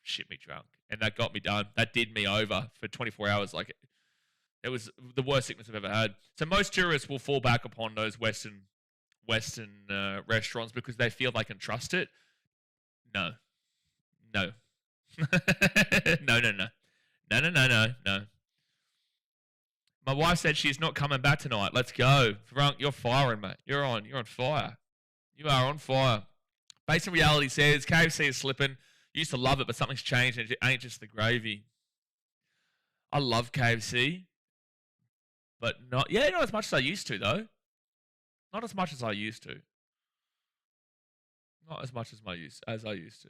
shit me drunk. And that got me done. That did me over for 24 hours. Like, it was the worst sickness I've ever had. So most tourists will fall back upon those Western restaurants because they feel they can trust it. No. No. No. My wife said she's not coming back tonight. Let's go. Frank, you're firing, mate. You're on fire. You are on fire. Based on reality says KFC is slipping. Used to love it, but something's changed and it ain't just the gravy. I love KFC, but not as much as I used to though. Not as much as I used to. Not as much as I used to.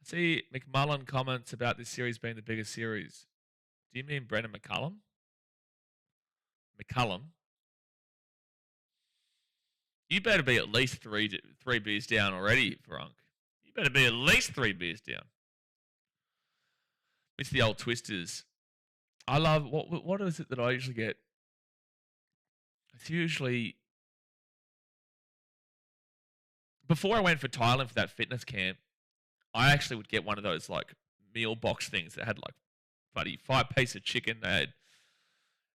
I see McMullen comments about this series being the biggest series. Do you mean Brendan McCullum? McCullum? You better be at least three beers down already, Frank. You better be at least 3 beers down. It's the old twisters. I love what is it that I usually get? It's usually before I went for Thailand for that fitness camp. I actually would get one of those like meal box things that had like bloody 5 pieces of chicken. They had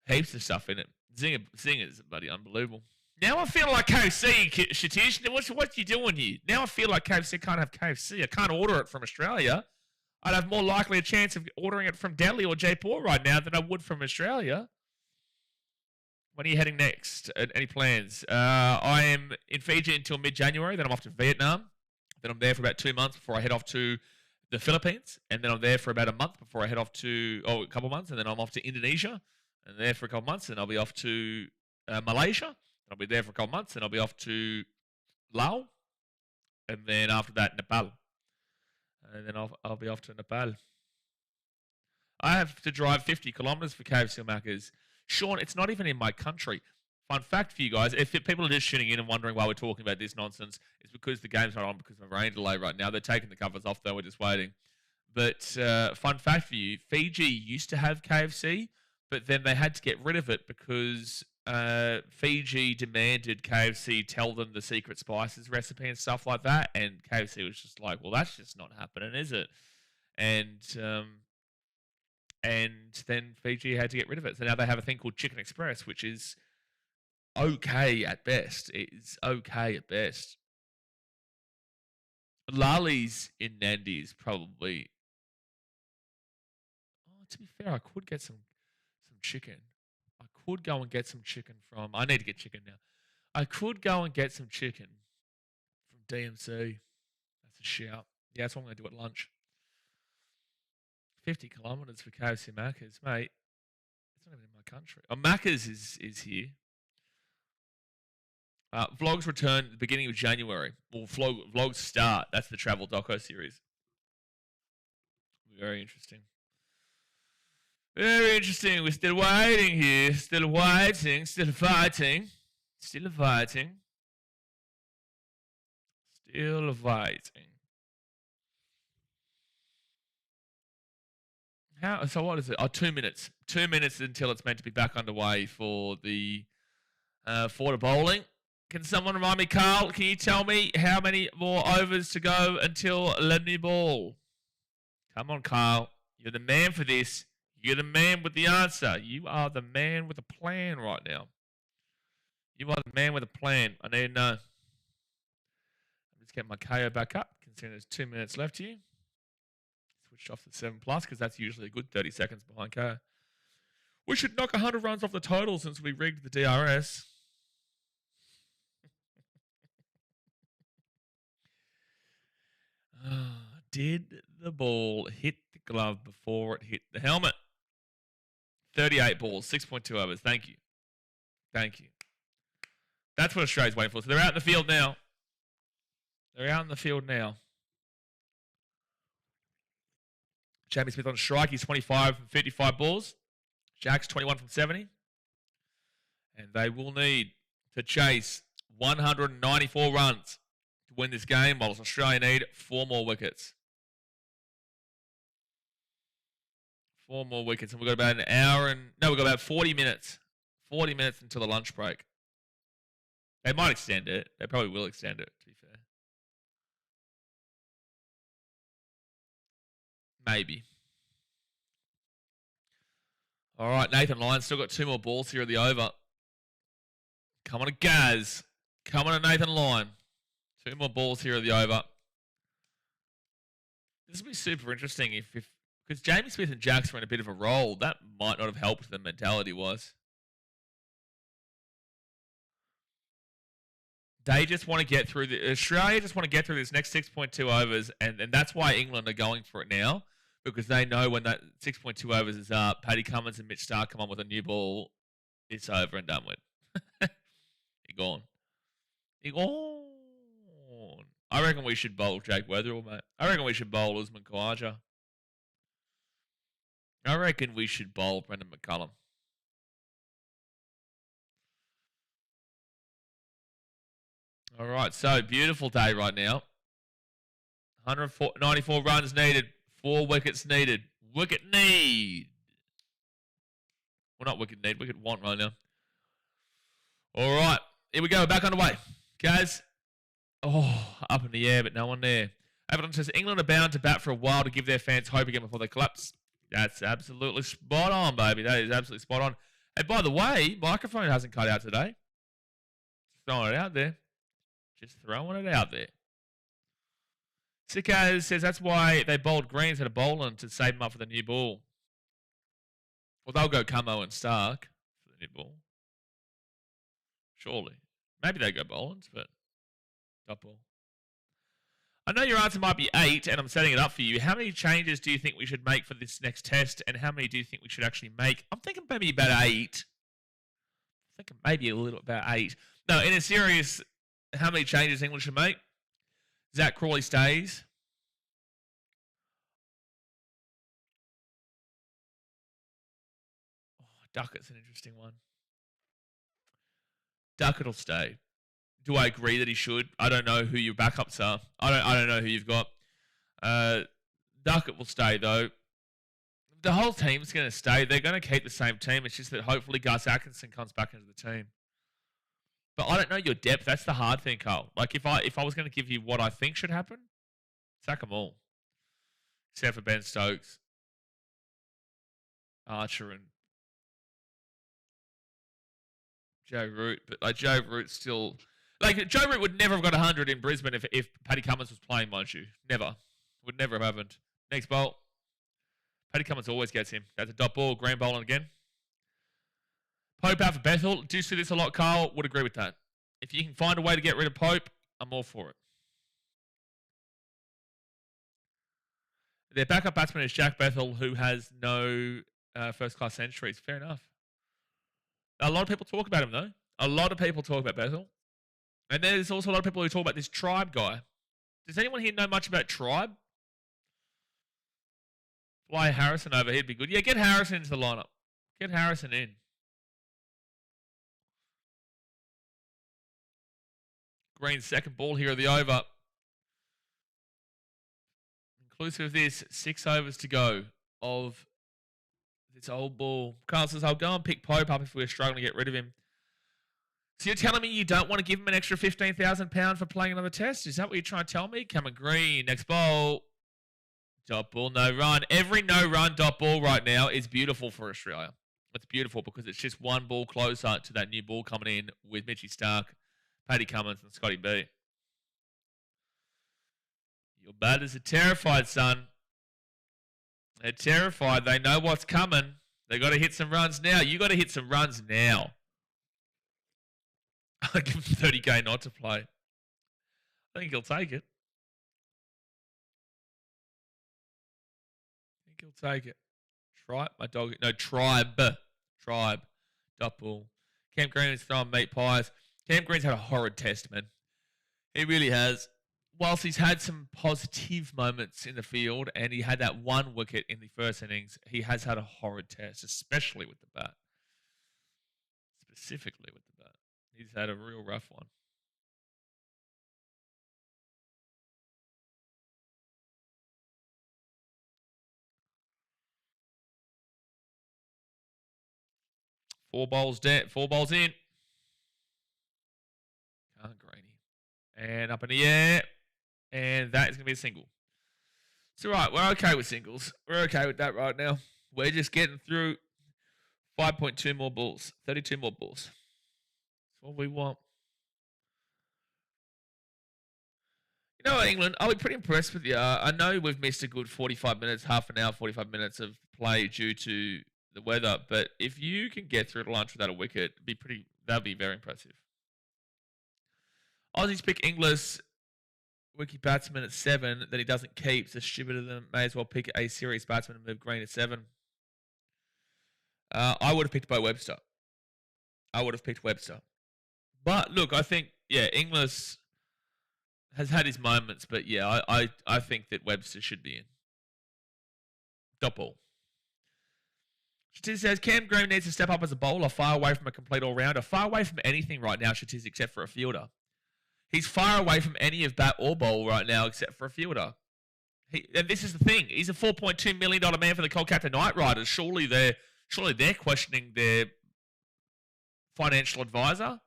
heaps of stuff in it. Zingers, buddy, unbelievable. Now I feel like KFC, Shatish. What you doing here? Now I feel like KFC can't have KFC. I can't order it from Australia. I'd have more likely a chance of ordering it from Delhi or Jaipur right now than I would from Australia. When are you heading next? Any plans? I am in Fiji until mid-January. Then I'm off to Vietnam. Then I'm there for about 2 months before I head off to the Philippines. And then I'm there for about a month before I head off to, a couple months. And then I'm off to Indonesia. And there for a couple months. And I'll be off to Malaysia. I'll be there for a couple months. And I'll be off to Laos. And then after that, Nepal. And then I'll be off to Nepal. I have to drive 50 kilometers for KFC or Macca's. Sean, it's not even in my country. Fun fact for you guys, if people are just tuning in and wondering why we're talking about this nonsense, it's because the game's not on because of a rain delay right now. They're taking the covers off, though. We're just waiting. But fun fact for you, Fiji used to have KFC, but then they had to get rid of it because Fiji demanded KFC tell them the secret spices recipe and stuff like that. And KFC was just like, well, that's just not happening, is it? And then Fiji had to get rid of it. So now they have a thing called Chicken Express, which is okay at best. It is okay at best. Lali's in Nandi is probably... Oh, to be fair, I could get some chicken. I could go and get some chicken from... I need to get chicken now. I could go and get some chicken from DMC. That's a shout. Yeah, that's what I'm going to do at lunch. 50 kilometers for KFC Macca's, mate. It's not even in my country. Oh, Macca's is here. Vlogs return at the beginning of January. Well, vlogs start. That's the travel doco series. Very interesting. Very interesting. We're still waiting here. Still waiting. Still fighting. Still fighting. Still fighting. So what is it? 2 minutes. 2 minutes until it's meant to be back underway for the Forder bowling. Can someone remind me, Carl? Can you tell me how many more overs to go until Ledney ball? Come on, Carl. You're the man for this. You're the man with the answer. You are the man with a plan right now. You are the man with a plan. I need to know. I'm just getting my KO back up, considering there's 2 minutes left here. Switched off the 7+ because that's usually a good 30 seconds behind KO. We should knock 100 runs off the total since we rigged the DRS. Did the ball hit the glove before it hit the helmet? 38 balls, 6.2 overs. Thank you. Thank you. That's what Australia's waiting for. So they're out in the field now. They're out in the field now. Jamie Smith on strike. He's 25 from 55 balls. Jack's 21 from 70. And they will need to chase 194 runs to win this game, while Australia need 4 more wickets. 4 more wickets. And we've got about an hour and... No, we've got about 40 minutes. 40 minutes until the lunch break. They might extend it. They probably will extend it, to be fair. Maybe. All right, Nathan Lyon still got 2 more balls here at the over. Come on, Gaz. Come on, Nathan Lyon. 2 more balls here at the over. This will be super interesting if because Jamie Smith and Jax were in a bit of a roll. That might not have helped them mentality-wise. They just want to get through Australia just want to get through this next 6.2 overs, and that's why England are going for it now, because they know when that 6.2 overs is up, Paddy Cummins and Mitch Starc come on with a new ball, it's over and done with. You're gone. You're gone. I reckon we should bowl Jake Weatherall, mate. I reckon we should bowl Usman Khawaja. I reckon we should bowl Brendan McCullum. All right, so beautiful day right now. 194 runs needed, 4 wickets needed. Wicket need. Well, not wicket need, wicket want right now. All right, here we go, back underway. Guys, up in the air, but no one there. Everton says England are bound to bat for a while to give their fans hope again before they collapse. That's absolutely spot on, baby. That is absolutely spot on. And by the way, microphone hasn't cut out today. Just throwing it out there. Just throwing it out there. Sicko says that's why they bowled Green instead of Boland to save him up for the new ball. Well, they'll go Camo and Stark for the new ball. Surely. Maybe they go Boland, but dot ball. I know your answer might be 8, and I'm setting it up for you. How many changes do you think we should make for this next test, and how many do you think we should actually make? I'm thinking maybe about 8. I'm thinking maybe a little about 8. No, in a serious, how many changes England should make? Zach Crawley stays. Oh, Duckett's an interesting one. Duckett will stay. Do I agree that he should? I don't know who your backups are. I don't know who you've got. Duckett will stay though. The whole team's going to stay. They're going to keep the same team. It's just that hopefully Gus Atkinson comes back into the team. But I don't know your depth. That's the hard thing, Carl. Like if I was going to give you what I think should happen, sack them all, except for Ben Stokes, Archer, and Joe Root. But like Joe Root still. Like, Joe Root would never have got 100 in Brisbane if Paddy Cummins was playing, mind you. Never. Would never have happened. Next bowl. Paddy Cummins always gets him. That's a dot ball. Green bowling again. Pope out for Bethel. Do you see this a lot, Carl? Would agree with that. If you can find a way to get rid of Pope, I'm all for it. Their backup batsman is Jack Bethel, who has no first-class centuries. Fair enough. A lot of people talk about him, though. A lot of people talk about Bethel. And there's also a lot of people who talk about this Tribe guy. Does anyone here know much about Tribe? Fly Harrison over, he'd be good. Yeah, get Harrison into the lineup. Get Harrison in. Green's second ball here of the over. Inclusive of this, 6 overs to go of this old ball. Carl says, I'll go and pick Pope up if we're struggling to get rid of him. So you're telling me you don't want to give him an extra £15,000 for playing another test? Is that what you're trying to tell me? Cameron Green, next ball. Dot ball, no run. Every no run dot ball right now is beautiful for Australia. It's beautiful because it's just one ball closer to that new ball coming in with Mitchie Stark, Paddy Cummins, and Scotty B. Your batters are terrified, son. They're terrified. They know what's coming. They got to hit some runs now. You got to hit some runs now. I give him 30K not to play. I think he'll take it. I think he'll take it. Tribe, my dog. No, Tribe. Tribe. Dot ball. Cam Green is throwing meat pies. Cam Green's had a horrid test, man. He really has. Whilst he's had some positive moments in the field and he had that one wicket in the first innings, he has had a horrid test, especially with the bat. Specifically with the bat. He's had a real rough one. Four balls in. Can't Greeny. And up in the air. And that is going to be a single. It's all right. We're okay with singles. We're okay with that right now. We're just getting through 5.2 more balls. 32 more balls. That's what we want. You know what, England? I'll be pretty impressed with you. I know we've missed a good 45 minutes, half an hour, 45 minutes of play due to the weather. But if you can get through to lunch without a wicket, that'd be very impressive. Aussies pick Inglis, wiki batsman at 7 that he doesn't keep. So stupid of them. May as well pick a serious batsman and move Green to 7. I would have picked Bo Webster. But look, I think, yeah, Inglis has had his moments, but yeah, I think that Webster should be in. Dot ball. Shatiz says, Cam Green needs to step up as a bowler, far away from a complete all-rounder. Far away from anything right now, Shatiz, except for a fielder. He's far away from any of bat or bowl right now except for a fielder. And this is the thing. He's a $4.2 million man for the Kolkata Knight Riders. Surely they're questioning their financial advisor.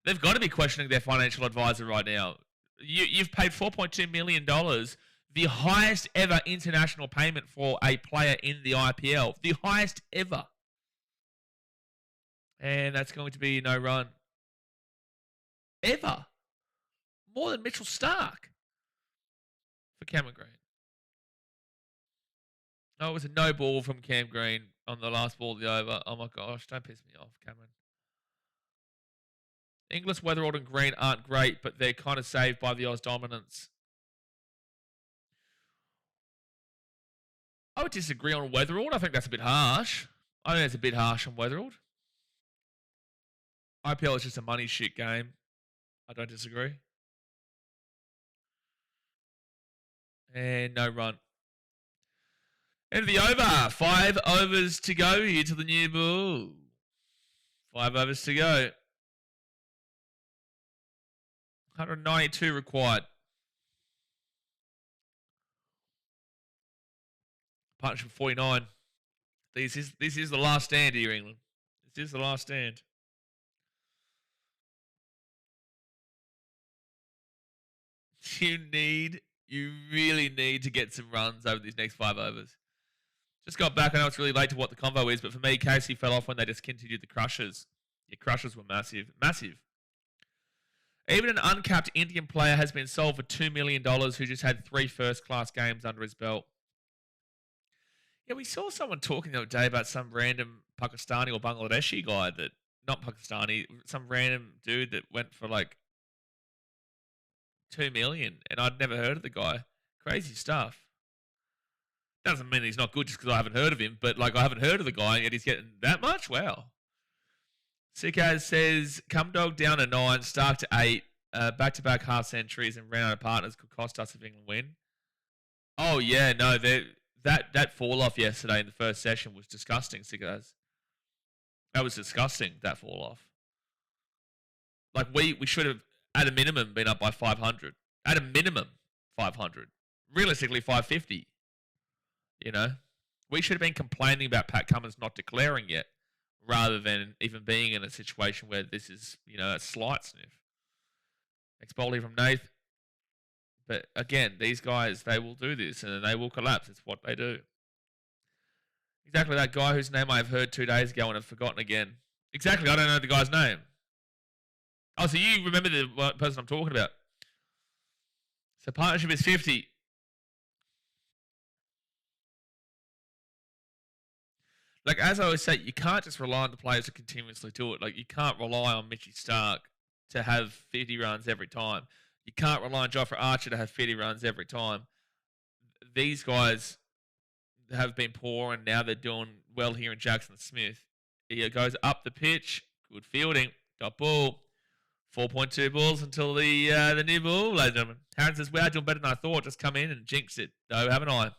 They've got to be questioning their financial advisor right now. You've paid $4.2 million The highest ever international payment for a player in the IPL. The highest ever. And that's going to be no run. Ever. More than Mitchell Stark for Cameron Green. Oh, it was a no ball from Cam Green on the last ball of the over. Oh my gosh, don't piss me off, Cameron. Inglis, Weatherald and Green aren't great, but they're kind of saved by the Oz dominance. I would disagree on Weatherald. I think that's a bit harsh. I think that's a bit harsh on Weatherald. IPL is just a money shit game. I don't disagree. And no run. End of the over. 5 overs to go here to the new bull. 5 overs to go. 192 required. Partnership 49. This is the last stand here, England. This is the last stand. You really need to get some runs over these next 5 overs. Just got back. I know it's really late to what the convo is, but for me, Casey fell off when they just continued the crushes. Your crushes were massive. Massive. Even an uncapped Indian player has been sold for $2 million who just had 3 first-class games under his belt. Yeah, we saw someone talking the other day about some random Pakistani or Bangladeshi guy that, not Pakistani, some random dude that went for like $2 million, and I'd never heard of the guy. Crazy stuff. Doesn't mean he's not good just because I haven't heard of him, but like I haven't heard of the guy, and yet he's getting that much? Wow. Sikaz says, come dog down to 9, Stark to 8, back-to-back half centuries and ran out of partners could cost us if England win. Oh, yeah, no, that fall-off yesterday in the first session was disgusting, Sikaz. That was disgusting, that fall-off. Like, we should have, at a minimum, been up by 500. At a minimum, 500. Realistically, 550. You know? We should have been complaining about Pat Cummins not declaring yet, rather than even being in a situation where this is, a slight sniff. Next bowler from Nath. But again, these guys, they will do this and they will collapse. It's what they do. Exactly that guy whose name I've heard 2 days ago and have forgotten again. Exactly, I don't know the guy's name. Oh, so you remember the person I'm talking about. So partnership is 50. Like, as I always say, you can't just rely on the players to continuously do it. Like, you can't rely on Mitchy Stark to have 50 runs every time. You can't rely on Jofra Archer to have 50 runs every time. These guys have been poor, and now they're doing well here in Jackson Smith. He goes up the pitch. Good fielding. Got ball. 4.2 balls until the new ball, ladies and gentlemen. Harron says, wow, doing better than I thought. Just come in and jinx it. No, haven't I?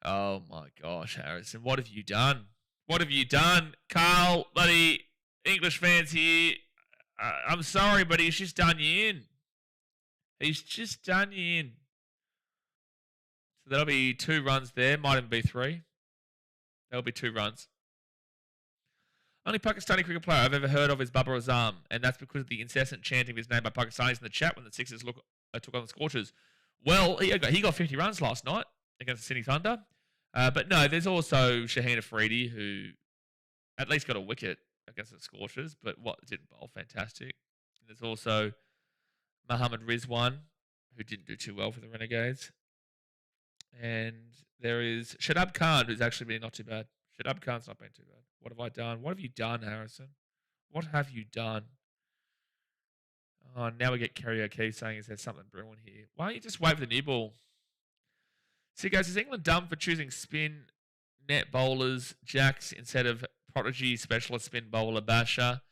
Oh, my gosh, Harrison. What have you done? What have you done? Carl, buddy, English fans here. I'm sorry, but he's just done you in. He's just done you in. So that'll be 2 runs there. Might even be 3. That'll be 2 runs. Only Pakistani cricket player I've ever heard of is Babar Azam, and that's because of the incessant chanting of his name by Pakistanis in the chat when the Sixers took on the Scorchers. Well, he got 50 runs last night against the Sydney Thunder. But no, there's also Shaheen Afridi, who at least got a wicket against the Scorchers, but didn't bowl fantastic. And there's also Muhammad Rizwan, who didn't do too well for the Renegades. And there is Shadab Khan, who's actually been not too bad. Shadab Khan's not been too bad. What have I done? What have you done, Harrison? What have you done? Oh, now we get karaoke saying, is there something brewing here? Why don't you just wait for the new ball? See, guys, is England dumb for choosing spin net bowlers, Jacks, instead of prodigy specialist spin bowler Basher,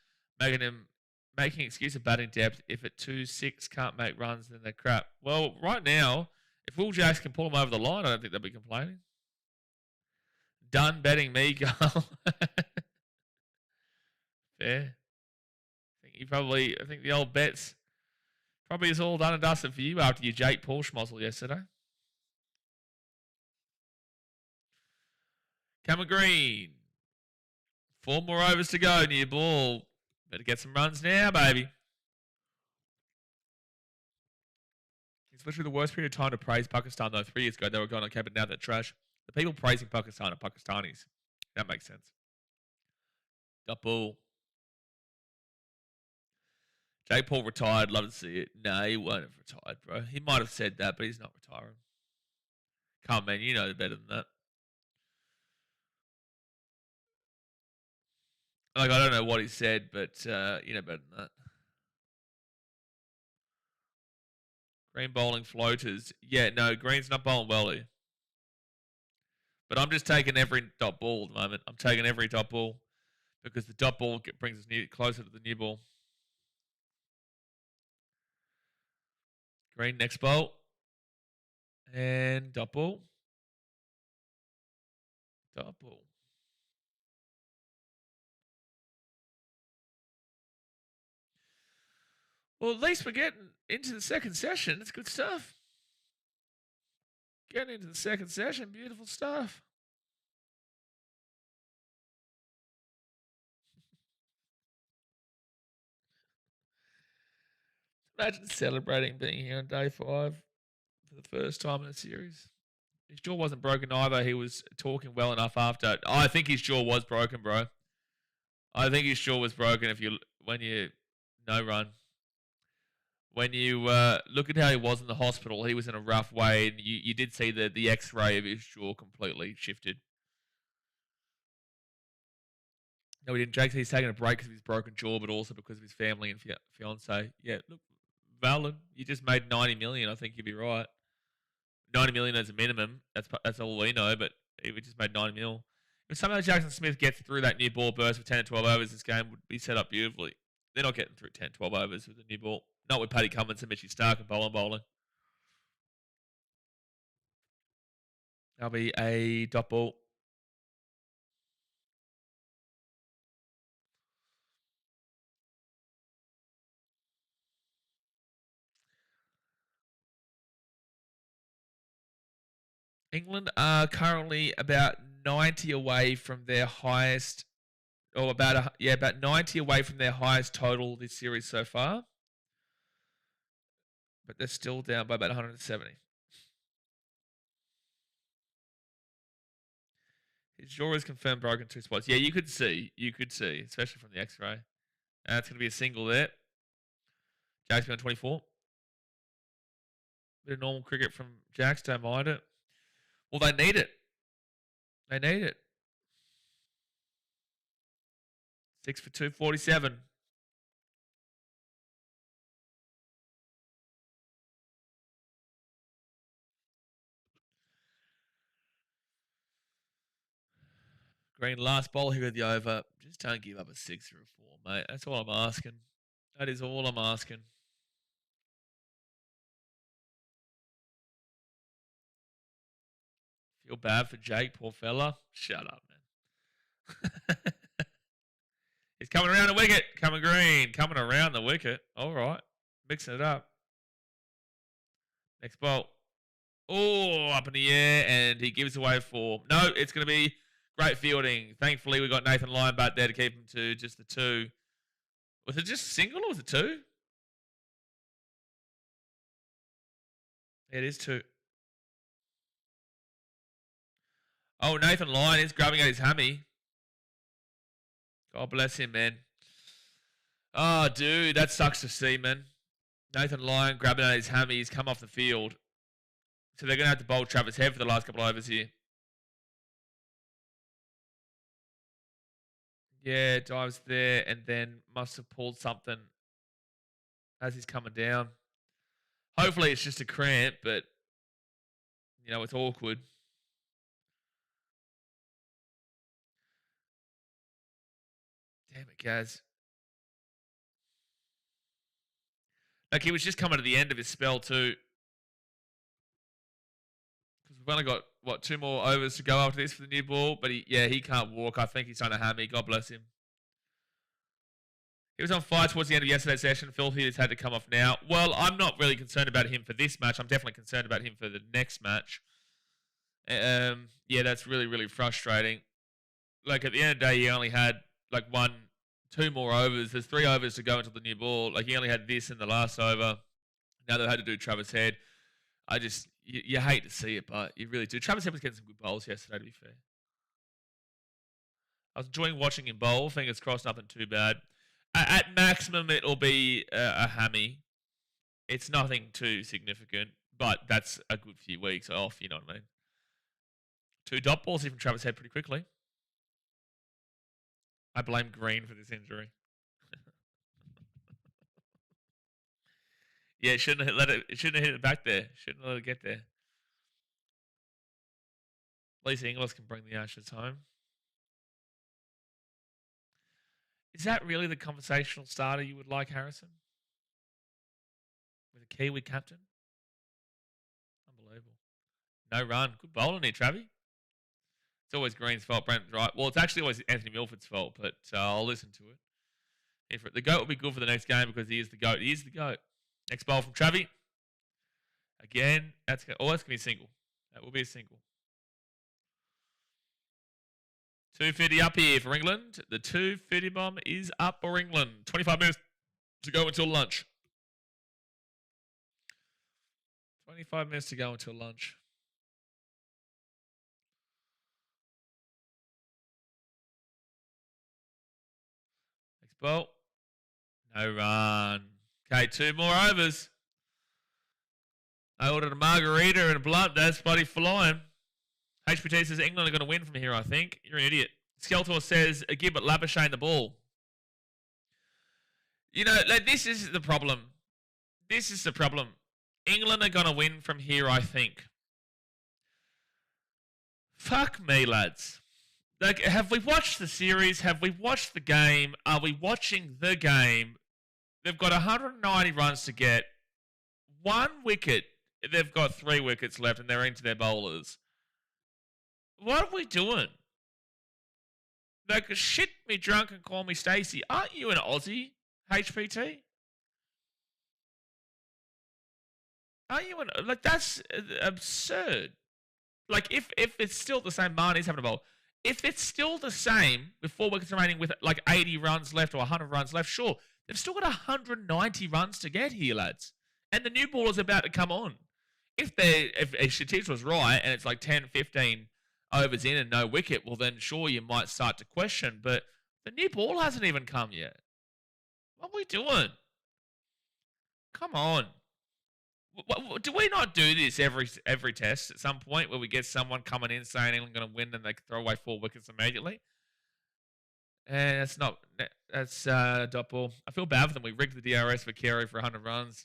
making excuse of batting depth? If at 2-6 can't make runs, then they're crap. Well, right now, if Will Jacks can pull them over the line, I don't think they'll be complaining. Done betting me, Carl. Fair. I think the old bets probably is all done and dusted for you after your Jake Paul schmozzle yesterday. Cameron Green. 4 more overs to go, new ball. Better get some runs now, baby. It's literally the worst period of time to praise Pakistan, though. 3 years ago, they were going okay, but now they're trash. The people praising Pakistan are Pakistanis. That makes sense. Double. Jake Paul retired. Love to see it. No, he won't have retired, bro. He might have said that, but he's not retiring. Come on, man. You know better than that. Like, I don't know what he said, but you know better than that. Green bowling floaters. Yeah, no, Green's not bowling well here. But I'm just taking every dot ball at the moment. I'm taking every dot ball because the dot ball brings us closer to the new ball. Green next bowl. And dot ball. Dot ball. Well, at least we're getting into the second session. It's good stuff. Getting into the second session. Beautiful stuff. Imagine celebrating being here on day 5 for the first time in the series. His jaw wasn't broken either. He was talking well enough after. I think his jaw was broken, bro. I think his jaw was broken when you no run. When you look at how he was in the hospital, he was in a rough way, and you did see the X-ray of his jaw completely shifted. No, he didn't. He's taking a break because of his broken jaw, but also because of his family and fiance. Yeah, look, valid. You just made 90 million. I think you'd be right. 90 million as a minimum. That's all we know, but we just made 90 mil. If somehow Jackson Smith gets through that new ball burst with 10 to 12 overs, this game would be set up beautifully. They're not getting through 10, 12 overs with a new ball. Not with Paddy Cummins and Mitchie Stark and bowling. That'll be a dot ball. England are currently about 90 away from their highest, or about 90 away from their highest total this series so far. But they're still down by about 170. His jaw is confirmed broken 2 spots. Yeah, you could see, especially from the X-ray. It's going to be a single there. Jack's on 24. Bit of normal cricket from Jacks, don't mind it. Well, they need it. 6 for 247. Green last bowl here at the over. Just don't give up a 6 or a 4, mate. That's all I'm asking. That is all I'm asking. Feel bad for Jake, poor fella. Shut up, man. He's coming around the wicket. Coming green. Coming around the wicket. All right. Mixing it up. Next bowl. Oh, up in the air, and he gives away 4. No, it's going to be great fielding. Thankfully, we got Nathan Lyon back there to keep him to just the 2. Was it just a single or was it 2? It is 2. Oh, Nathan Lyon is grabbing at his hammy. God bless him, man. Oh, dude, that sucks to see, man. Nathan Lyon grabbing at his hammy. He's come off the field. So they're going to have to bowl Travis Head for the last couple of overs here. Yeah, dives there and then must have pulled something as he's coming down. Hopefully it's just a cramp, but, you know, it's awkward. Damn it, Gaz. Like, he was just coming to the end of his spell, too. Because we've only got, 2 more overs to go after this for the new ball. But, he can't walk. I think he's done a hammy. God bless him. He was on fire towards the end of yesterday's session. Phil Peters had to come off now. Well, I'm not really concerned about him for this match. I'm definitely concerned about him for the next match. Yeah, that's really, really frustrating. Like, at the end of the day, he only had, 2 more overs. There's 3 overs to go until the new ball. Like, he only had this in the last over. Now they've had to do Travis Head. you hate to see it, but you really do. Travis Head was getting some good bowls yesterday, to be fair. I was enjoying watching him bowl. Fingers crossed, nothing too bad. At maximum, it'll be a hammy. It's nothing too significant, but that's a good few weeks off, you know what I mean? 2 dot balls from Travis Head pretty quickly. I blame Green for this injury. Yeah, it shouldn't have hit it back there. Shouldn't have let it get there. At least Inglis can bring the Ashes home. Is that really the conversational starter you would like, Harrison? With a Kiwi captain? Unbelievable. No run. Good bowling here, Travi. It's always Green's fault. Brent's right. Well, it's actually always Anthony Milford's fault, but I'll listen to it. The GOAT will be good for the next game because he is the GOAT. He is the GOAT. Next bowl from Travi. Again, that's going to be a single. That will be a single. 250 up here for England. The 250 bomb is up for England. 25 minutes to go until lunch. 25 minutes to go until lunch. Next ball. No run. Okay, 2 more overs. I ordered a margarita and a blunt. That's bloody flying. HPT says England are going to win from here, I think. You're an idiot. Skeletor says Gibbet Labuschagne the ball. You know, like, this is the problem. This is the problem. England are going to win from here, I think. Fuck me, lads. Like, have we watched the series? Have we watched the game? Are we watching the game? They've got 190 runs to get. 1 wicket. They've got 3 wickets left and they're into their bowlers. What are we doing? Like, shit me drunk and call me Stacey. Aren't you an Aussie, HPT? Aren't you an... Like, that's absurd. Like, if it's still the same, Marnie's having a bowl. If it's still the same with 4 wickets remaining with, like, 80 runs left or 100 runs left, sure. They've still got 190 runs to get here, lads. And the new ball is about to come on. If Shatich was right and it's like 10, 15 overs in and no wicket, well then sure you might start to question. But the new ball hasn't even come yet. What are we doing? Come on. Do we not do this every test at some point where we get someone coming in saying England going to win and they throw away 4 wickets immediately? And that's dot ball. I feel bad for them. We rigged the DRS for Carey for 100 runs.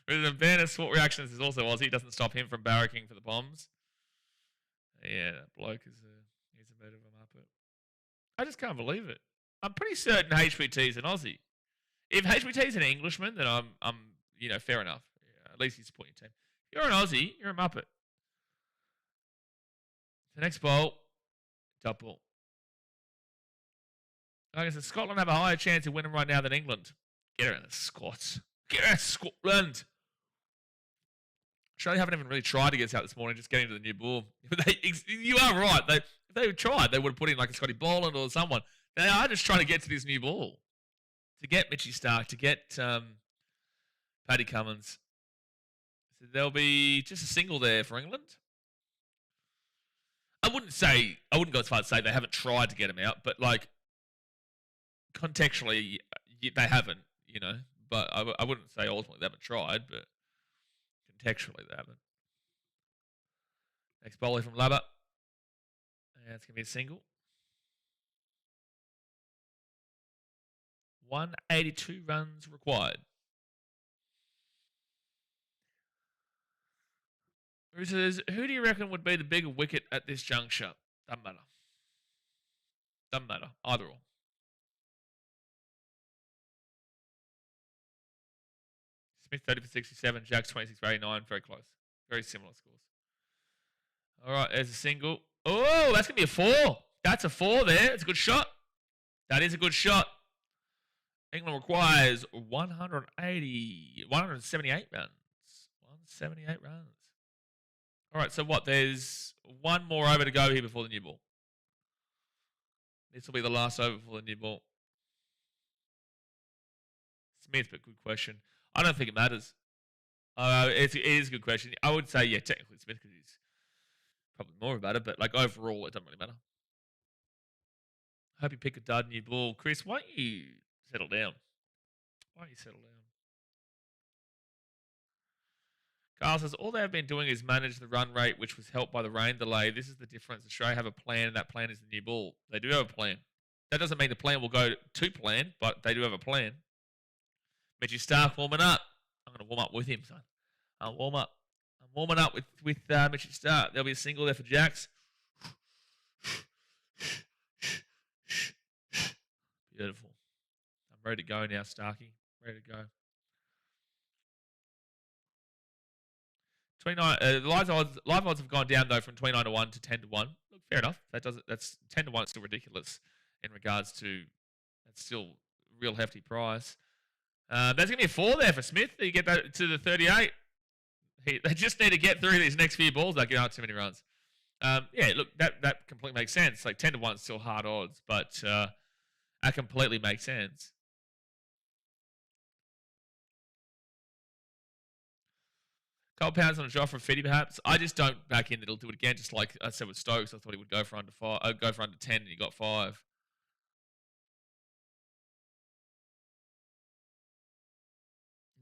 In fairness, Swart Reactions is also Aussie. Doesn't stop him from barracking for the bombs. Yeah, that bloke he's a bit of a muppet. I just can't believe it. I'm pretty certain HPT is an Aussie. If HPT is an Englishman, then I'm fair enough. Yeah, at least he's supporting your team. If you're an Aussie, you're a muppet. The next bowl, dot ball. Like I said, Scotland have a higher chance of winning right now than England. Get around the Scots. Get around Scotland. Australia haven't even really tried to get us out this morning, just getting to the new ball. You are right. If they tried, they would have put in like a Scotty Boland or someone. They are just trying to get to this new ball. To get Mitchie Stark, to get Paddy Cummins. So there'll be just a single there for England. I wouldn't go as far as say they haven't tried to get him out, but like contextually, they haven't, But I wouldn't say ultimately they haven't tried, but contextually they haven't. Next bowler from Labba. And it's going to be a single. 182 runs required. Who says, who do you reckon would be the bigger wicket at this juncture? Doesn't matter. Doesn't matter. Either or. Smith 30 for 67, Jack's 26 for 89. Very close. Very similar scores. All right, there's a single. Oh, that's going to be a 4. That's a 4 there. It's a good shot. That is a good shot. England requires 178 runs. 178 runs. All right, so what? There's 1 more over to go here before the new ball. This will be the last over before the new ball. Smith, but good question. I don't think it matters. It is a good question. I would say, yeah, technically Smith, because he's probably more about it, but like overall, it doesn't really matter. Hope you pick a dud new ball. Chris, why don't you settle down? Why don't you settle down? Carl says, all they've been doing is manage the run rate, which was helped by the rain delay. This is the difference. Australia have a plan, and that plan is the new ball. They do have a plan. That doesn't mean the plan will go to plan, but they do have a plan. Mitchy Stark warming up. I'm going to warm up with him, son. I'll warm up. I'm warming up with Mitchy Stark. There'll be a single there for Jax. Beautiful. I'm ready to go now, Starkey. Ready to go. 29. Live odds have gone down though from 29 to 1 to 10 to 1. Look, fair enough. That's 10 to 1 is still ridiculous in regards to that's still a real hefty price. There's gonna be a 4 there for Smith. You get that to the 38. They just need to get through these next few balls. They get out too many runs. Yeah, look, that completely makes sense. Like 10 to 1 is still hard odds, but that completely makes sense. Couple pounds on a Joffre Fiddy, perhaps. I just don't back in that he'll do it again. Just like I said with Stokes, I thought he would go for under 5. Go for under 10, and he got 5.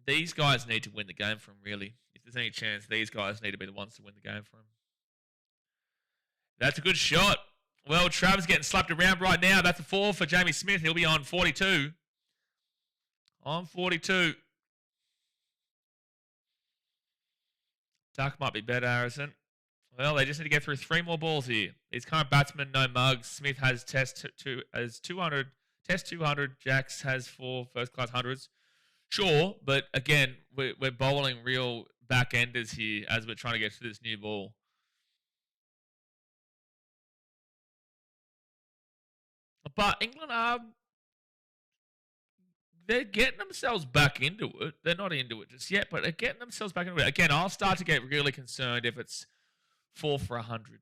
These guys need to win the game for him. Really, if there's any chance, these guys need to be the ones to win the game for him. That's a good shot. Well, Trav's getting slapped around right now. That's a 4 for Jamie Smith. He'll be on 42. On 42. Duck might be better, Harrison. Well, they just need to get through 3 more balls here. These current batsmen, no mugs. Smith has test 200. Test 200. Jax has 4 first-class hundreds. Sure, but again, we're bowling real back-enders here as we're trying to get to this new ball. But England are... They're getting themselves back into it. They're not into it just yet, but they're getting themselves back into it. Again, I'll start to get really concerned if it's 4 for 100.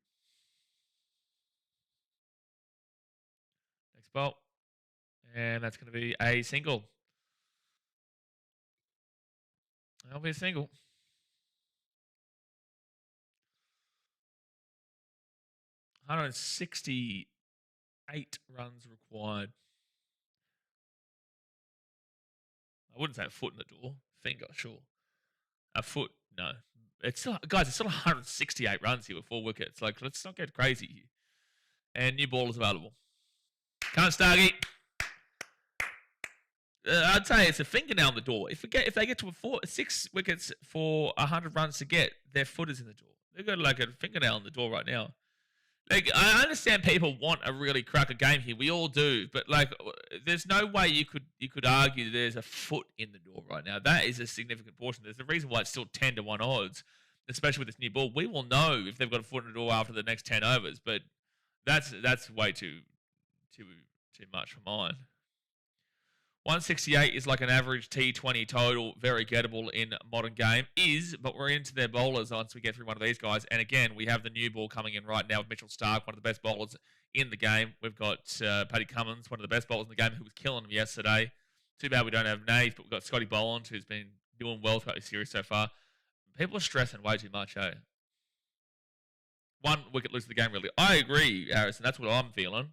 Next bolt. And that's going to be a single. That'll be a single. $168 runs required. I wouldn't say a foot in the door. Finger, sure. A foot, no. It's still, guys, it's still 168 runs here with 4 wickets. Like, let's not get crazy here. And new ball is available. Can't Stargate. I'd say it's a fingernail in the door. If they get to 6 wickets for 100 runs to get, their foot is in the door. They've got like a fingernail in the door right now. Like, I understand people want a really cracker game here. We all do, but like, there's no way you could argue there's a foot in the door right now. That is a significant portion. There's a reason why it's still 10 to 1 odds, especially with this new ball. We will know if they've got a foot in the door after the next 10 overs, but that's way too much for mine. 168 is like an average T20 total, very gettable in modern game. But we're into their bowlers once we get through one of these guys. And again, we have the new ball coming in right now with Mitchell Stark, one of the best bowlers in the game. We've got Paddy Cummins, one of the best bowlers in the game, who was killing them yesterday. Too bad we don't have Nave, but we've got Scotty Boland, who's been doing well throughout the series so far. People are stressing way too much, eh? 1 wicket loses the game, really. I agree, Harrison. That's what I'm feeling.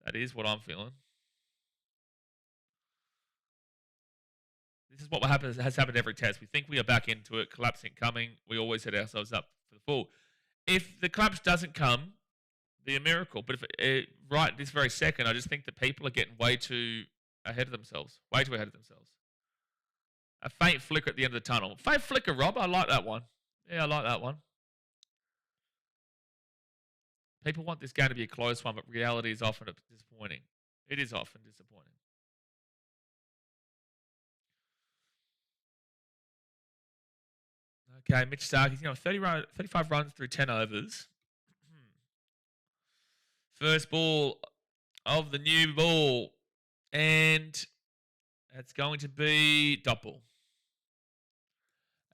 That is what I'm feeling. This is what has happened every test. We think we are back into it, collapsing coming. We always set ourselves up for the fall. If the collapse doesn't come, be a miracle. But if right this very second, I just think that people are getting way too ahead of themselves. Way too ahead of themselves. A faint flicker at the end of the tunnel. Faint flicker, Rob. I like that one. Yeah, I like that one. People want this game to be a close one, but reality is often disappointing. It is often disappointing. Okay, Mitch Stark, he's 35 runs through 10 overs. First ball of the new ball. And that's going to be dot ball.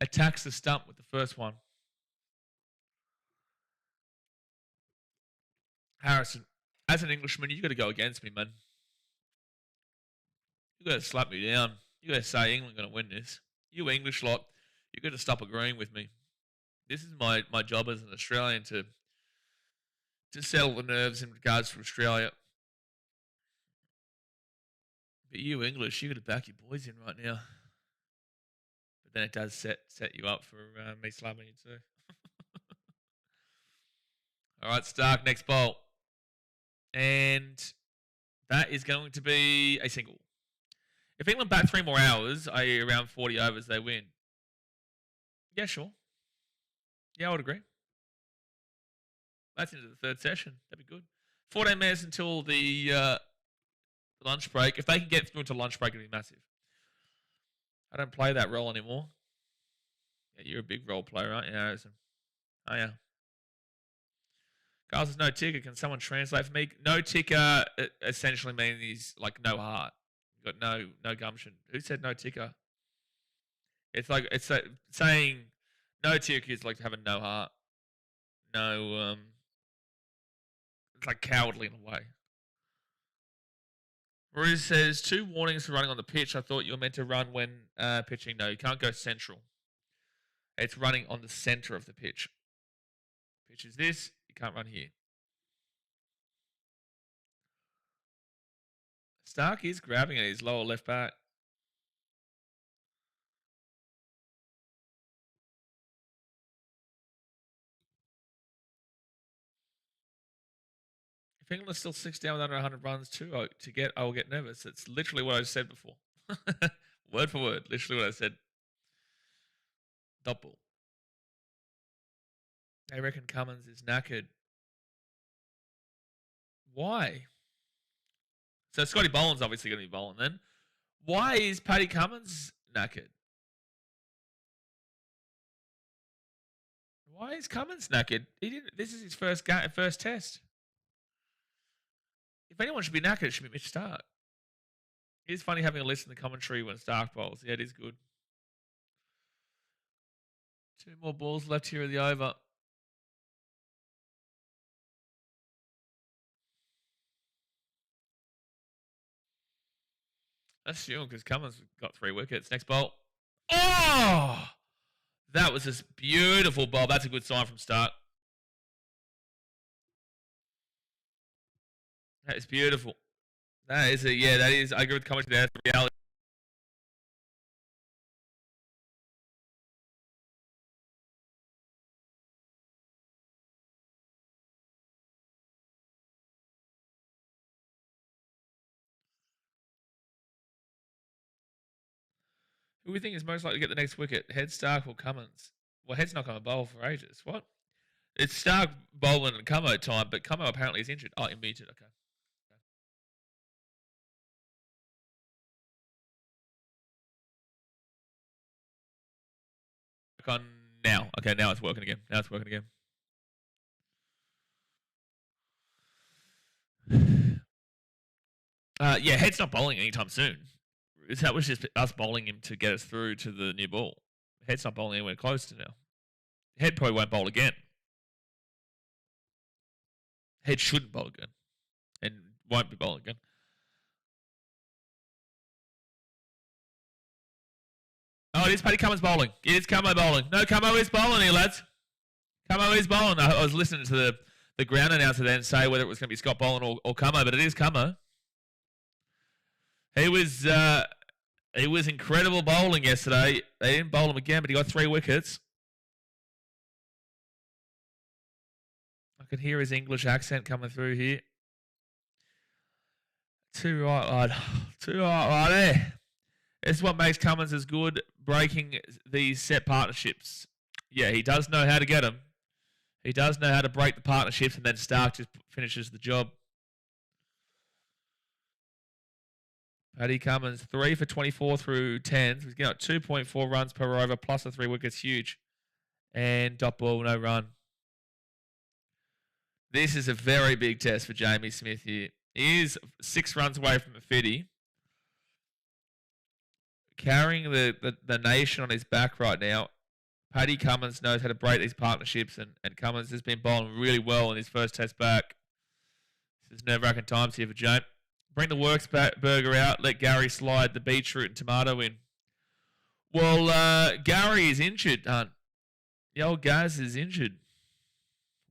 Attacks the stump with the first one. Harrison, as an Englishman, you got to go against me, man. You got to slap me down. You got to say England going to win this. You English lot, you've got to stop agreeing with me. This is my job as an Australian to settle the nerves in regards to Australia. But you English, you got to back your boys in right now. But then it does set you up for me slamming you too. All right, Stark, next bowl. And that is going to be a single. If England bat 3 more hours, i.e. around 40 overs, they win. Yeah, sure. Yeah, I would agree. That's into the 3rd session. That'd be good. 14 minutes until the lunch break. If they can get through into lunch break, it'd be massive. I don't play that role anymore. Yeah, you're a big role player, aren't you, Harrison? Oh, yeah. Carl says no ticker. Can someone translate for me? No ticker essentially means he's like no heart. You've got no gumption. Who said no ticker? It's like saying no ticker is like having no heart. No, it's like cowardly in a way. Bruce says 2 warnings for running on the pitch. I thought you were meant to run when pitching. No, you can't go central. It's running on the center of the pitch. Pitch is this. You can't run here. Stark is grabbing at his lower left back. If England is still 6 down with under 100 runs I will get nervous. It's literally what I said before. Word for word. Literally what I said. Double. They reckon Cummins is knackered. Why? So Scotty Boland's obviously going to be bowling then. Why is Paddy Cummins knackered? Why is Cummins knackered? This is his first test. If anyone should be knackered, it should be Mitch Stark. It is funny having a listen to the commentary when Stark bowls. Yeah, it is good. 2 more balls left here in the over. That's true because Cummins got 3 wickets. Next bowl. Oh! That was a beautiful bowl. That's a good sign from Stark. That is beautiful. That is that is. I agree with commentary there. That's reality. Who do we think is most likely to get the next wicket? Head, Stark, or Cummins? Well, Head's not going to bowl for ages. What? It's Stark bowling and Cummo time, but Cummo apparently is injured. Oh, muted. Okay. On now. Okay, now it's working again. Yeah, Head's not bowling anytime soon. That was just us bowling him to get us through to the new ball. Head's not bowling anywhere close to now. Head probably won't bowl again. Head shouldn't bowl again. And won't be bowling again. Oh, it is Paddy Cummins bowling. It is Cummo bowling. No, Cummo is bowling here, lads. Cummo is bowling. I was listening to the ground announcer then say whether it was going to be Scott bowling or Cummo, but it is Cummo. He was incredible bowling yesterday. They didn't bowl him again, but he got 3 wickets. I can hear his English accent coming through here. Too right, lad. Too right there. This is what makes Cummins as good, breaking these set partnerships. Yeah, he does know how to get them. He does know how to break the partnerships, and then Stark just finishes the job. Paddy Cummins, 3 for 24 through 10. He's got 2.4 runs per over, plus the 3 wickets, huge. And dot ball, no run. This is a very big test for Jamie Smith here. He is 6 runs away from a 50. Carrying the nation on his back right now. Paddy Cummins knows how to break these partnerships, and Cummins has been bowling really well in his first test back. This is nerve-wracking times here for James. Bring the works burger out. Let Gary slide the beetroot and tomato in. Well, Gary is injured, Hunt. The old Gaz is injured.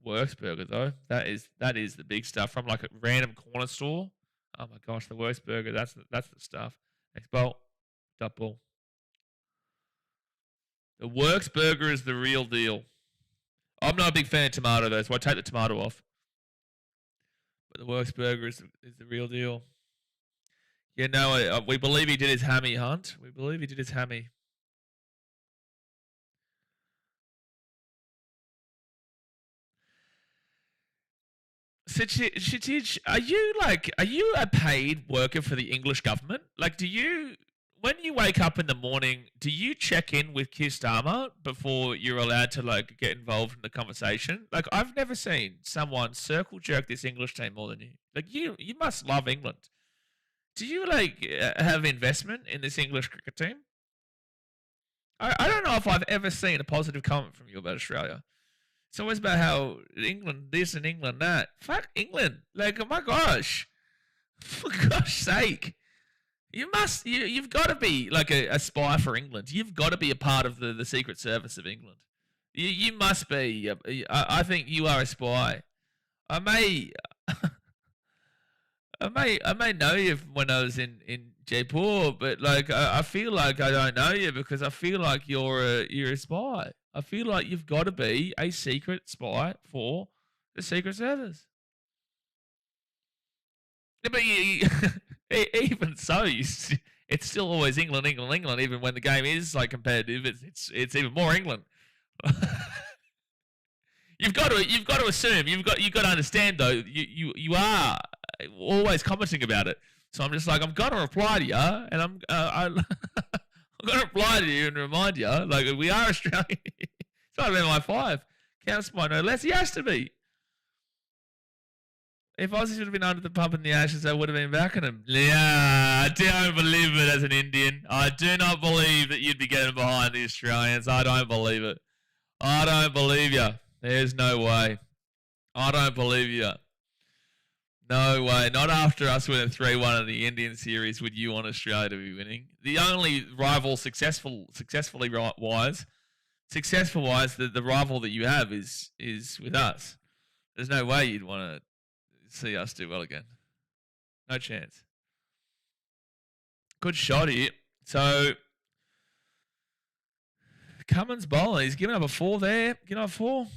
Works burger though. That is the big stuff from like a random corner store. Oh my gosh, the worst burger. That's the stuff. Next bolt, double. The works burger is the real deal. I'm not a big fan of tomato though, so I take the tomato off. But the works burger is the real deal. Yeah, no, we believe he did his hammy, Hunt. We believe he did his hammy. Shitij, are you a paid worker for the English government? Like, when you wake up in the morning, do you check in with Keir Starmer before you're allowed to like get involved in the conversation? Like, I've never seen someone circle jerk this English team more than you. Like, you must love England. Do you like have investment in this English cricket team? I don't know if I've ever seen a positive comment from you about Australia. It's always about how England this and England that. Fuck England. Like, oh my gosh. For gosh sake. You've got to be like a spy for England. You've got to be a part of the Secret Service of England. You must be. I think you are a spy. I may I may know you from when I was in Jaipur, but like I feel like I don't know you because I feel like you're a spy. I feel like you've got to be a secret spy for the Secret Service. Yeah, but even so, it's still always England, England, England. Even when the game is like competitive, it's even more England. You've got to assume you've got to understand though. You are always commenting about it. So I'm just like I'm gonna reply to you, and I'm gonna reply to you and remind you like we are Australian. It's not about my five. Counts by no less. He has to be. If Aussies would have been under the pump in the Ashes, I would have been backing him. Yeah, I don't believe it as an Indian. I do not believe that you'd be getting behind the Australians. I don't believe it. I don't believe you. There's no way. I don't believe you. No way. Not after us winning 3-1 in the Indian series would you want Australia to be winning. The only rival successful wise, the rival that you have is with us. There's no way you'd want to see us do well again. No chance. Good shot here. So Cummins bowling. He's given up a 4 there. Given up 4.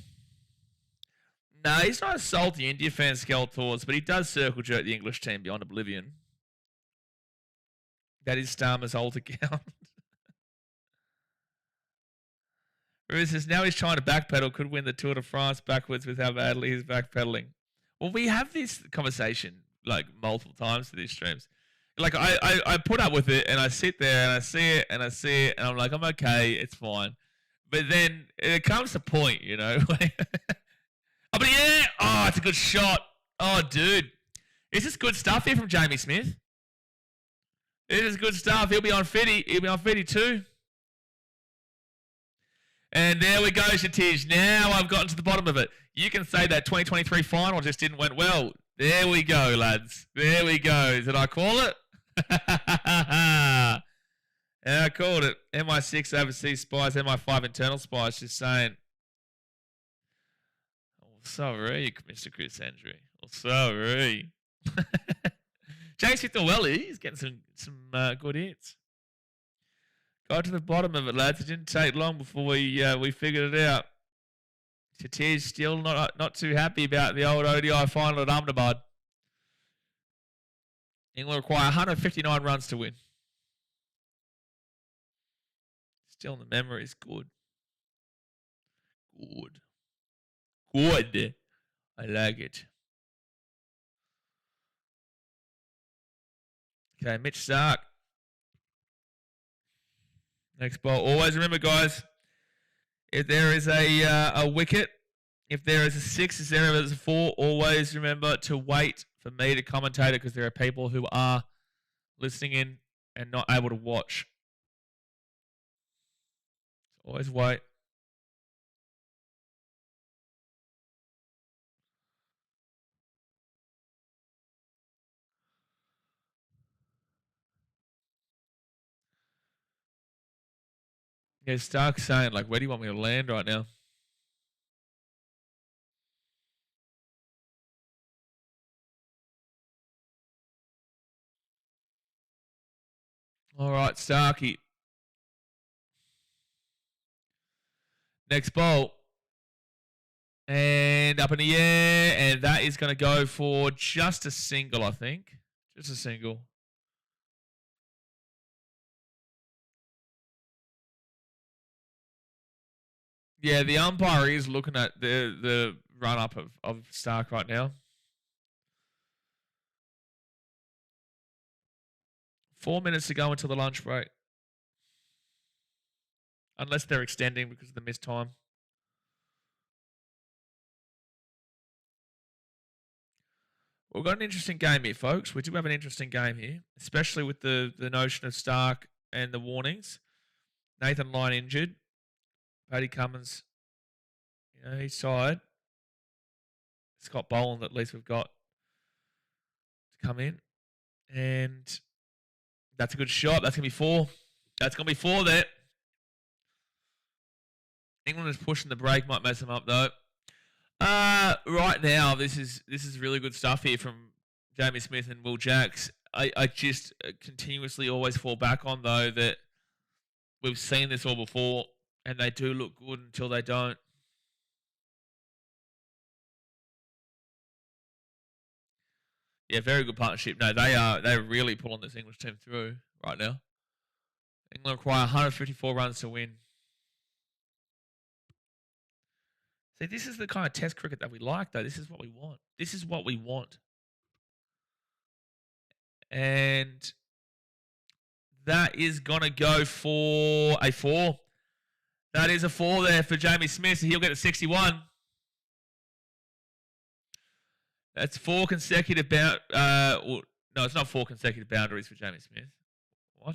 No, he's not a salty India fan, Skeletors, but he does circle jerk the English team beyond oblivion. That is Starmer's old account. Ruiz says now he's trying to backpedal, could win the Tour de France backwards with how badly he's backpedaling. Well, we have this conversation like multiple times for these streams. Like I put up with it and I sit there and I see it and I see it and I'm like, I'm okay, it's fine. But then it comes to a point, you know. Oh, but yeah. Oh, it's a good shot. Oh, dude. Is this good stuff here from Jamie Smith? It is good stuff. He'll be on Fitty. He'll be on Fitty too. And there we go, Shatij. Now I've gotten to the bottom of it. You can say that 2023 final just didn't went well. There we go, lads. There we go. Did I call it? Yeah, I called it. MI6 overseas spies, MI5 internal spies. Just saying. Sorry, Mr. Chris Andrew. Sorry. James Fitnelli, he's getting some good hits. Got to the bottom of it, lads. It didn't take long before we figured it out. Shatij still not too happy about the old ODI final at Ahmedabad. England require 159 runs to win. Still in the memories. Good. Good. Good. I like it. Okay, Mitch Stark. Next ball. Always remember, guys, if there is a wicket, if there is a 6, if there is a 4, always remember to wait for me to commentate it because there are people who are listening in and not able to watch. Always wait. Yeah, Stark's saying, like, where do you want me to land right now? All right, Starkey. Next bolt. And up in the air. And that is going to go for just a single, I think. Just a single. Yeah, the umpire is looking at the run-up of Stark right now. 4 minutes to go until the lunch break. Unless they're extending because of the missed time. We've got an interesting game here, folks. We do have an interesting game here, especially with the notion of Stark and the warnings. Nathan Lyon injured. Paddy Cummins, he's tired. Scott Boland, at least we've got to come in. And that's a good shot. That's going to be 4. That's going to be 4 there. England is pushing the break. Might mess them up, though. Right now, this is really good stuff here from Jamie Smith and Will Jacks. I just continuously always fall back on, though, that we've seen this all before, and they do look good until they don't. Yeah, very good partnership. No, they're really pulling this English team through right now. England require 154 runs to win. See, this is the kind of test cricket that we like, though. This is what we want. This is what we want. And that is going to go for a 4. That is a 4 there for Jamie Smith, so he'll get a 61. That's 4 consecutive no, it's not 4 consecutive boundaries for Jamie Smith. What?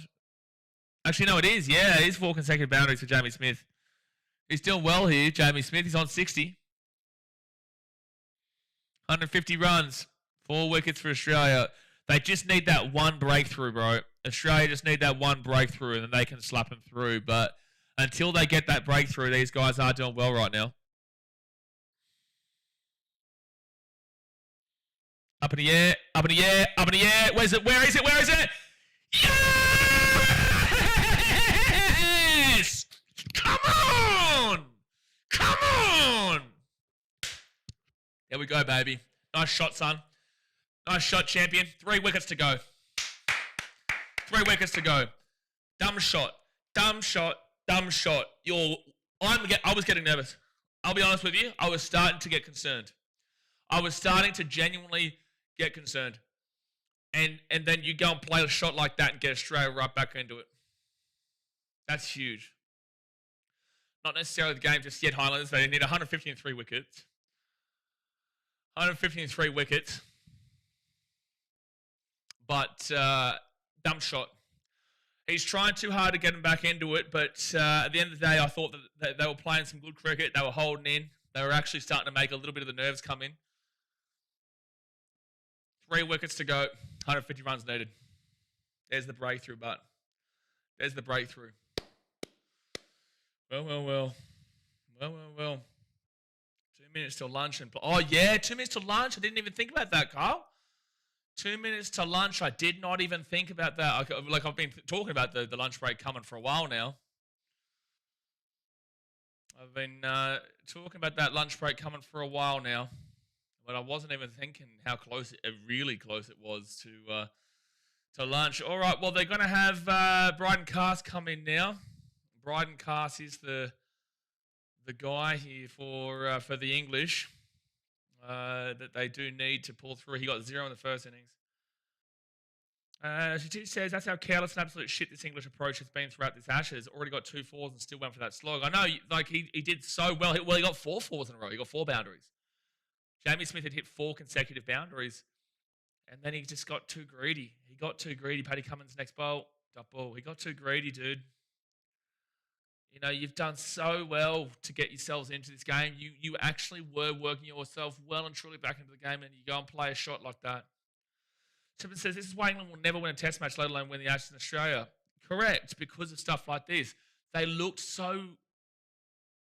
Actually, no, it is. Yeah, it is 4 consecutive boundaries for Jamie Smith. He's doing well here, Jamie Smith. He's on 60. 150 runs. 4 wickets for Australia. They just need that one breakthrough, bro. Australia just need that one breakthrough, and then they can slap them through. But until they get that breakthrough, these guys are doing well right now. Up in the air, up in the air, up in the air. Where is it? Where is it? Where is it? Yes! Come on! Come on! There we go, baby. Nice shot, son. Nice shot, champion. 3 wickets to go. 3 wickets to go. Dumb shot. Dumb shot. Dumb shot. I was getting nervous. I'll be honest with you. I was starting to get concerned. I was starting to genuinely get concerned. And then you go and play a shot like that and get Australia right back into it. That's huge. Not necessarily the game just yet, Highlanders. They need 153 wickets. 153 wickets. But dumb shot. He's trying too hard to get him back into it, but at the end of the day, I thought that they were playing some good cricket. They were holding in. They were actually starting to make a little bit of the nerves come in. 3 wickets to go. 150 runs needed. There's the breakthrough, but there's the breakthrough. Well. 2 minutes till lunch. Oh, yeah, 2 minutes till lunch. I didn't even think about that, Carl. 2 minutes to lunch. I did not even think about that. I've been talking about the lunch break coming for a while now. I've been talking about that lunch break coming for a while now. But I wasn't even thinking how really close it was to lunch. All right, well, they're going to have Bryden Cast come in now. Bryden Cast is the guy here for the English that they do need to pull through. He got 0 in the first innings. She says, that's how careless and absolute shit this English approach has been throughout this Ashes. Already got 2 fours and still went for that slog. I know, like, he did so well. He got 4 fours in a row. He got 4 boundaries. Jamie Smith had hit 4 consecutive boundaries, and then he just got too greedy. He got too greedy. Paddy Cummins next bowl. Dot ball. He got too greedy, dude. You know, you've done so well to get yourselves into this game. You actually were working yourself well and truly back into the game, and you go and play a shot like that. Tippin says, this is why England will never win a test match, let alone win the Ashes in Australia. Correct, because of stuff like this. They looked so.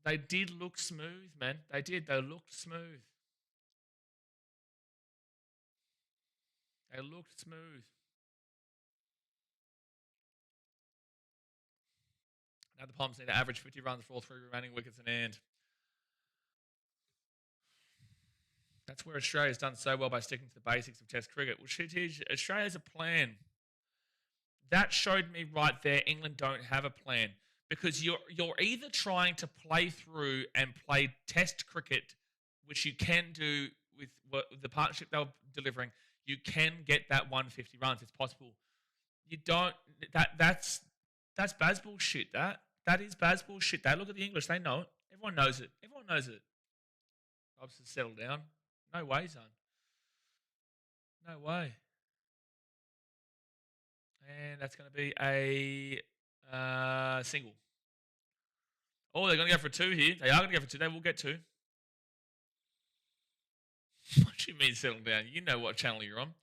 They did look smooth, man. They did. They looked smooth. They looked smooth. Now the Palms need to average 50 runs for all 3 remaining wickets in hand. That's where Australia's done so well by sticking to the basics of Test cricket. Well, shit, Australia's a plan. That showed me right there England don't have a plan, because you're either trying to play through and play Test cricket, which you can do with the partnership they were delivering. You can get that 150 runs. It's possible. You don't. That's Baz bullshit. That is Baz bullshit. They look at the English. They know it. Everyone knows it. Everyone knows it. Robs has settled down. No way, son. No way. And that's going to be a single. Oh, they're going to go for 2 here. They are going to go for 2. They will get 2. What do you mean settle down? You know what channel you're on.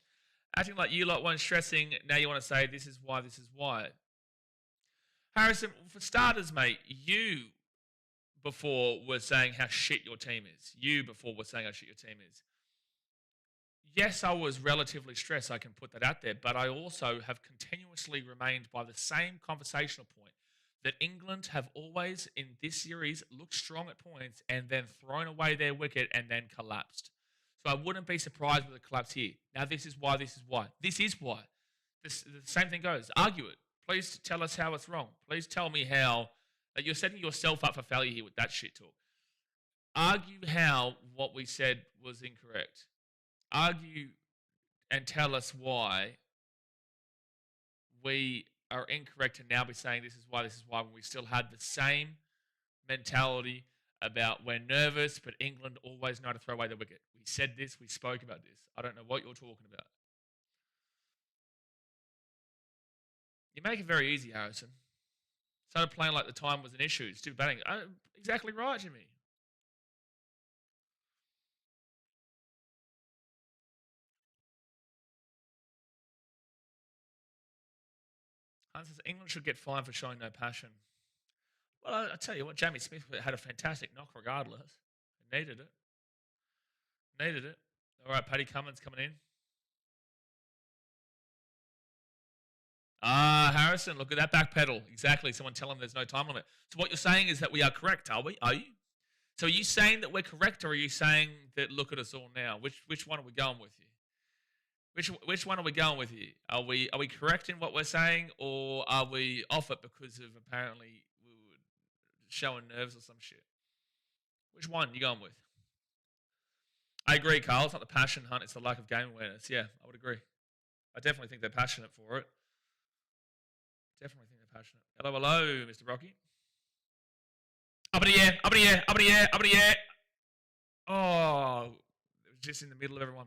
Acting like you lot weren't stressing. Now you want to say this is why, this is why. Harrison, for starters, mate, you before were saying how shit your team is. You before were saying how shit your team is. Yes, I was relatively stressed. I can put that out there. But I also have continuously remained by the same conversational point that England have always, in this series, looked strong at points and then thrown away their wicket and then collapsed. So I wouldn't be surprised with a collapse here. Now, this is why, this is why. This is why. The same thing goes. Argue it. Please tell us how it's wrong. Please tell me how that you're setting yourself up for failure here with that shit talk. Argue how what we said was incorrect. Argue and tell us why we are incorrect to now be saying this is why, when we still had the same mentality about we're nervous, but England always know how to throw away the wicket. We said this, we spoke about this. I don't know what you're talking about. You make it very easy, Harrison. Started playing like the time was an issue. Stupid batting. Exactly right, Jimmy. Hans says England should get fined for showing no passion. Well, I tell you what, Jamie Smith had a fantastic knock regardless. He needed it. Needed it. All right, Paddy Cummins coming in. Harrison, look at that back pedal. Exactly. Someone tell him there's no time limit. So what you're saying is that we are correct, are we? Are you? So are you saying that we're correct, or are you saying that look at us all now? Which one are we going with here? Which one are we going with here? Are we correct in what we're saying, or are we off it because of apparently we were showing nerves or some shit? Which one are you going with? I agree, Carl. It's not the passion hunt, it's the lack of game awareness. Yeah, I would agree. I definitely think they're passionate for it. Definitely think they're passionate. Hello, Mr. Rocky. Up in the air, up in the air, up in the air, up in the air. Oh, it was just in the middle of everyone.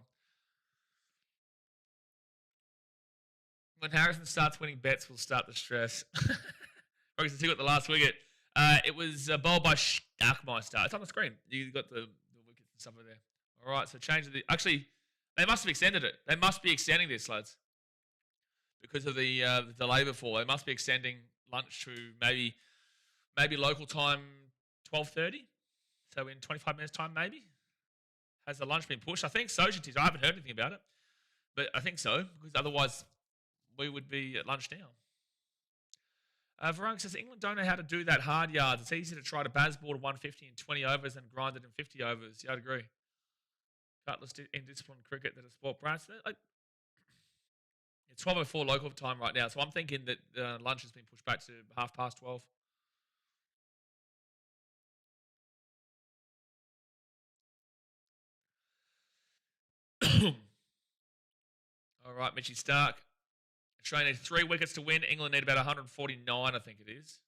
When Harrison starts winning bets, we'll start the stress. Rocky says he got the last wicket. It was bowled by Starkmeister. It's on the screen. You got the wickets and stuff over there. All right, so change the... Actually, they must have extended it. They must be extending this, lads. Because of the delay before. They must be extending lunch to maybe local time 12:30. So in 25 minutes' time, maybe. Has the lunch been pushed? I think so, Shantiz. I haven't heard anything about it. But I think so, because otherwise we would be at lunch now. Veronica says, England don't know how to do that hard yards. It's easy to try to baseball to 150 in 20 overs and grind it in 50 overs. Yeah, I'd agree. Gutless indisciplined cricket that a sport brats. It's 12:04 local time right now, so I'm thinking that lunch has been pushed back to 12:30. All right, Mitchy Stark. Australia need 3 wickets to win. England need about 149, I think it is.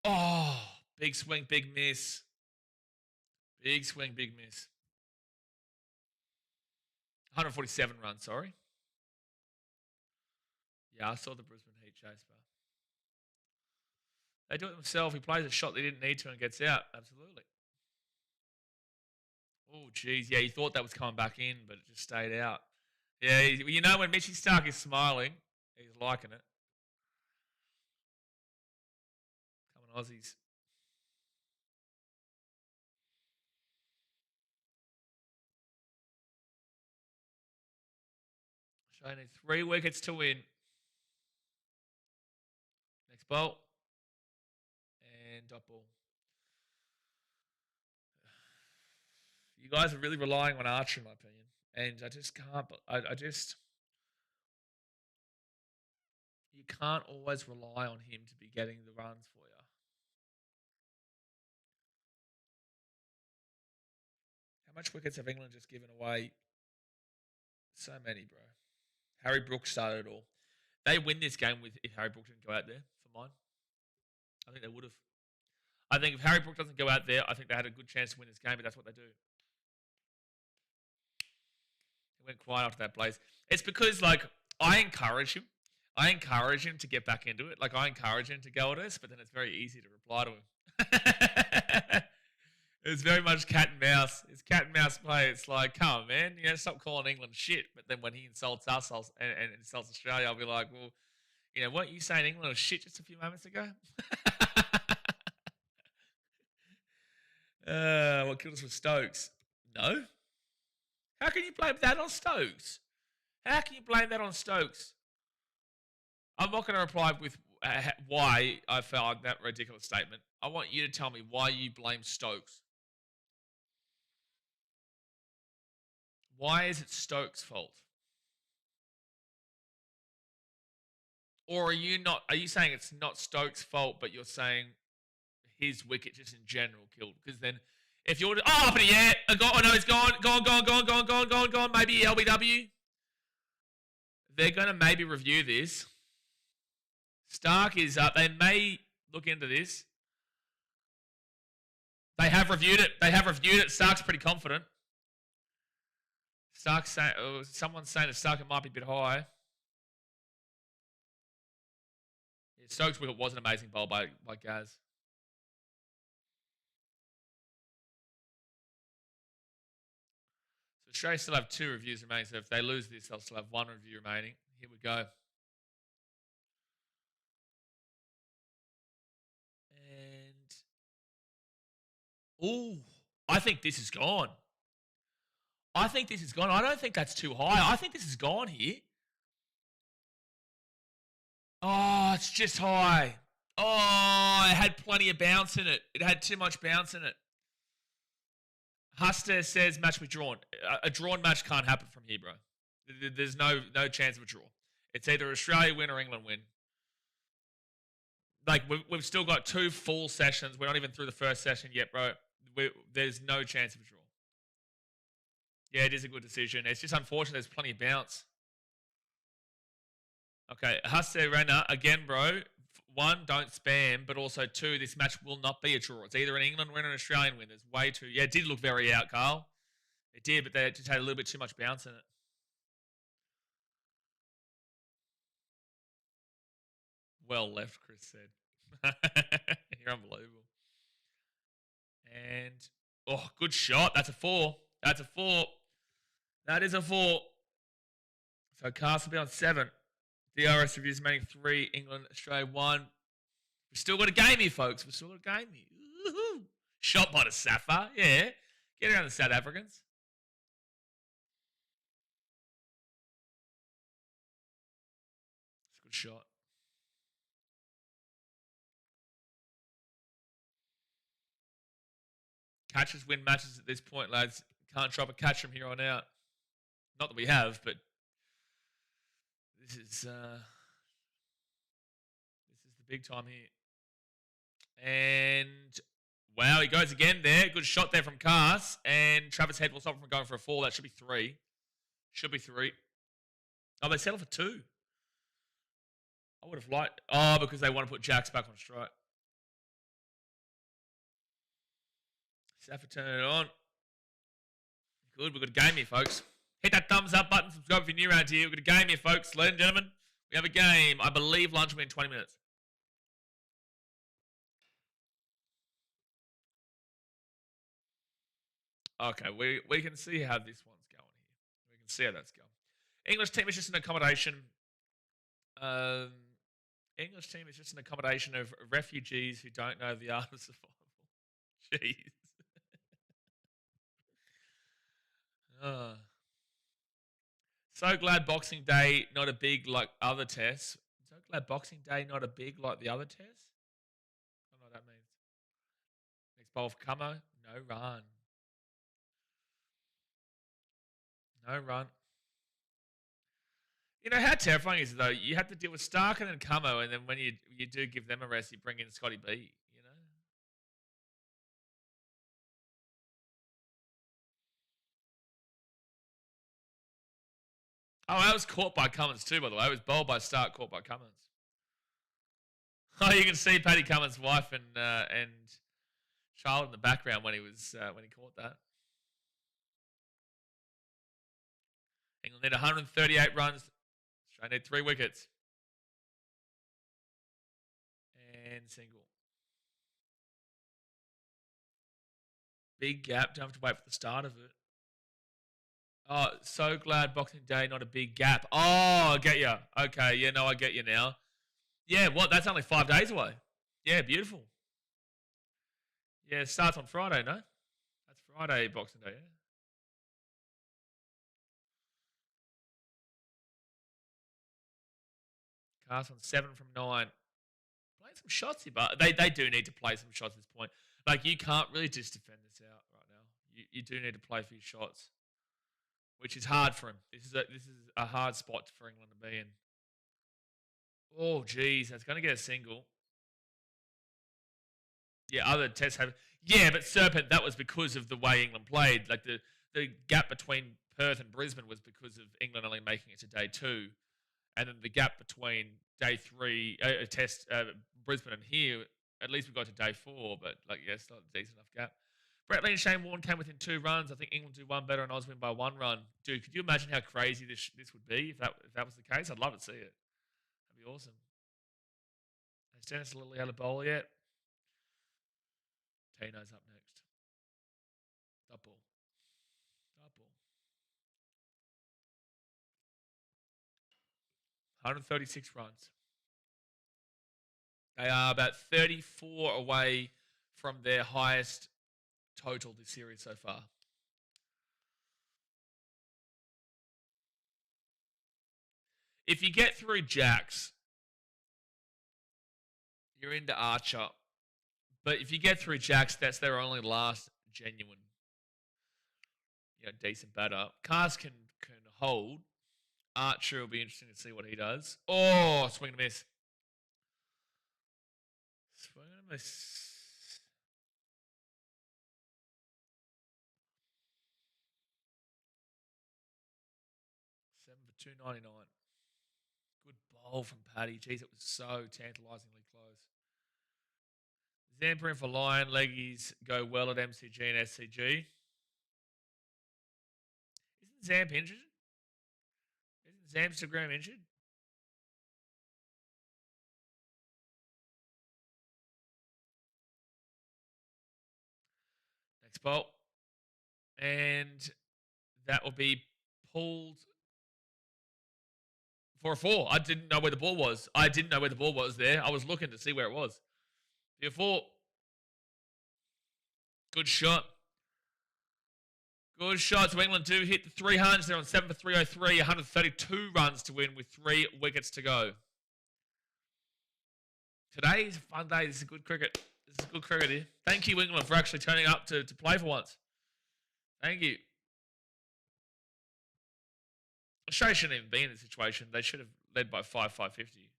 Oh, big swing, big miss. Big swing, big miss. 147 runs, sorry. Yeah, I saw the Brisbane Heat chase bar. They do it themselves. He plays a shot they didn't need to and gets out. Absolutely. Oh, geez. Yeah, he thought that was coming back in, but it just stayed out. Yeah, you know when Mitchy Stark is smiling, he's liking it. Aussies. Australia needs 3 wickets to win. Next ball. And dot ball. You guys are really relying on Archer, in my opinion. And I just can't. You can't always rely on him to be getting the runs for you. How much wickets have England just given away? So many, bro. Harry Brooks started it all. They win this game if Harry Brooks didn't go out there, for mine. I think they would have. I think if Harry Brooks doesn't go out there, I think they had a good chance to win this game, but that's what they do. He went quiet after that, Blaze. It's because, like, I encourage him. I encourage him to get back into it. Like, I encourage him to go at us, but then it's very easy to reply to him. It's very much cat and mouse. It's cat and mouse play. It's like, come on, man. You know, stop calling England shit. But then when he insults us and insults Australia, I'll be like, well, you know, weren't you saying England was shit just a few moments ago? What killed us was Stokes. No. How can you blame that on Stokes? How can you blame that on Stokes? I'm not going to reply with why I found that ridiculous statement. I want you to tell me why you blame Stokes. Why is it Stokes' fault? Or are you saying it's not Stokes' fault, but you're saying his wicket just in general killed? Because then if you're up in the air, oh no, it's gone, maybe LBW. They're gonna maybe review this. Stark is up. They may look into this. They have reviewed it. Stark's pretty confident. Someone's saying that Stark might be a bit high. Yeah, Stokes' wicket was an amazing bowl by Gaz. So Australia still have 2 reviews remaining. So if they lose this, they'll still have 1 review remaining. Here we go. And I think this is gone. I don't think that's too high. I think this is gone here. Oh, it's just high. Oh, it had plenty of bounce in it. It had too much bounce in it. Huster says match be drawn. A drawn match can't happen from here, bro. There's no chance of a draw. It's either Australia win or England win. Like, we've still got 2 full sessions. We're not even through the first session yet, bro. There's no chance of a draw. Yeah, it is a good decision. It's just unfortunate there's plenty of bounce. Okay, Huster Renner, again, bro. 1, don't spam, but also 2, this match will not be a draw. It's either an England win or an Australian win. There's way too... Yeah, it did look very out, Carl. It did, but they just had a little bit too much bounce in it. Well left, Chris said. You're unbelievable. And... Oh, good shot. That's a 4. That's a 4. That is a 4. So Castle will be on 7. DRS reviews remaining 3. England, Australia 1. We've still got a game here, folks. We've still got a game here. Woo-hoo. Shot by the Safa. Yeah. Get around the South Africans. It's a good shot. Catchers win matches at this point, lads. Can't drop a catch from here on out. Not that we have, but this is the big time here. And wow, he goes again there. Good shot there from Cars. And Travis Head will stop him from going for a 4. That should be 3. Should be 3. Oh, they settle for 2. I would have liked... Oh, because they want to put Jacks back on strike. Safa turn it on. Good, we've got a game here, folks. Hit that thumbs up button. Subscribe if you're new around here. We've got a game here, folks. Ladies and gentlemen, we have a game. I believe lunch will be in 20 minutes. Okay, we can see how this one's going here. We can see how that's going. English team is just an accommodation. English team is just an accommodation of refugees who don't know the art of survival. Jeez. Uh, so glad Boxing Day not a big like other tests. So glad Boxing Day not a big like the other tests. I don't know what that means. Next bowl for Camo. No run. No run. You know how terrifying is it though? You have to deal with Stark and then Camo, and then when you do give them a rest, you bring in Scotty B. You know. Oh, I was caught by Cummins too, by the way. I was bowled by Stark, caught by Cummins. Oh, you can see Paddy Cummins' wife and child in the background when he caught that. England need 138 runs. Australia need 3 wickets. And single. Big gap. Don't have to wait for the start of it. Oh, so glad Boxing Day, not a big gap. Oh, I get you. Okay, yeah, no, I get you now. Yeah, what? That's only 5 days away. Yeah, beautiful. Yeah, it starts on Friday, no? That's Friday, Boxing Day, yeah? Cast on 7 from 9. Playing some shots here, but they do need to play some shots at this point. Like, you can't really just defend this out right now. You do need to play for your shots, which is hard for him. This is a hard spot for England to be in. Oh, geez, that's going to get a single. Yeah, other tests have. Yeah, but Serpent, that was because of the way England played. Like the gap between Perth and Brisbane was because of England only making it to day 2, and then the gap between day 3 test Brisbane and here. At least we got to day 4, but like yeah, still a decent enough gap. Brett Lee and Shane Warne came within 2 runs. I think England do 1 better and Oz win by 1 run. Dude, could you imagine how crazy this would be if that was the case? I'd love to see it. That'd be awesome. Has Dennis Lilly had a bowl yet? Tino's up next. Double. 136 runs. They are about 34 away from their highest total this series so far. If you get through Jacks, you're into Archer. But if you get through Jacks, that's their only last genuine, decent batter. Cars can hold. Archer will be interesting to see what he does. Oh, swing and a miss. Swing and a miss. 7 for 299. Good bowl from Paddy. Jeez, it was so tantalisingly close. Zampa in for Lion. Leggies go well at MCG and SCG. Isn't Zamp injured? Isn't Zamstagram injured? Next bolt. And that will be pulled for a 4. I didn't know where the ball was. There. I was looking to see where it was. For 4. Good shot. Good shot. So England do hit the 300s. They're on 7 for 303. 132 runs to win with 3 wickets to go. Today is a fun day. This is good cricket. Here. Thank you, England, for actually turning up to play for once. Thank you. Australia shouldn't even be in this situation. They should have led by 550.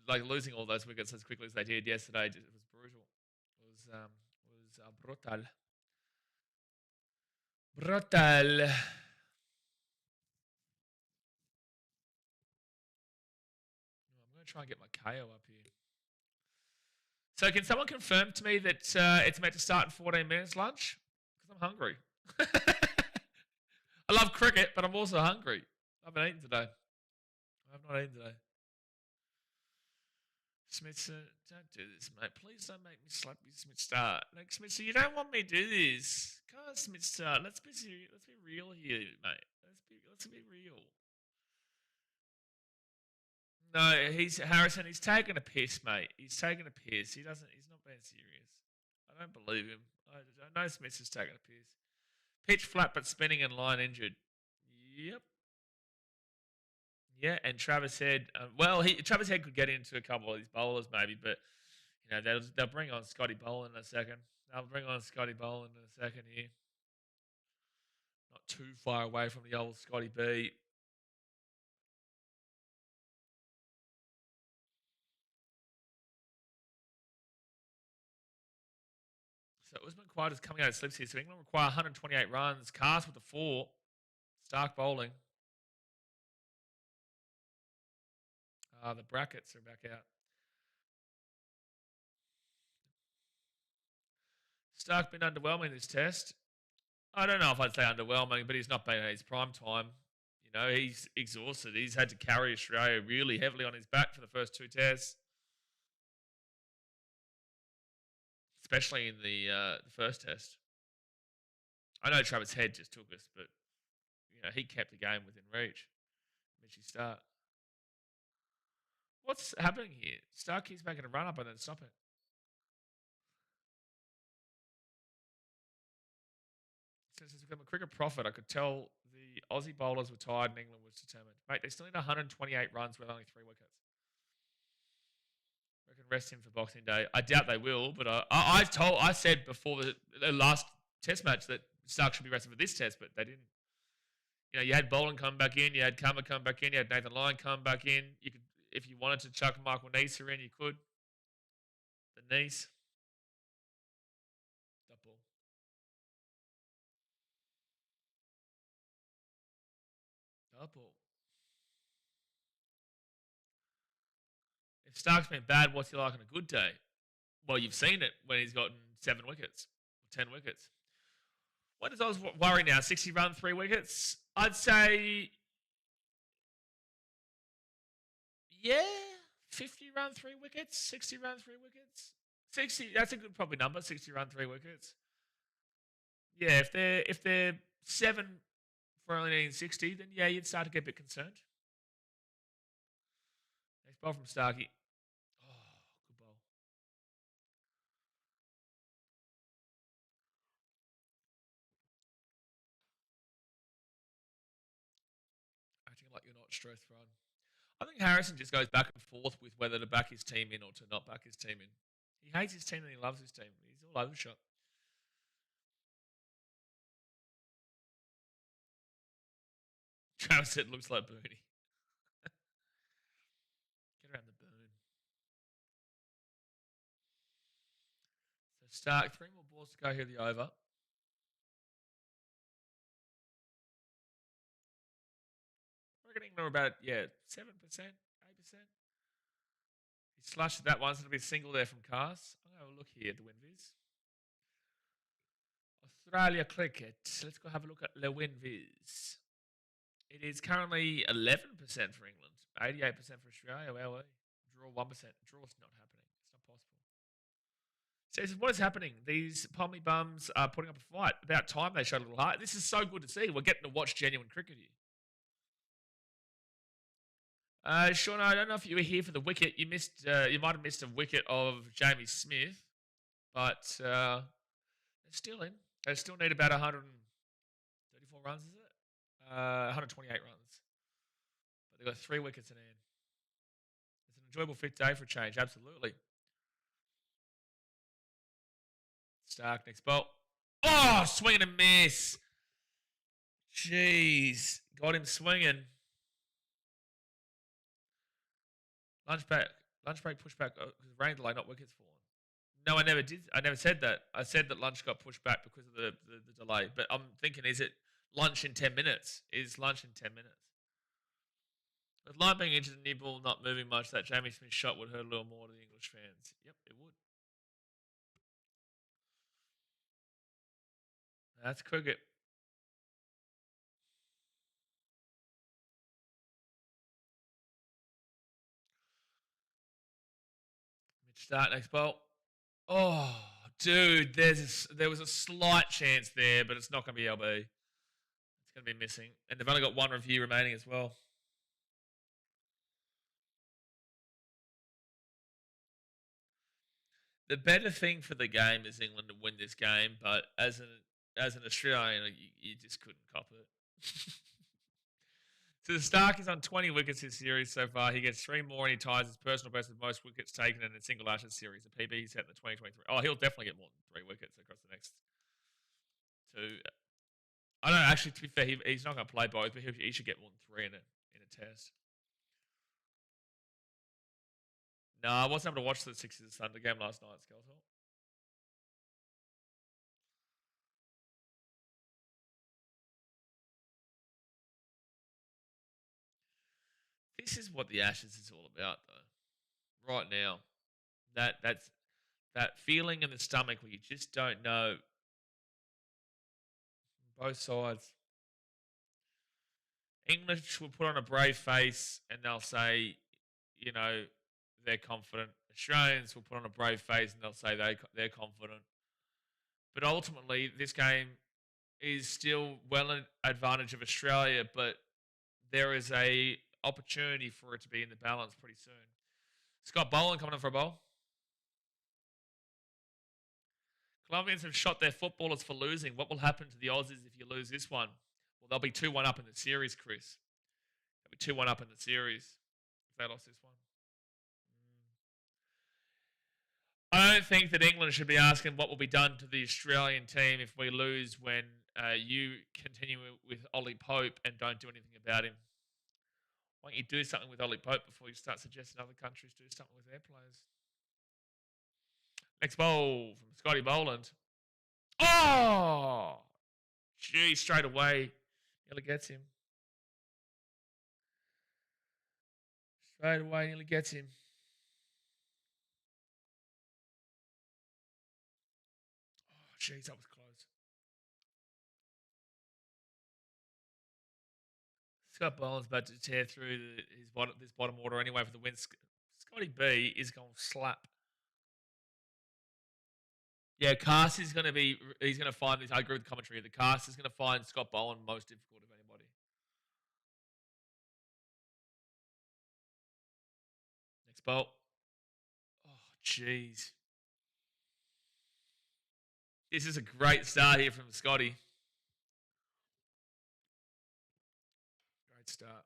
Like losing all those wickets as quickly as they did yesterday, it was brutal. It was brutal. Brutal. I'm going to try and get my KO up here. So can someone confirm to me that it's meant to start in 14 minutes lunch? Because I'm hungry. I love cricket, but I'm also hungry. I haven't eaten today. I have not eaten today. Smitzer, don't do this, mate. Please don't make me slap you, Smitzer. Like, Smitzer, you don't want me to do this. Come on, Smitzer. Let's be real here, mate. Let's be real. No, Harrison. He's taking a piss, mate. He's taking a piss. He's not being serious. I don't believe him. I know Smith is taking a piss. Pitch flat but spinning and line injured. Yep. Yeah, and Travis Head. Travis Head could get into a couple of these bowlers maybe, but they'll bring on Scotty Boland in a second. They'll bring on Scotty Boland in a second here. Not too far away from the old Scotty B. So Usman Khawaja is coming out of slips here. So England require 128 runs. Cast with the 4. Stark bowling. The brackets are back out. Stark been underwhelming this test. I don't know if I'd say underwhelming, but he's not been at his prime time. He's exhausted. He's had to carry Australia really heavily on his back for the first 2 tests, especially in the first test. I know Travis Head just took us, but he kept the game within reach. Mitchie Stark. What's happening here? Stark keeps making a run up and then stopping. Since it's become a cricket profit, I could tell the Aussie bowlers were tired and England was determined. Mate, they still need 128 runs with only 3 wickets. I can rest him for Boxing Day. I doubt they will, but I said before the last test match that Stark should be rested for this test, but they didn't. You had Boland come back in, you had Kummer come back in, you had Nathan Lyon come back in. You could, if you wanted to chuck Michael Neser in, you could. The knees. That ball. That ball. If Stark's been bad, what's he like on a good day? Well, you've seen it when he's gotten 7 wickets or 10 wickets. What does Oz worry now? 60 run, 3 wickets? I'd say, yeah, 50 run, 3 wickets, 60 run, 3 wickets. 60, that's a good probably number, 60 run, 3 wickets. Yeah, if they're 7 for only needing 60, then yeah, you'd start to get a bit concerned. Next ball from Starkey. Oh, good ball. Acting like you're not stressed run. I think Harrison just goes back and forth with whether to back his team in or to not back his team in. He hates his team and he loves his team. He's all over the shop. Travis said looks like Bernie. Get around the burn. So Stark, 3 more balls to go here, the over. I reckon England are about, 7%, 8%. He slashed that one, so it'll be a single there from Cars. I'm going to have a look here at the win viz. Australia cricket. Let's go have a look at the win viz. It is currently 11% for England, 88% for Australia. Well, draw 1%. Draw's not happening. It's not possible. Says, what is happening? These pommy bums are putting up a fight. About time they showed a little heart. This is so good to see. We're getting to watch genuine cricket here. Sean, I don't know if you were here for the wicket. You missed. You might have missed a wicket of Jamie Smith, but they're still in. They still need about 134 runs, is it? 128 runs. But they've got 3 wickets in hand. It's an enjoyable 5th day for a change, absolutely. Stark, next ball. Oh, swing and a miss. Jeez. Got him swinging. Lunch break, push back. Rain delay, not wickets fallen. No, I never did. I never said that. I said that lunch got pushed back because of the delay. But I'm thinking, is it lunch in 10 minutes? Is lunch in 10 minutes? With line being into the new ball not moving much, that Jamie Smith shot would hurt a little more to the English fans. Yep, it would. That's cricket. Mitch Start, next ball. Oh, dude, there was a slight chance there, but it's not going to be LB. It's going to be missing. And they've only got 1 review remaining as well. The better thing for the game is England to win this game, but as an Australian, you just couldn't cop it. So the Stark is on 20 wickets this series so far. He gets 3 more and he ties his personal best with most wickets taken in a single Ashes series. The PB he set in the 2023. Oh, he'll definitely get more than 3 wickets across the next 2. I don't know, actually, to be fair, he's not going to play both, but he should get more than 3 in a test. No, I wasn't able to watch the Sixers Thunder game last night, Skeletor. This is what the Ashes is all about, though. Right now, that's that feeling in the stomach where you just don't know. Both sides. English will put on a brave face and they'll say, you know, they're confident. Australians will put on a brave face and they'll say they're confident. But ultimately, this game is still well in advantage of Australia, but there is a opportunity for it to be in the balance pretty soon. Scott Boland coming in for a bowl. Colombians have shot their footballers for losing. What will happen to the Aussies if you lose this one? Well, they'll be 2-1 up in the series, Chris. They'll be 2-1 up in the series if they lost this one. I don't think that England should be asking what will be done to the Australian team if we lose when you continue with Ollie Pope and don't do anything about him. Why don't you do something with Ollie Pope before you start suggesting other countries do something with their players? Next bowl from Scotty Boland. Oh! Gee, straight away. Nearly gets him. Straight away, nearly gets him. Oh, jeez, that was close. Scott Boland's about to tear through this bottom order anyway for the win. Scotty B is going to slap. Yeah, Cast is going to be. He's going to find this. I agree with the commentary. The Cast is going to find Scott Boland most difficult of anybody. Next bolt. Oh, jeez. This is a great start here from Scotty. Great start.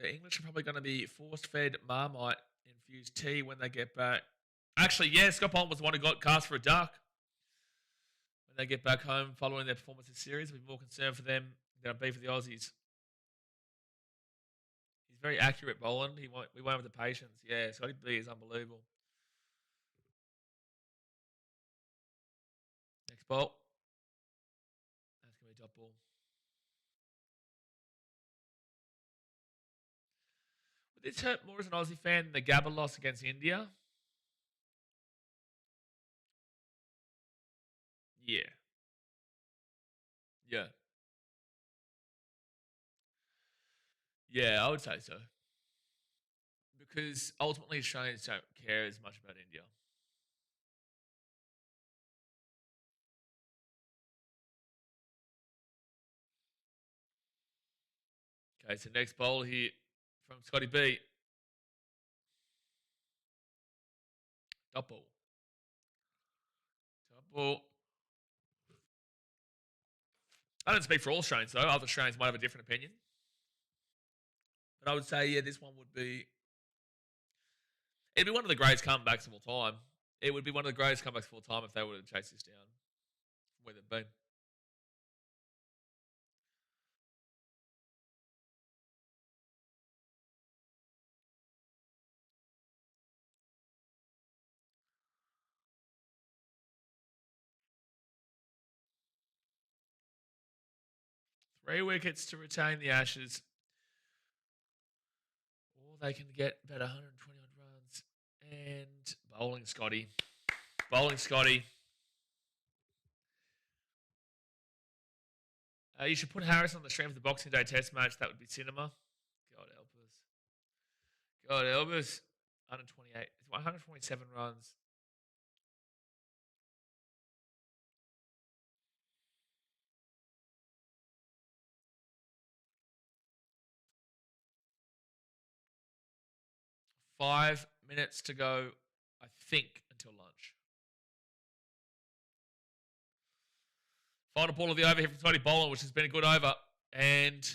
The English are probably going to be force-fed Marmite infused tea when they get back. Actually, yeah, Scott Boland was the one who got cast for a duck. When they get back home following their performance in series, we'll be more concerned for them than I'd be for the Aussies. He's very accurate, Boland. We won't have the patience. Yeah, Scotty B is unbelievable. Next ball. That's going to be a dot ball. Would this hurt more as an Aussie fan than the Gabba loss against India? Yeah. Yeah. Yeah, I would say so. Because ultimately Australians don't care as much about India. Okay, so next bowl here from Scotty B. Dot ball. Dot ball. I don't speak for all Australians though. Other Australians might have a different opinion. But I would say, yeah, this one would be. It'd be one of the greatest comebacks of all time. It would be one of the greatest comebacks of all time if they would have chased this down where they've been. Three wickets to retain the Ashes. Or they can get about 120 odd runs. And bowling Scotty. Bowling Scotty. You should put Harris on the stream for the Boxing Day Test match. That would be cinema. God help us. God help us. 128. 127 runs. minutes to go, I think, until lunch. Final ball of the over here from Scotty Boland, which has been a good over. And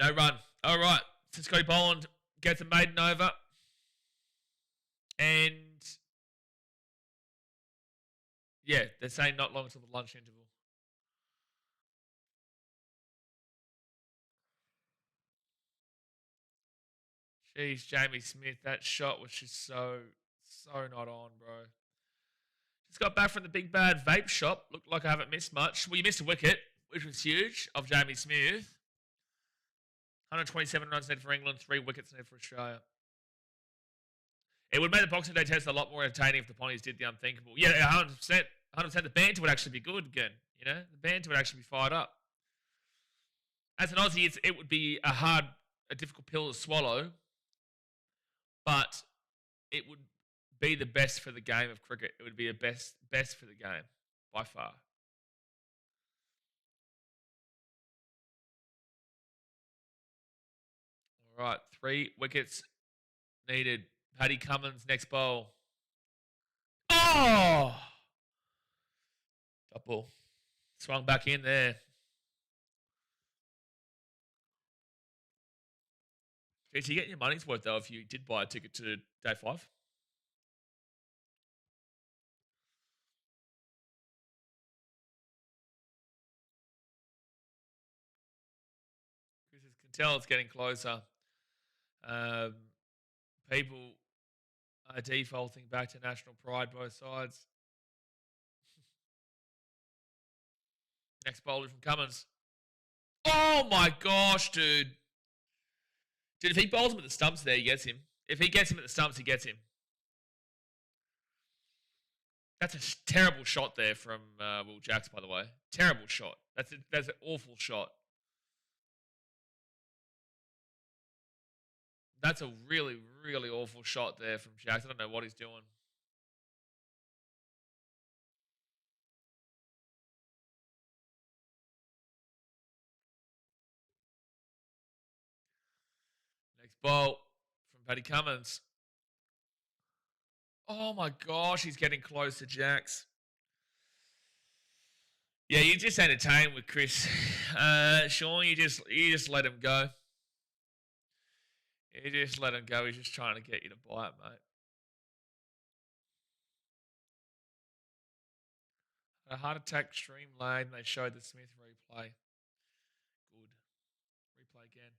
no run. All right. So Scotty Boland gets a maiden over. And yeah, they're saying not long until the lunch interval. Jeez, Jamie Smith, that shot was just so not on, bro. Just got back from the big bad vape shop. Looked like I haven't missed much. Well, you missed a wicket, which was huge, of Jamie Smith. 127 runs needed for England, 3 wickets needed for Australia. It would make the Boxing Day test a lot more entertaining if the Ponnies did the unthinkable. Yeah, 100%. 100%. The banter would actually be good again. You know, the banter would actually be fired up. As an Aussie, it would be a difficult pill to swallow, but it would be the best for the game of cricket. It would be the best for the game by far. All right, 3 wickets needed. Paddy Cummins, next bowl. Oh! Top ball. Swung back in there. Jeez, you get your money's worth, though, if you did buy a ticket to day 5. Because you can tell it's getting closer. People are defaulting back to national pride, both sides. Next bowler from Cummins. Oh my gosh, dude. Dude, if he bowls him at the stumps there, he gets him. If he gets him at the stumps, he gets him. That's a terrible shot there from Will Jacks, by the way. Terrible shot. That's an awful shot. That's a really, really awful shot there from Jacks. I don't know what he's doing. Next ball from Paddy Cummins. Oh my gosh, he's getting close to Jacks. Yeah, you just entertain with Chris. Sean, you just let him go. You just let him go. He's just trying to get you to buy it, mate. A heart attack stream lag, and they showed the Smith replay. Good. Replay again.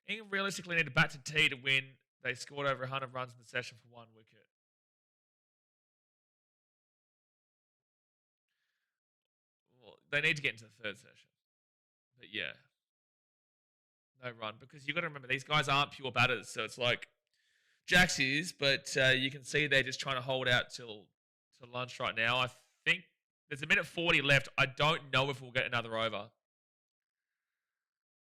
England realistically need to bat to tee to win. They scored over 100 runs in the session for 1 wicket. Well, they need to get into the 3rd session. But yeah. No run. Because you've got to remember, these guys aren't pure batters. So it's like, Jacks is, but you can see they're just trying to hold out till lunch right now. I think there's 1:40 left. I don't know if we'll get another over.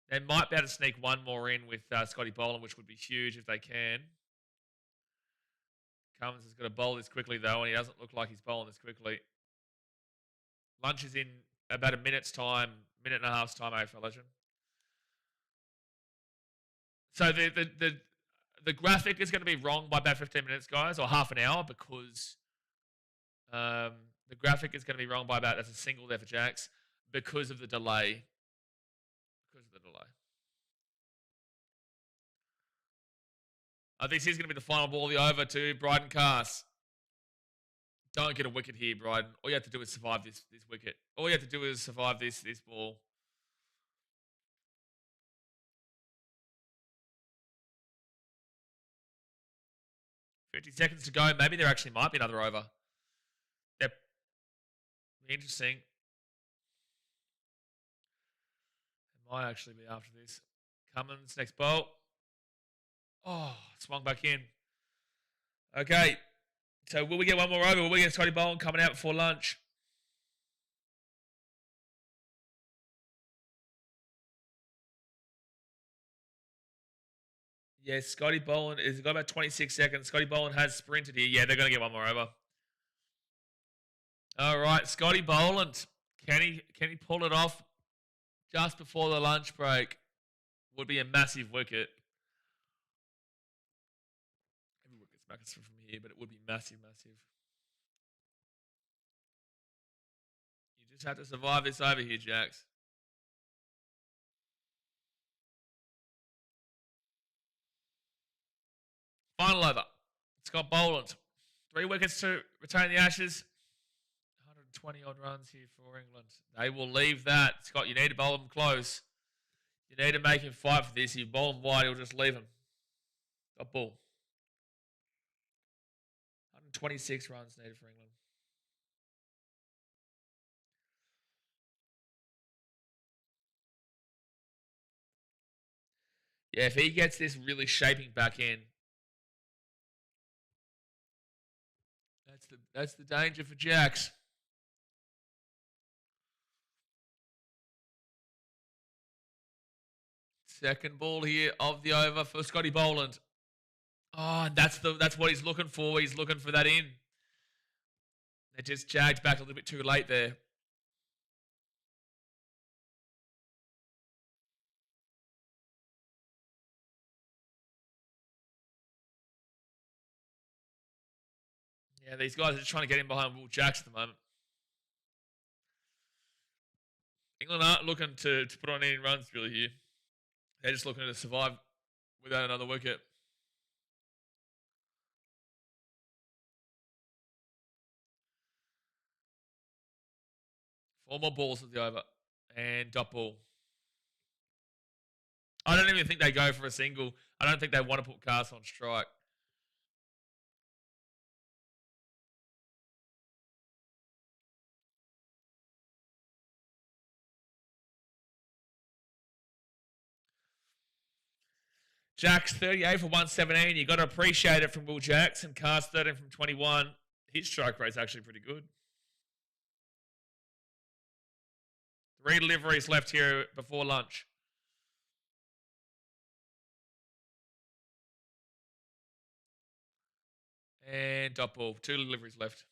They might be able to sneak one more in with Scotty Boland, which would be huge if they can. Cummins has got to bowl this quickly, though, and he doesn't look like he's bowling this quickly. Lunch is in about a minute's time, minute and a half's time, AFL Legend. So the graphic is going to be wrong by about 15 minutes, guys, or half an hour, because the graphic is going to be wrong by about, that's a single there for Jacks, because of the delay. This is going to be the final ball of the over to Bryden Cass. Don't get a wicket here, Bryden. All you have to do is survive this wicket. All you have to do is survive this ball. $50 seconds to go. Maybe there actually might be another over. Yep. Interesting. It might actually be after this. Cummins, next ball. Oh, swung back in. Okay. So will we get one more over? Will we get Scotty Boland coming out before lunch? Yes, Scotty Boland is got about 26 seconds. Scotty Boland has sprinted here. Yeah, they're going to get one more over. All right, Scotty Boland. Can he pull it off just before the lunch break? Would be a massive wicket. brackets from here, but it would be massive, massive. You just have to survive this over here, Jax. Final over. Scott Boland. 3 wickets to retain the Ashes. 120 odd runs here for England. They will leave that. Scott, you need to bowl them close. You need to make him fight for this. If you bowl him wide, he'll just leave him. Got ball. 126 runs needed for England. Yeah, if he gets this really shaping back in, that's the danger for Jax. Second ball here of the over for Scotty Boland. Oh, and that's what he's looking for. He's looking for that in. They just jagged back a little bit too late there. Yeah, these guys are just trying to get in behind Will Jacks at the moment. England aren't looking to put on any runs really here. They're just looking to survive without another wicket. 4 more balls at the over. And dot ball. I don't even think they go for a single. I don't think they want to put Cast on strike. Jacks 38 for 117. You got to appreciate it from Will Jacks. And Cast 13 from 21. His strike rate's actually pretty good. 3 deliveries left here before lunch. And dot ball. 2 deliveries left.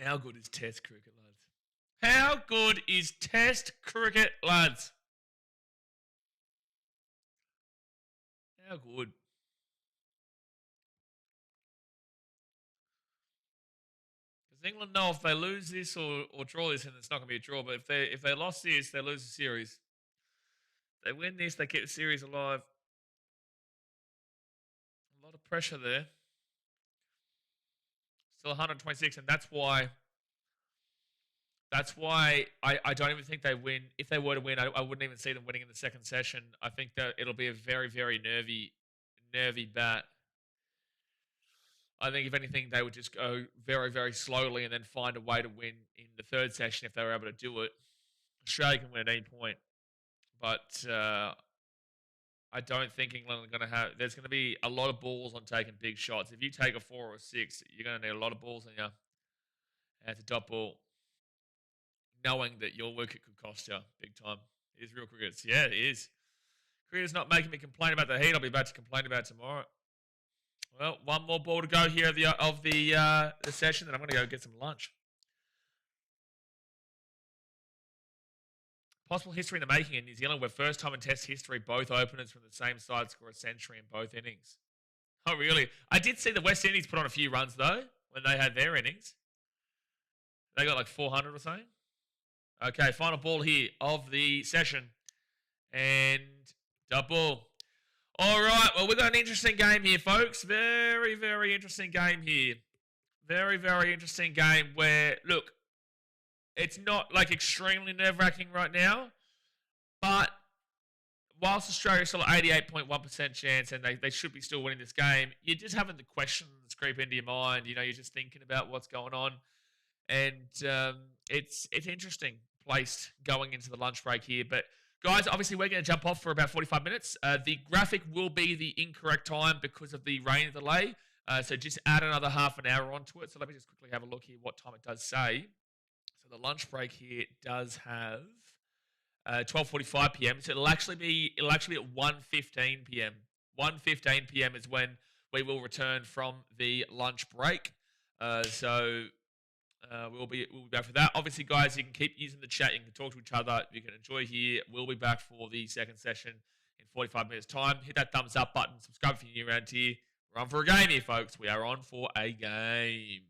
How good is Test cricket, lads? How good is Test cricket, lads? How good? Because England know if they lose this or draw this, and it's not going to be a draw. But if they lost this, they lose the series. They win this, they keep the series alive. A lot of pressure there. Still 126, and that's why I don't even think they win. If they were to win, I wouldn't even see them winning in the second session. I think that it'll be a very, very nervy bat. I think, if anything, they would just go very, very slowly and then find a way to win in the third session if they were able to do it. Australia can win at any point. But I don't think England are going to have... There's going to be a lot of balls on taking big shots. If you take a 4 or a 6, you're going to need a lot of balls on you. And it's a dot ball. Knowing that your wicket could cost you big time. It is real cricket. Yeah, it is. Cricket's not making me complain about the heat. I'll be back to complain about tomorrow. Well, 1 more ball to go here of the session, then I'm going to go get some lunch. Possible history in the making in New Zealand, where first time in Test history, both openers from the same side score a century in both innings. Oh, really? I did see the West Indies put on a few runs, though, when they had their innings. They got like 400 or something. Okay, final ball here of the session. And double. All right, well, we've got an interesting game here, folks. Very, very interesting game here. Very, very interesting game where, look, it's not like extremely nerve-wracking right now, but whilst Australia's still at 88.1% chance and they should be still winning this game, you're just having the questions creep into your mind. You know, you're just thinking about what's going on. And it's interesting placed going into the lunch break here. But, guys, obviously we're going to jump off for about 45 minutes. The graphic will be the incorrect time because of the rain delay. So just add another half an hour onto it. So let me just quickly have a look here what time it does say. So the lunch break here does have 12:45 p.m. So it'll actually be at 1:15 p.m. 1:15 p.m. is when we will return from the lunch break. We'll be back for that. Obviously, guys, you can keep using the chat. You can talk to each other. You can enjoy here. We'll be back for the second session in 45 minutes' time. Hit that thumbs up button. Subscribe if you're new around here. We're on for a game here, folks. We are on for a game.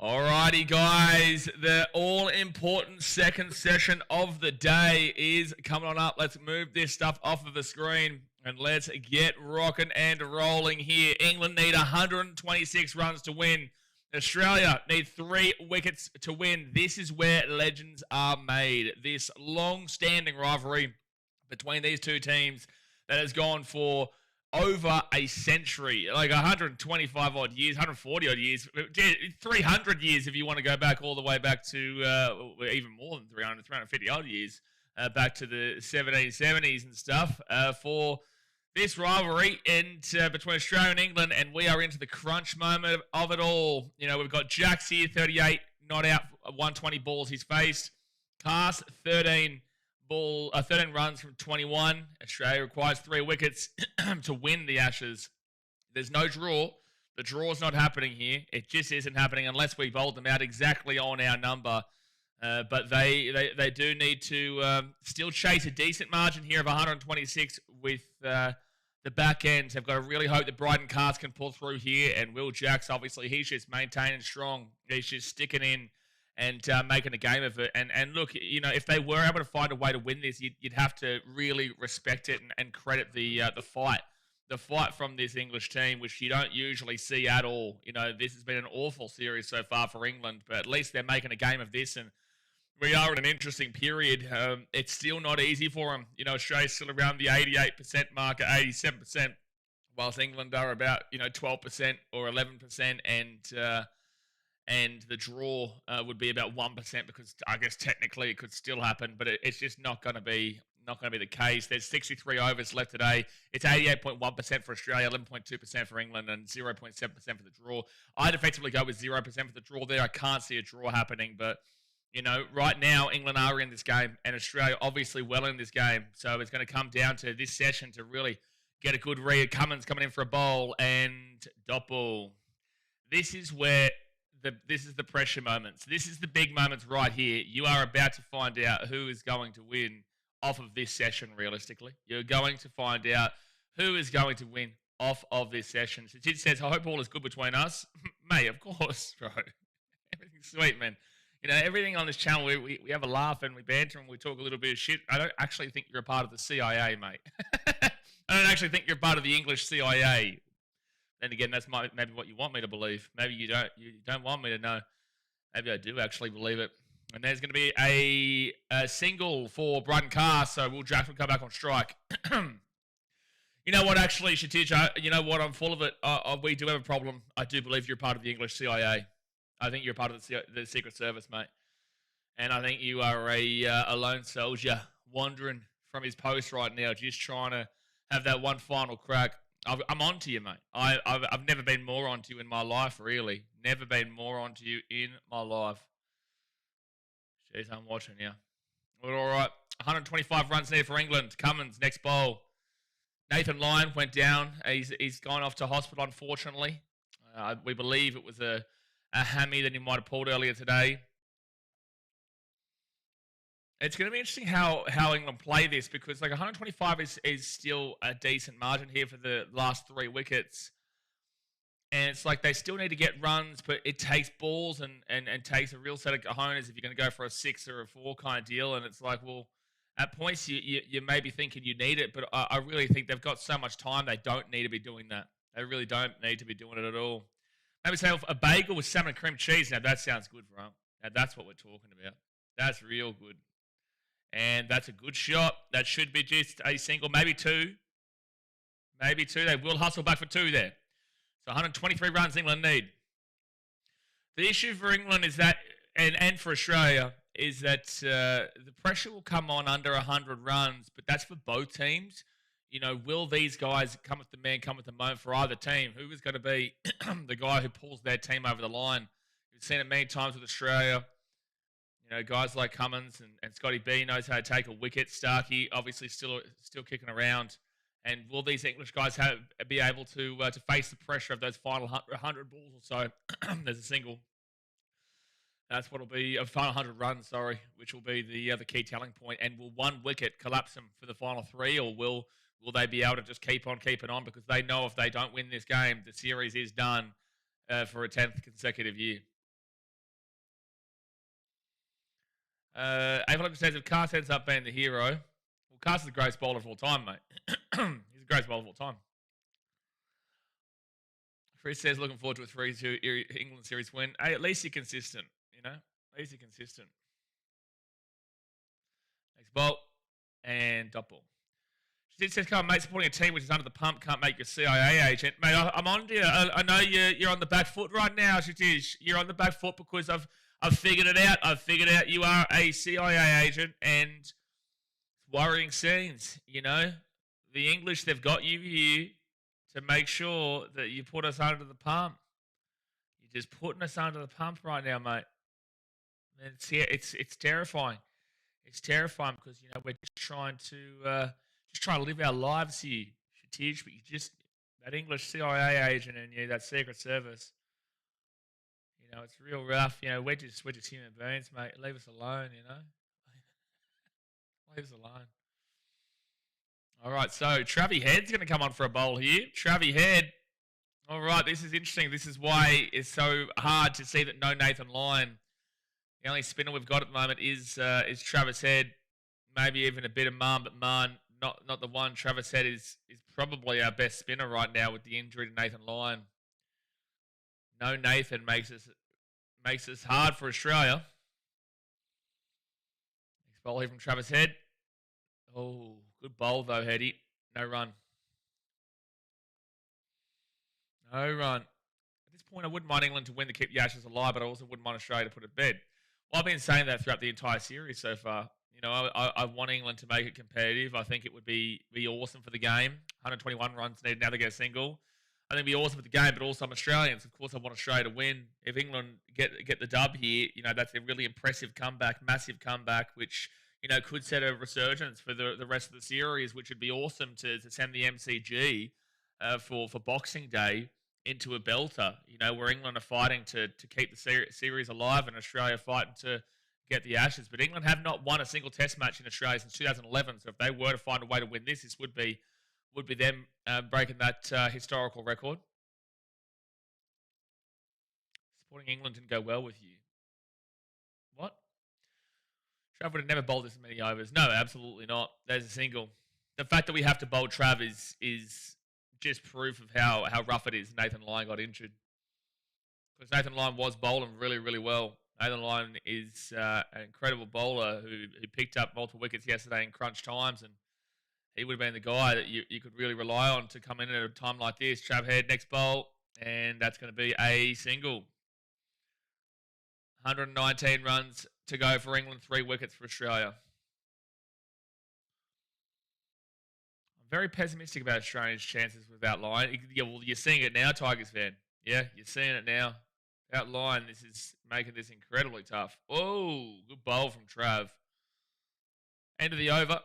Alrighty, guys. The all-important second session of the day is coming on up. Let's move this stuff off of the screen and let's get rocking and rolling here. England need 126 runs to win. Australia need 3 wickets to win. This is where legends are made. This long-standing rivalry between these two teams that has gone for over a century, like 125 odd years, 140 odd years, 300 years if you want to go back all the way back to even more than 350 odd years, back to the 1770s and stuff, for this rivalry between Australia and England, and we are into the crunch moment of it all. You know, we've got Jacks here, 38, not out, 120 balls he's faced. Cast, 13 runs from 21. Australia requires 3 wickets to win the Ashes. There's no draw. The draw's not happening here. It just isn't happening unless we bowled them out exactly on our number. But they do need to still chase a decent margin here of 126 with the back ends. They've got to really hope that Bryden Cast can pull through here. And Will Jacks, obviously, he's just maintaining strong. He's just sticking in and making a game of it. And look, you know, if they were able to find a way to win this, you'd have to really respect it and credit the fight. The fight from this English team, which you don't usually see at all. You know, this has been an awful series so far for England, but at least they're making a game of this, and we are in an interesting period. It's still not easy for them. You know, Australia's still around the 88% mark, 87%, whilst England are about, 12% or 11%, and the draw would be about 1%, because I guess technically it could still happen, but it's just not going to be the case. There's 63 overs left today. It's 88.1% for Australia, 11.2% for England, and 0.7% for the draw. I'd effectively go with 0% for the draw there. I can't see a draw happening, but right now England are in this game, and Australia obviously well in this game. So it's going to come down to this session to really get a good read. Cummins coming in for a bowl, and dot ball. This is where this is the pressure moments. This is the big moments right here. You are about to find out who is going to win off of this session, realistically. You're going to find out who is going to win off of this session. So Tid says, I hope all is good between us. Mate, of course, bro. Everything's sweet, man. Everything on this channel, we have a laugh and we banter and we talk a little bit of shit. I don't actually think you're a part of the CIA, mate. I don't actually think you're part of the English CIA. Then again, that's maybe what you want me to believe. Maybe you don't. You don't want me to know. Maybe I do actually believe it. And there's going to be a single for Bryden Cast, so Will Jackson come back on strike. You know what, actually, Shatij, you know what, I'm full of it. We do have a problem. I do believe you're part of the English CIA. I think you're part of the Secret Service, mate. And I think you are a lone soldier wandering from his post right now, just trying to have that one final crack. I'm on to you, mate. I've never been more on to you in my life, really. Never been more on to you in my life. Jeez, I'm watching you. Well, all right. 125 runs needed for England. Cummins, next bowl. Nathan Lyon went down. He's gone off to hospital, unfortunately. We believe it was a hammy that he might have pulled earlier today. It's going to be interesting how England play this, because 125 is still a decent margin here for the last 3 wickets. And it's like they still need to get runs, but it takes balls and takes a real set of cojones if you're going to go for a 6 or a 4 kind of deal. And it's like, well, at points you may be thinking you need it, but I really think they've got so much time they don't need to be doing that. They really don't need to be doing it at all. Maybe say a bagel with salmon and cream cheese. Now that sounds good, bro. Now that's what we're talking about. That's real good. And that's a good shot. That should be just a single, maybe 2. Maybe 2. They will hustle back for 2 there. So 123 runs England need. The issue for England is that, and for Australia, is that the pressure will come on under 100 runs, but that's for both teams. Will these guys come with the man, come with the moment for either team? Who is going to be the guy who pulls their team over the line? We've seen it many times with Australia. Guys like Cummins and Scotty B knows how to take a wicket. Starkey obviously still kicking around. And will these English guys be able to face the pressure of those final 100 balls or so? There's a single. That's what will be a final 100 runs, which will be the key telling point. And will 1 wicket collapse them for the final 3, or will they be able to just keep on keeping on, because they know if they don't win this game, the series is done for a 10th consecutive year. Avalanche says if Carr ends up being the hero, well, Carr's the greatest bowler of all time, mate. He's the greatest bowler of all time. Chris says looking forward to a 3-2 England series win. Hey, at least you're consistent, you know? At least you're consistent. Next ball. And dot ball. She says, come on, mate, supporting a team which is under the pump can't make you a CIA agent. Mate, I'm on to you. I know you're on the back foot right now, Shatish. You're on the back foot because I've figured it out. I've figured out you are a CIA agent, and it's worrying scenes, you know? The English, they've got you here to make sure that you put us under the pump. You're just putting us under the pump right now, mate. And it's terrifying. It's terrifying because, you know, we're just trying to live our lives here, Shatish, but you just, that English CIA agent and you, that Secret Service, you know, it's real rough. You know, we're just human beings, mate. Leave us alone, you know. Leave us alone. All right, so Travie Head's going to come on for a bowl here. Travie Head. All right, this is interesting. This is why it's so hard to see that no Nathan Lyon. The only spinner we've got at the moment is Travis Head. Maybe even a bit of Marn, but Marn not the one. Travis Head is probably our best spinner right now with the injury to Nathan Lyon. No Nathan makes us hard for Australia. Next bowl here from Travis Head. Oh, good bowl though, Heady. No run. No run. At this point, I wouldn't mind England to win to keep the Ashes alive, but I also wouldn't mind Australia to put it to bed. Well, I've been saying that throughout the entire series so far. You know, I want England to make it competitive. I think it would be awesome for the game. 121 runs needed now to get a single. I think it'd be awesome for the game, but also I'm Australians. Of course, I want Australia to win. If England get the dub here, you know, that's a really impressive comeback, massive comeback, which, you know, could set a resurgence for the rest of the series, which would be awesome to send the MCG for Boxing Day into a belter, you know, where England are fighting to keep the series alive and Australia fighting to get the Ashes. But England have not won a single Test match in Australia since 2011. So if they were to find a way to win this would be them breaking that historical record. Supporting England didn't go well with you. What? Trav would have never bowled this many overs. No, absolutely not. There's a single. The fact that we have to bowl Trav is just proof of how rough it is. Nathan Lyon got injured. Because Nathan Lyon was bowling really, really well. Nathan Lyon is an incredible bowler who picked up multiple wickets yesterday in crunch times, and he would have been the guy that you could really rely on to come in at a time like this. Trav Head, next bowl, and that's going to be a single. 119 runs to go for England, 3 wickets for Australia. Very pessimistic about Australia's chances without Lyon. Yeah, well, you're seeing it now, Tigers fan. Yeah, you're seeing it now. Without Lyon, this is making this incredibly tough. Oh, good bowl from Trav. End of the over.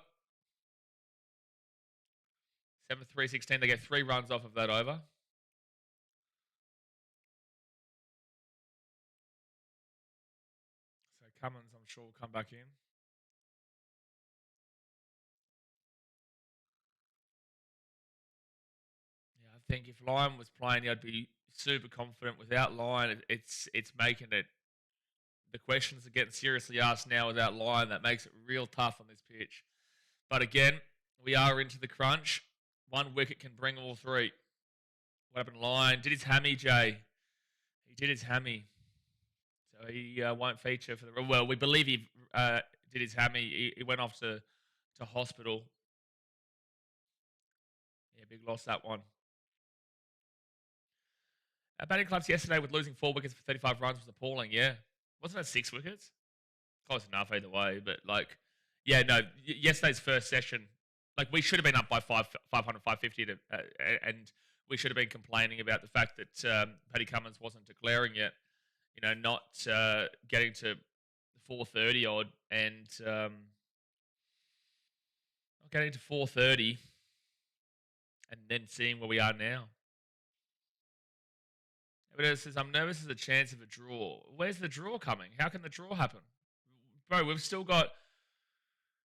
7-3-16. They get 3 runs off of that over. So Cummins, I'm sure, will come back in. I think if Lyon was playing, I'd be super confident. Without Lyon, it's making it. The questions are getting seriously asked now without Lyon. That makes it real tough on this pitch. But again, we are into the crunch. 1 wicket can bring all 3. What happened? Lyon did his hammy, Jay. He did his hammy, so he won't feature for the. Well, we believe he did his hammy. He went off to hospital. Yeah, big loss that one. Our batting clubs yesterday with losing 4 wickets for 35 runs was appalling, yeah. Wasn't it 6 wickets? Close enough either way, but yeah, no, yesterday's first session, we should have been up by 500, 550, and we should have been complaining about the fact that Paddy Cummins wasn't declaring yet, you know, not getting to 430 odd, and not getting to 430, and then seeing where we are now. But it says, I'm nervous as a chance of a draw. Where's the draw coming? How can the draw happen? Bro, we've still got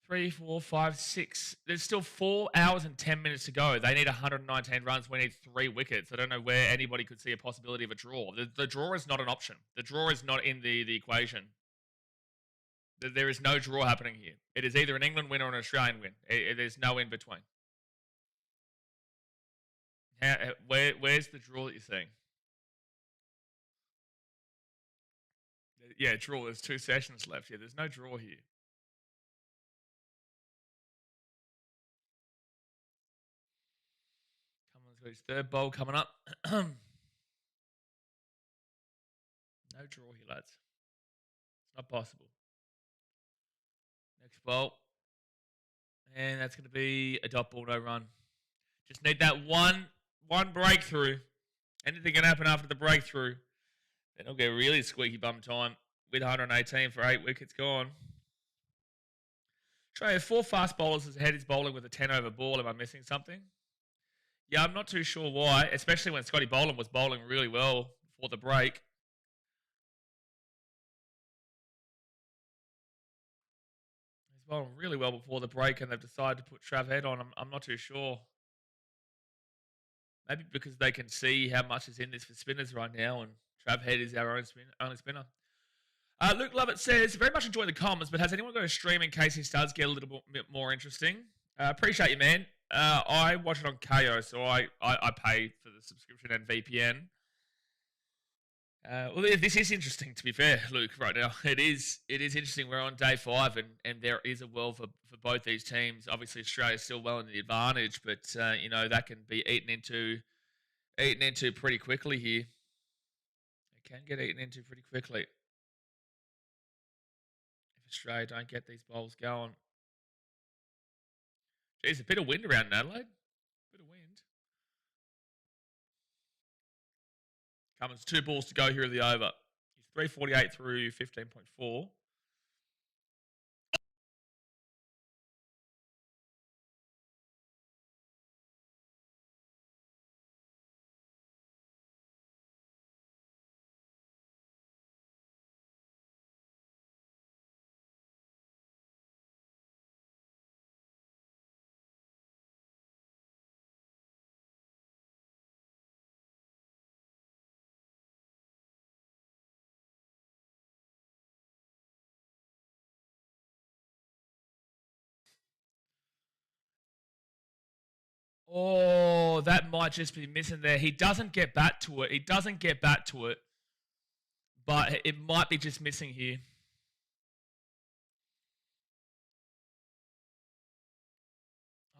3, 4, 5, 6. There's still 4 hours and 10 minutes to go. They need 119 runs. We need 3 wickets. I don't know where anybody could see a possibility of a draw. The draw is not an option. The draw is not in the equation. There is no draw happening here. It is either an England win or an Australian win. There's no in between. Where's the draw that you're seeing? Yeah, draw. There's 2 sessions left. Yeah, there's no draw here. Cummins got his 3rd bowl coming up. No draw here, lads. It's not possible. Next bowl. And that's going to be a dot ball, no run. Just need that one breakthrough. Anything can happen after the breakthrough. Then it'll get really squeaky bum time with 118 for 8 wickets gone. Australia 4 fast bowlers as ahead is bowling with a 10 over ball. Am I missing something? Yeah, I'm not too sure why, especially when Scotty Boland was bowling really well before the break. He's bowling really well before the break, and they've decided to put Trav Head on. I'm not too sure. Maybe because they can see how much is in this for spinners right now, and Trav Head is our only spinner. Luke Lovett says, very much enjoying the comments, but has anyone got a stream in case his does get a little bit more interesting? Appreciate you, man. I watch it on KO, so I pay for the subscription and VPN. Well, this is interesting, to be fair, Luke, right now. It is interesting. We're on day 5, and there is a world for both these teams. Obviously, Australia's still well in the advantage, but, that can be eaten into pretty quickly here. It can get eaten into pretty quickly if Australia don't get these bowls going. Geez, a bit of wind around in Adelaide. Bit of wind. Cummins, 2 balls to go here at the over. He's 348 through 15.4. Oh, that might just be missing there. He doesn't get back to it. But it might be just missing here.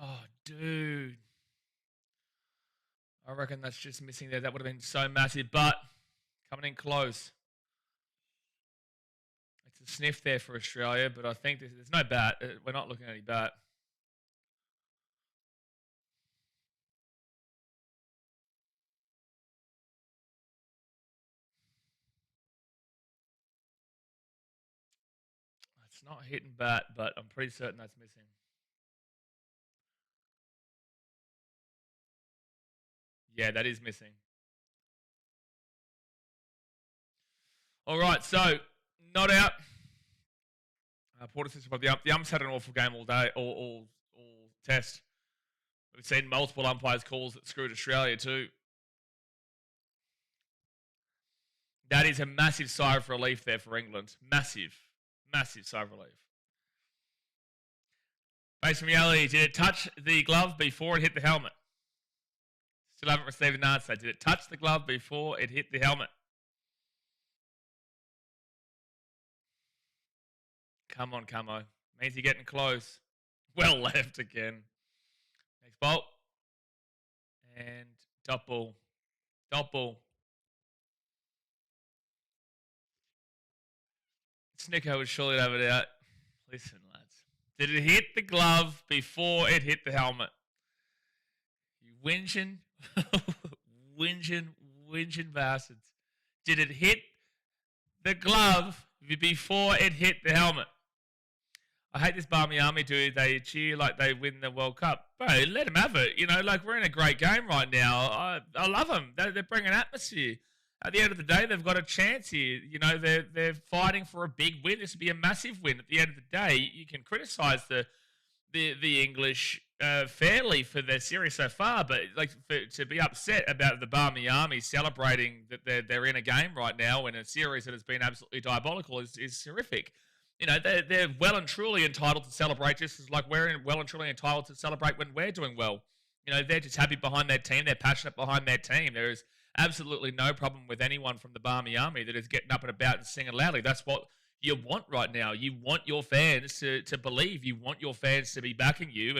Oh, dude. I reckon that's just missing there. That would have been so massive, but coming in close. It's a sniff there for Australia, but I think there's no bat. We're not looking at any bat. It's not hitting bat, but I'm pretty certain that's missing. Yeah, that is missing. All right, so not out. Porter says about the umps had an awful game all day, all test. We've seen multiple umpires calls that screwed Australia too. That is a massive sigh of relief there for England. Massive sigh of relief. Based on reality, did it touch the glove before it hit the helmet? Still haven't received an answer. Did it touch the glove before it hit the helmet? Come on, Camo. Means you're getting close. Well left again. Next bolt. And dot ball. Dot ball. Snicko would surely have it out. Listen, lads. Did it hit the glove before it hit the helmet? You whinging, whinging bastards. Did it hit the glove before it hit the helmet? I hate this Barmy Army dude. They cheer like they win the World Cup. Bro, let them have it. We're in a great game right now. I love them. They're bringing atmosphere. At the end of the day, they've got a chance here. They're fighting for a big win. This would be a massive win. At the end of the day, you can criticise the English fairly for their series so far, but to be upset about the Barmy Army celebrating that they're in a game right now in a series that has been absolutely diabolical is horrific. they're well and truly entitled to celebrate just as like we're well and truly entitled to celebrate when we're doing well. They're just happy behind their team. They're passionate behind their team. There is absolutely no problem with anyone from the Barmy Army that is getting up and about and singing loudly. That's what you want right now. You want your fans to believe. You want your fans to be backing you,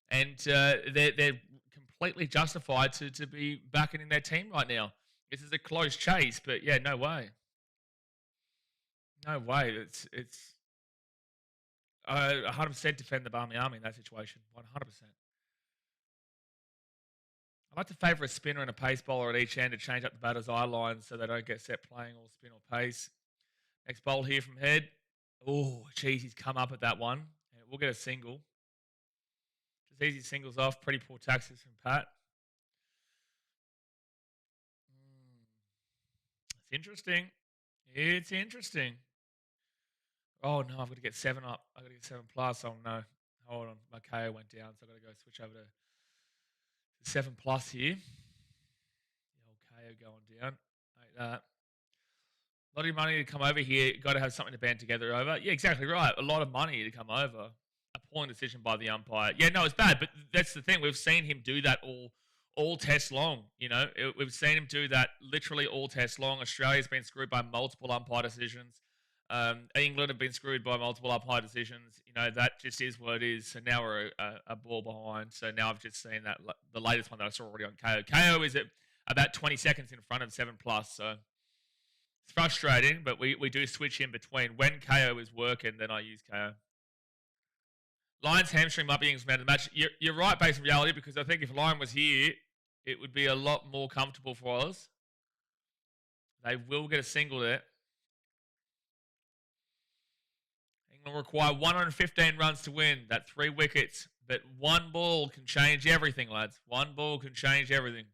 and they're completely justified to be backing in their team right now. This is a close chase, but yeah, no way. No way. It's 100% defend the Barmy Army in that situation. 100%. I like to favour a spinner and a pace bowler at each end to change up the batter's eye lines so they don't get set playing all spin or pace. Next bowl here from head. Oh, geez, he's come up at that one. And we'll get a single. Just easy singles off. Pretty poor taxes from Pat. It's interesting. It's interesting. Oh, no, I've got to get 7 up. I've got to get 7 plus. Oh, no. Hold on. My KO went down, so I've got to go switch over to 7 plus here. The old KO going down. Like that. A lot of money to come over here. Got to have something to band together over. Yeah, exactly right. A lot of money to come over. Appalling decision by the umpire. Yeah, no, it's bad, but that's the thing. We've seen him do that all test long. We've seen him do that literally all test long. Australia's been screwed by multiple umpire decisions. England have been screwed by multiple umpire decisions. That just is what it is. So now we're a ball behind. So now I've just seen that the latest one that I saw already on KO. KO is at about 20 seconds in front of 7 plus. So it's frustrating, but we do switch in between. When KO is working, then I use KO. Lion's hamstring might be instrumental in the match. You're right based on reality, because I think if Lion was here, it would be a lot more comfortable for us. They will get a single there. England require 115 runs to win. That 3 wickets. But one ball can change everything, lads. One ball can change everything.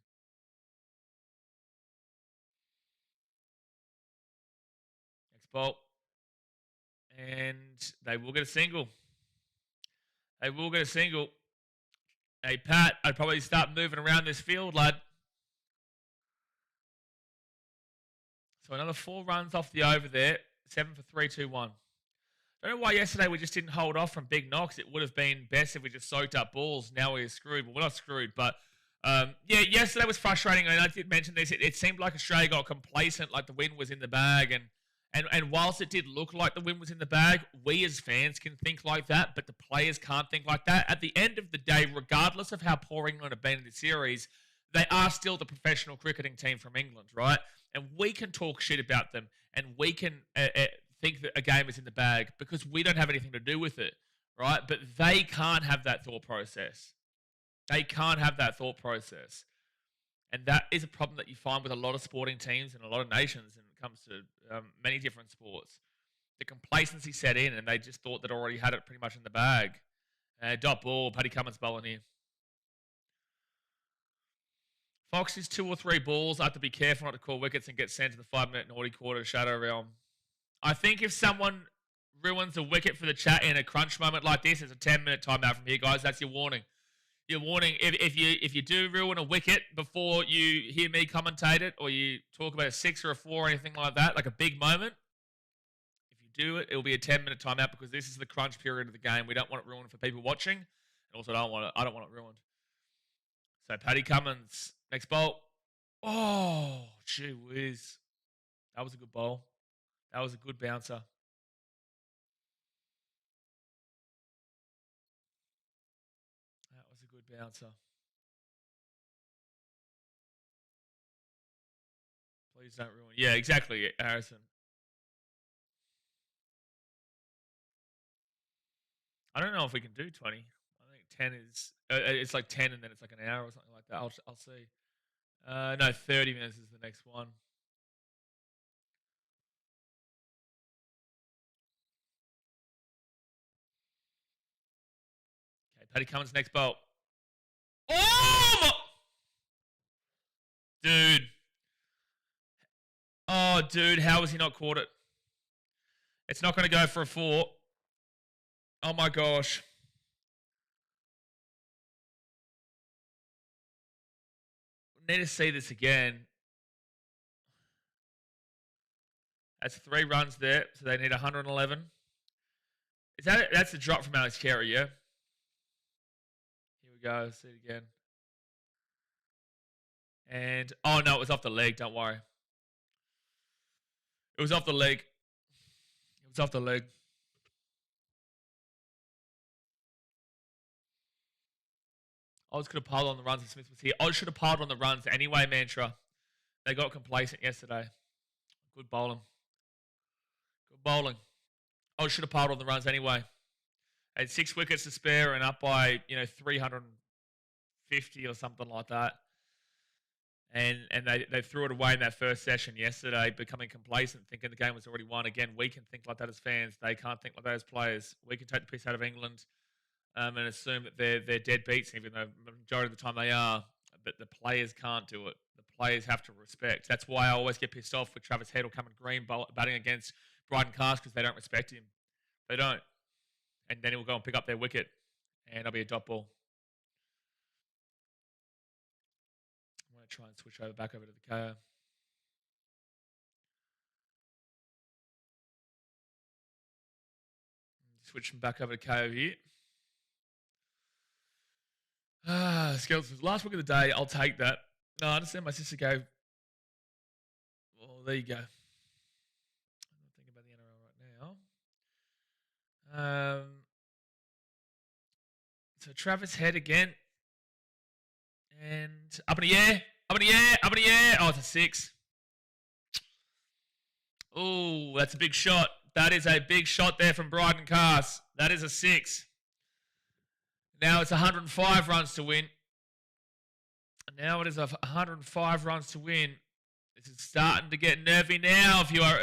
Next ball. And they will get a single. They will get a single. Hey, Pat, I'd probably start moving around this field, lad. So another 4 runs off the over there. 7 for 3, 2, 1. Don't know why yesterday we just didn't hold off from big knocks. It would have been best if we just soaked up balls. Now we're screwed. Well, we're not screwed, but yeah, yesterday was frustrating. And I did mention this. It seemed like Australia got complacent, like the win was in the bag. And whilst it did look like the win was in the bag, we as fans can think like that, but the players can't think like that. At the end of the day, regardless of how poor England have been in the series, they are still the professional cricketing team from England, right? And we can talk shit about them, and we can think that a game is in the bag because we don't have anything to do with it, right? But they can't have that thought process. They can't have that thought process. And that is a problem that you find with a lot of sporting teams and a lot of nations when it comes to many different sports. The complacency set in, and they just thought that already had it pretty much in the bag. Dot ball, Paddy Cummins bowling here. Fox is 2 or 3 balls. I have to be careful not to call wickets and get sent to the 5-minute naughty quarter shadow realm. I think if someone ruins a wicket for the chat in a crunch moment like this, it's a 10-minute timeout from here, guys. That's your warning. Your warning, if you do ruin a wicket before you hear me commentate it, or you talk about a 6 or a 4 or anything like that, like a big moment, if you do it, it'll be a 10-minute timeout because this is the crunch period of the game. We don't want it ruined for people watching, and also I don't want it ruined. So Paddy Cummins, next bowl. Oh, gee whiz. That was a good bowl. That was a good bouncer. That was a good bouncer. Please don't ruin. Yeah, exactly, Harrison. I don't know if we can do 20. I think 10 is... it's like 10 and then it's like an hour or something like that. I'll see. No, 30 minutes is the next one. Okay, Paddy Cummins, next bowl. Oh! Dude. Oh, dude, how has he not caught it? It's not going to go for a 4. Oh, my gosh. Need to see this again. That's 3 runs there, so they need 111. That's the drop from Alex Carey, yeah? Here we go. See it again. And, oh, no, it was off the leg. Don't worry. It was off the leg. It was off the leg. Oz could have piled on the runs if Smith was here. Oz should have piled on the runs anyway, Mantra. They got complacent yesterday. Good bowling. Good bowling. Oz should have piled on the runs anyway. Had 6 wickets to spare and up by, 350 or something like that. And they threw it away in that first session yesterday, becoming complacent, thinking the game was already won. Again, we can think like that as fans. They can't think like that as players. We can take the piss out of England and assume that they're dead beats, even though the majority of the time they are. But the players can't do it. The players have to respect. That's why I always get pissed off with Travis Head or Cameron Green batting against Bryden Cast because they don't respect him. They don't. And then he'll go and pick up their wicket, and it'll be a dot ball. I'm going to try and switch back over to the KO. Switching back over to KO here. Skeletons. Last week of the day, I'll take that. No, I understand my sister go. Well, there you go. I'm not thinking about the NRL right now. So Travis Head again. And up in the air. Up in the air. Up in the air. Oh, it's a 6. Oh, that's a big shot. That is a big shot there from Bryden Cast. That is a 6. Now it's 105 runs to win. Now it is 105 runs to win. This is starting to get nervy now. If you are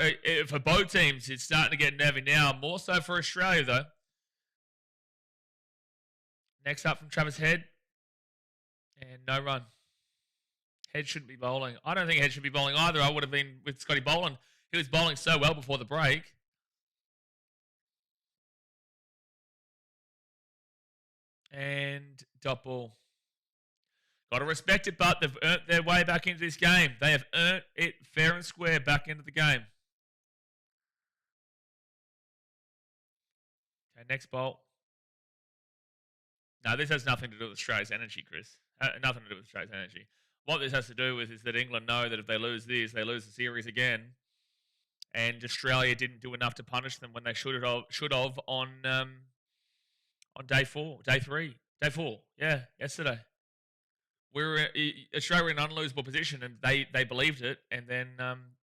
for both teams, it's starting to get nervy now. More so for Australia though. Next up from Travis Head, and no run. Head shouldn't be bowling. I don't think Head should be bowling either. I would have been with Scotty Boland. He was bowling so well before the break. And dot ball. Got to respect it, but they've earned their way back into this game. They have earned it fair and square back into the game. Okay, next bowl. No, this has nothing to do with Australia's energy, Chris. Nothing to do with Australia's energy. What this has to do with is that England know that if they lose this, they lose the series again. And Australia didn't do enough to punish them when they should have on day 4, day 3, day 4. Yeah, yesterday. Australia were in an unlosable position, and they believed it, and then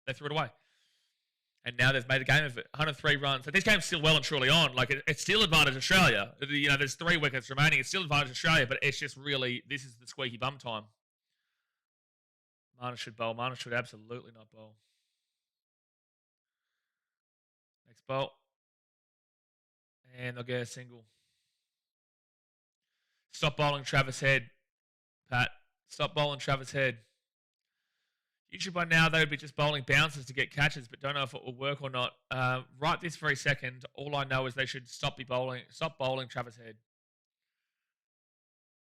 they threw it away. And now they've made a game of it. 103 runs. So this game's still well and truly on. Like it's still advantage Australia. There's 3 wickets remaining. It's still advantage Australia, but it's just really this is the squeaky bum time. Marnus should bowl. Marnus should absolutely not bowl. Next bowl. And they'll get a single. Stop bowling Travis Head, Pat. Stop bowling Travis Head. Usually by now they would be just bowling bounces to get catches, but don't know if it will work or not. Right this very second, all I know is they should stop bowling Travis Head.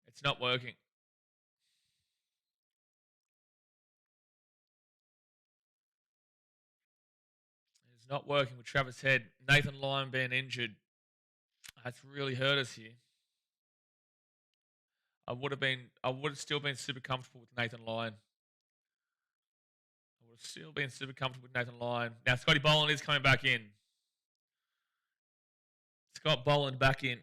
It's not working. It's not working with Travis Head. Nathan Lyon being injured. That's really hurt us here. I would have still been super comfortable with Nathan Lyon. I would have still been super comfortable with Nathan Lyon. Now Scotty Boland is coming back in. Scott Boland back in.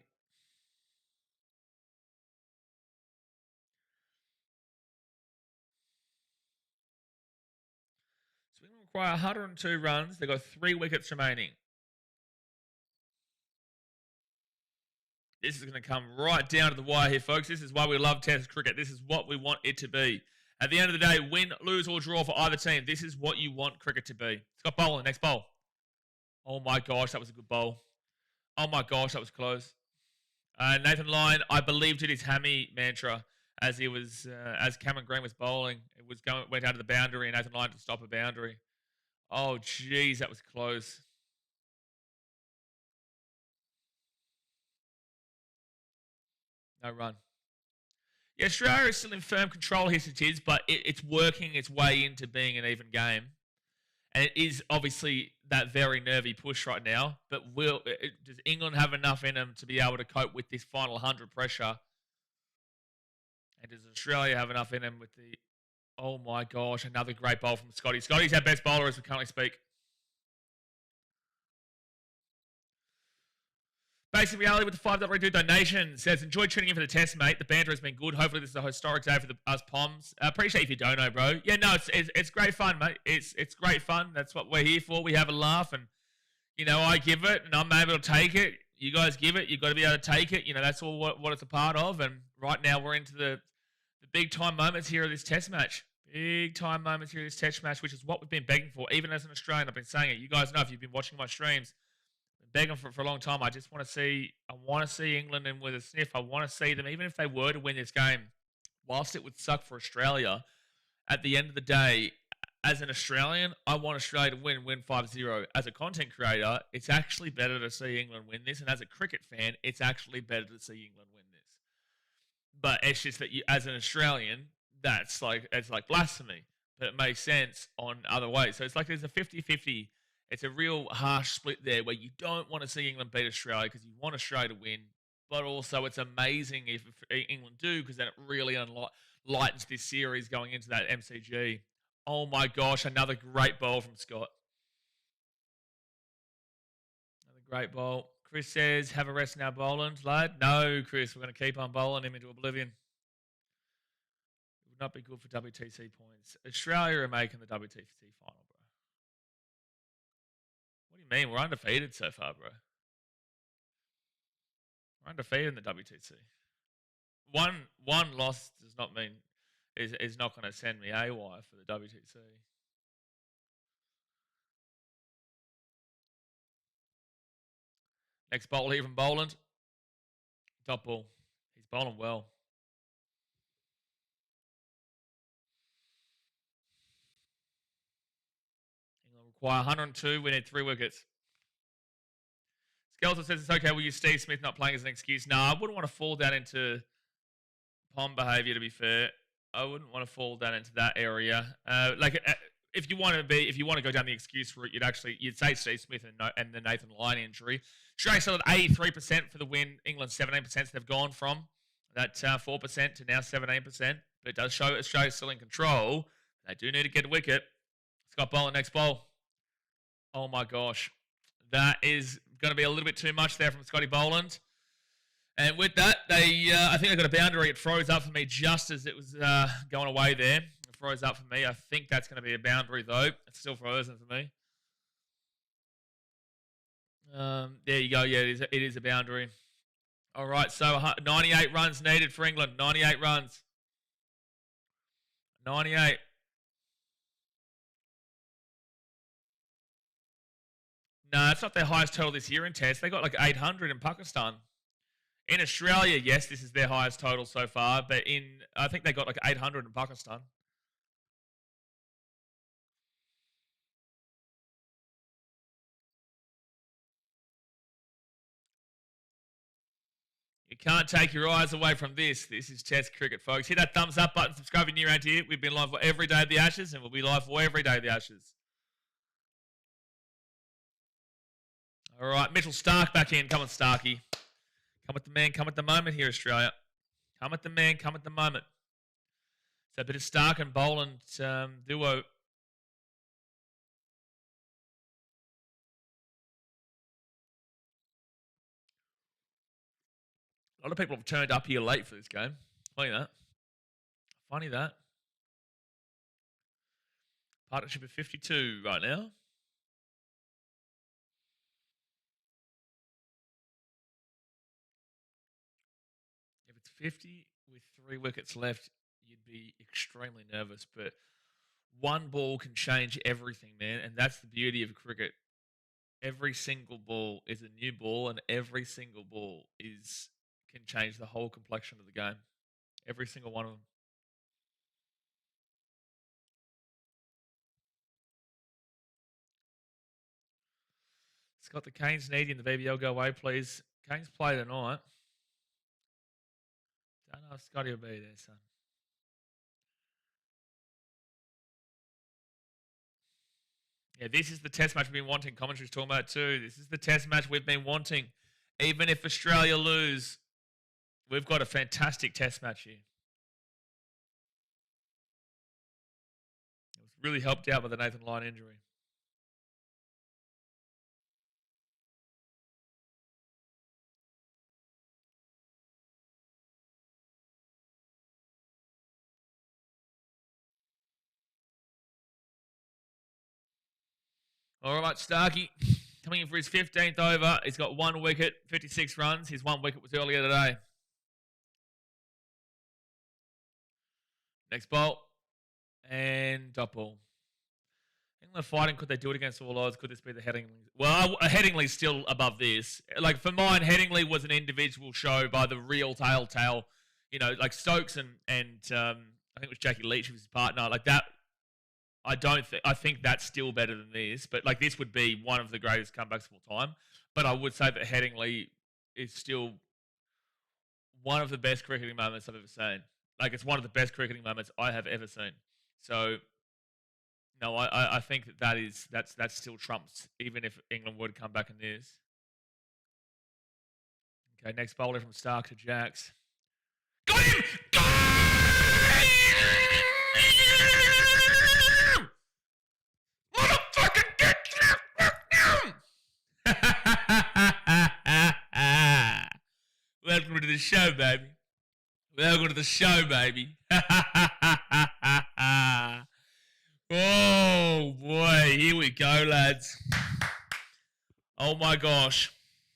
So we require 102 runs. They've got 3 wickets remaining. This is going to come right down to the wire here, folks. This is why we love Test cricket. This is what we want it to be. At the end of the day, win, lose, or draw for either team. This is what you want cricket to be. Scott Boland, next bowl. Oh my gosh, that was a good bowl. Oh my gosh, that was close. Nathan Lyon, I believed it his hammy mantra as he was as Cameron Green was bowling. It went out of the boundary, and Nathan Lyon to stop a boundary. Oh geez, that was close. No run. Yeah, Australia is still in firm control, yes it is, but it's working its way into being an even game. And it is obviously that very nervy push right now. But does England have enough in them to be able to cope with this final 100 pressure? And does Australia have enough in them with the... Oh my gosh, another great bowl from Scotty. Scotty's our best bowler as we currently speak. Basic reality with the $5 donation says, enjoyed tuning in for the test, mate. The banter has been good. Hopefully this is a historic day for us Poms. Appreciate if you don't know, bro. Yeah, no, it's great fun, mate. It's great fun. That's what we're here for. We have a laugh, and you know, I give it, and I'm able to take it. You guys give it. You've got to be able to take it. You know, that's all what it's a part of. And right now we're into the big time moments here of this test match. Big time moments here of this test match, which is what we've been begging for. Even as an Australian, I've been saying it. You guys know if you've been watching my streams. Begging for a long time. I want to see England in with a sniff. I want to see them, even if they were to win this game, whilst it would suck for Australia, at the end of the day, as an Australian, I want Australia to win 5-0. As a content creator, it's actually better to see England win this. And as a cricket fan, it's actually better to see England win this. But it's just that as an Australian, it's like blasphemy. But it makes sense on other ways. So it's like there's a 50-50. It's a real harsh split there where you don't want to see England beat Australia because you want Australia to win. But also it's amazing if England do, because then it really lightens this series going into that MCG. Oh my gosh, another great bowl from Scott. Another great bowl. Chris says, have a rest now, Boland, lad. No, Chris, we're going to keep on bowling him into oblivion. It would not be good for WTC points. Australia are making the WTC final, bro. What do you mean? We're undefeated so far, bro. We're undefeated in the WTC. One loss does not mean is not going to send me AY for the WTC. Next bowl here from Boland. Top ball. He's bowling well. England require 102. We need 3 wickets. Skeleton says it's okay. We'll use Steve Smith not playing as an excuse. No, I wouldn't want to fall down into Pom behaviour, to be fair. I wouldn't want to fall down into that area. If you want to go down the excuse route, you'd say Steve Smith and the Nathan Lyon injury. Australia still at 83% for the win. England 17%. So they've gone from that 4% to now 17%. But it does show Australia's still in control. They do need to get a wicket. Scott Boland next bowl. Oh my gosh, that is going to be a little bit too much there from Scotty Boland. And with that, I think they got a boundary. It froze up for me just as it was going away there. It froze up for me. I think that's going to be a boundary, though. It's still frozen for me. There you go. Yeah, it is a boundary. All right, so 98 runs needed for England. 98 runs. 98. No, it's not their highest total this year in Tests. They got like 800 in Pakistan. In Australia, yes, this is their highest total so far, but I think they got like 800 in Pakistan. You can't take your eyes away from this. This is Test cricket, folks. Hit that thumbs up button, subscribe if you're new around here. We've been live for every day of the Ashes, and we'll be live for every day of the Ashes. All right, Mitchell Stark back in. Come on, Starky. Come with the man, come at the moment here, Australia. Come at the man, come at the moment. So a bit of Stark and Boland duo. A lot of people have turned up here late for this game. Funny that. Funny that. Partnership of 52 right now. If it's 50 with 3 wickets left, you'd be extremely nervous. But one ball can change everything, man. And that's the beauty of cricket. Every single ball is a new ball, and every single ball can change the whole complexion of the game. Every single one of them. Scott, the Canes need in the BBL. Go away, please. Canes play tonight. Don't know if Scotty will be there, son. Yeah, this is the test match we've been wanting. Commentary's talking about it too. This is the test match we've been wanting. Even if Australia lose, we've got a fantastic test match here. It was really helped out by the Nathan Lyon injury. All right, Starkey coming in for his 15th over. He's got 1 wicket, 56 runs. His 1 wicket was earlier today. Next ball. And dot ball. England fighting. Could they do it against all odds? Could this be the Headingley? Well, Headingley's still above this. Like, for mine, Headingley was an individual show by the real telltale. You know, like Stokes and I think it was Jackie Leach who was his partner. Like that. I think that's still better than this, but like this would be one of the greatest comebacks of all time. But I would say that Headingley is still one of the best cricketing moments I've ever seen. Like it's one of the best cricketing moments I have ever seen. So no, I think that still trumps even if England would come back in this. Okay, next bowler from Stark to Jacks. Got him! Welcome to the show, baby. Welcome to the show, baby. Oh, boy. Here we go, lads. Oh, my gosh.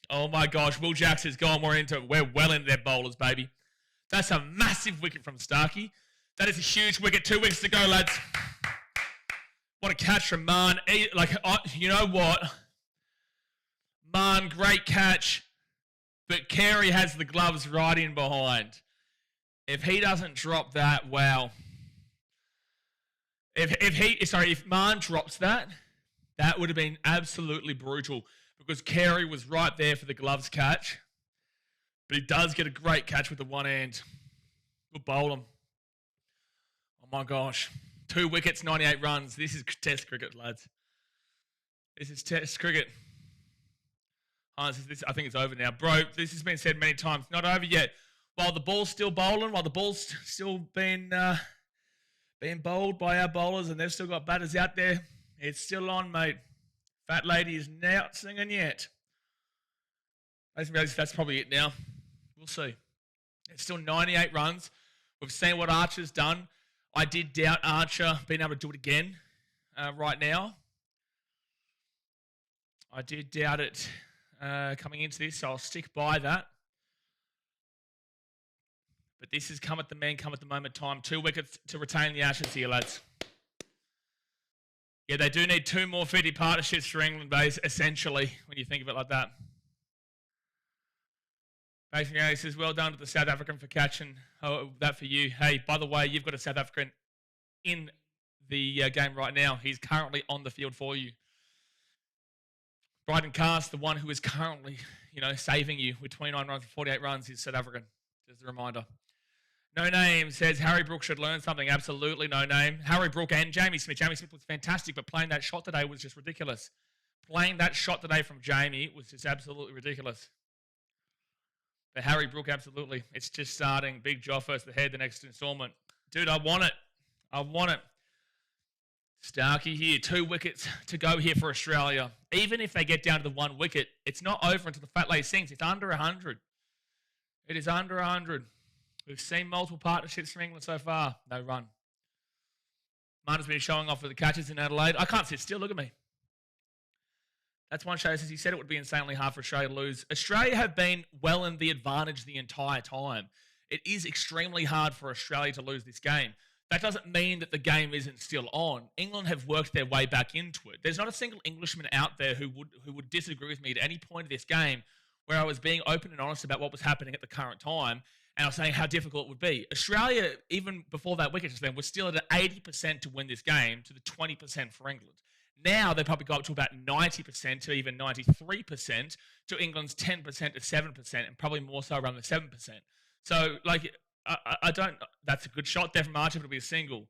Oh, my gosh. Will Jacks has gone more into it. We're well into their bowlers, baby. That's a massive wicket from Starkey. That is a huge wicket. 2 wickets to go, lads. What a catch from Marn. Like, you know what? Marn, great catch. But Carey has the gloves right in behind. If he doesn't drop that, wow. If Marn drops that, that would have been absolutely brutal because Carey was right there for the gloves catch. But he does get a great catch with the one hand. Good bowl him. Oh my gosh. 2 wickets, 98 runs. This is test cricket, lads. This is test cricket. I think it's over now. Bro, this has been said many times. Not over yet. While the ball's still bowling, while the ball's still being bowled by our bowlers and they've still got batters out there, it's still on, mate. Fat lady is not singing yet. That's probably it now. We'll see. It's still 98 runs. We've seen what Archer's done. I did doubt Archer being able to do it again right now. I did doubt it coming into this, so I'll stick by that. But this has come at the moment time. 2 wickets to retain the Ashes here, lads. Yeah, they do need 2 more 50 partnerships for England, base, essentially, when you think of it like that. Basically, he says, well done to the South African for catching that for you. Hey, by the way, you've got a South African in the game right now. He's currently on the field for you. Bryden Cast, the one who is currently, saving you with 29 runs and 48 runs, is South African. Just a reminder. No Name says Harry Brook should learn something. Absolutely No Name. Harry Brook and Jamie Smith. Jamie Smith was fantastic, but playing that shot today was just ridiculous. Playing that shot today from Jamie was just absolutely ridiculous. But Harry Brook, absolutely. It's just starting. Big Joff versus the head, the next installment. Dude, I want it. I want it. Starkey here. 2 wickets to go here for Australia. Even if they get down to the 1 wicket, it's not over until the fat lady sings. It's under 100. It is under 100. We've seen multiple partnerships from England so far. No run. Martin's been showing off with the catches in Adelaide. I can't sit still. Look at me. That's one show since he said it would be insanely hard for Australia to lose. Australia have been well in the advantage the entire time. It is extremely hard for Australia to lose this game. That doesn't mean that the game isn't still on. England have worked their way back into it. There's not a single Englishman out there who would disagree with me at any point of this game where I was being open and honest about what was happening at the current time, and I was saying how difficult it would be. Australia, even before that wicket just then, was still at an 80% to win this game to the 20% for England. Now they probably go up to about 90% to even 93% to England's 10% to 7%, and probably more so around the 7%. So, I don't. That's a good shot there from Archer, but it'll be a single.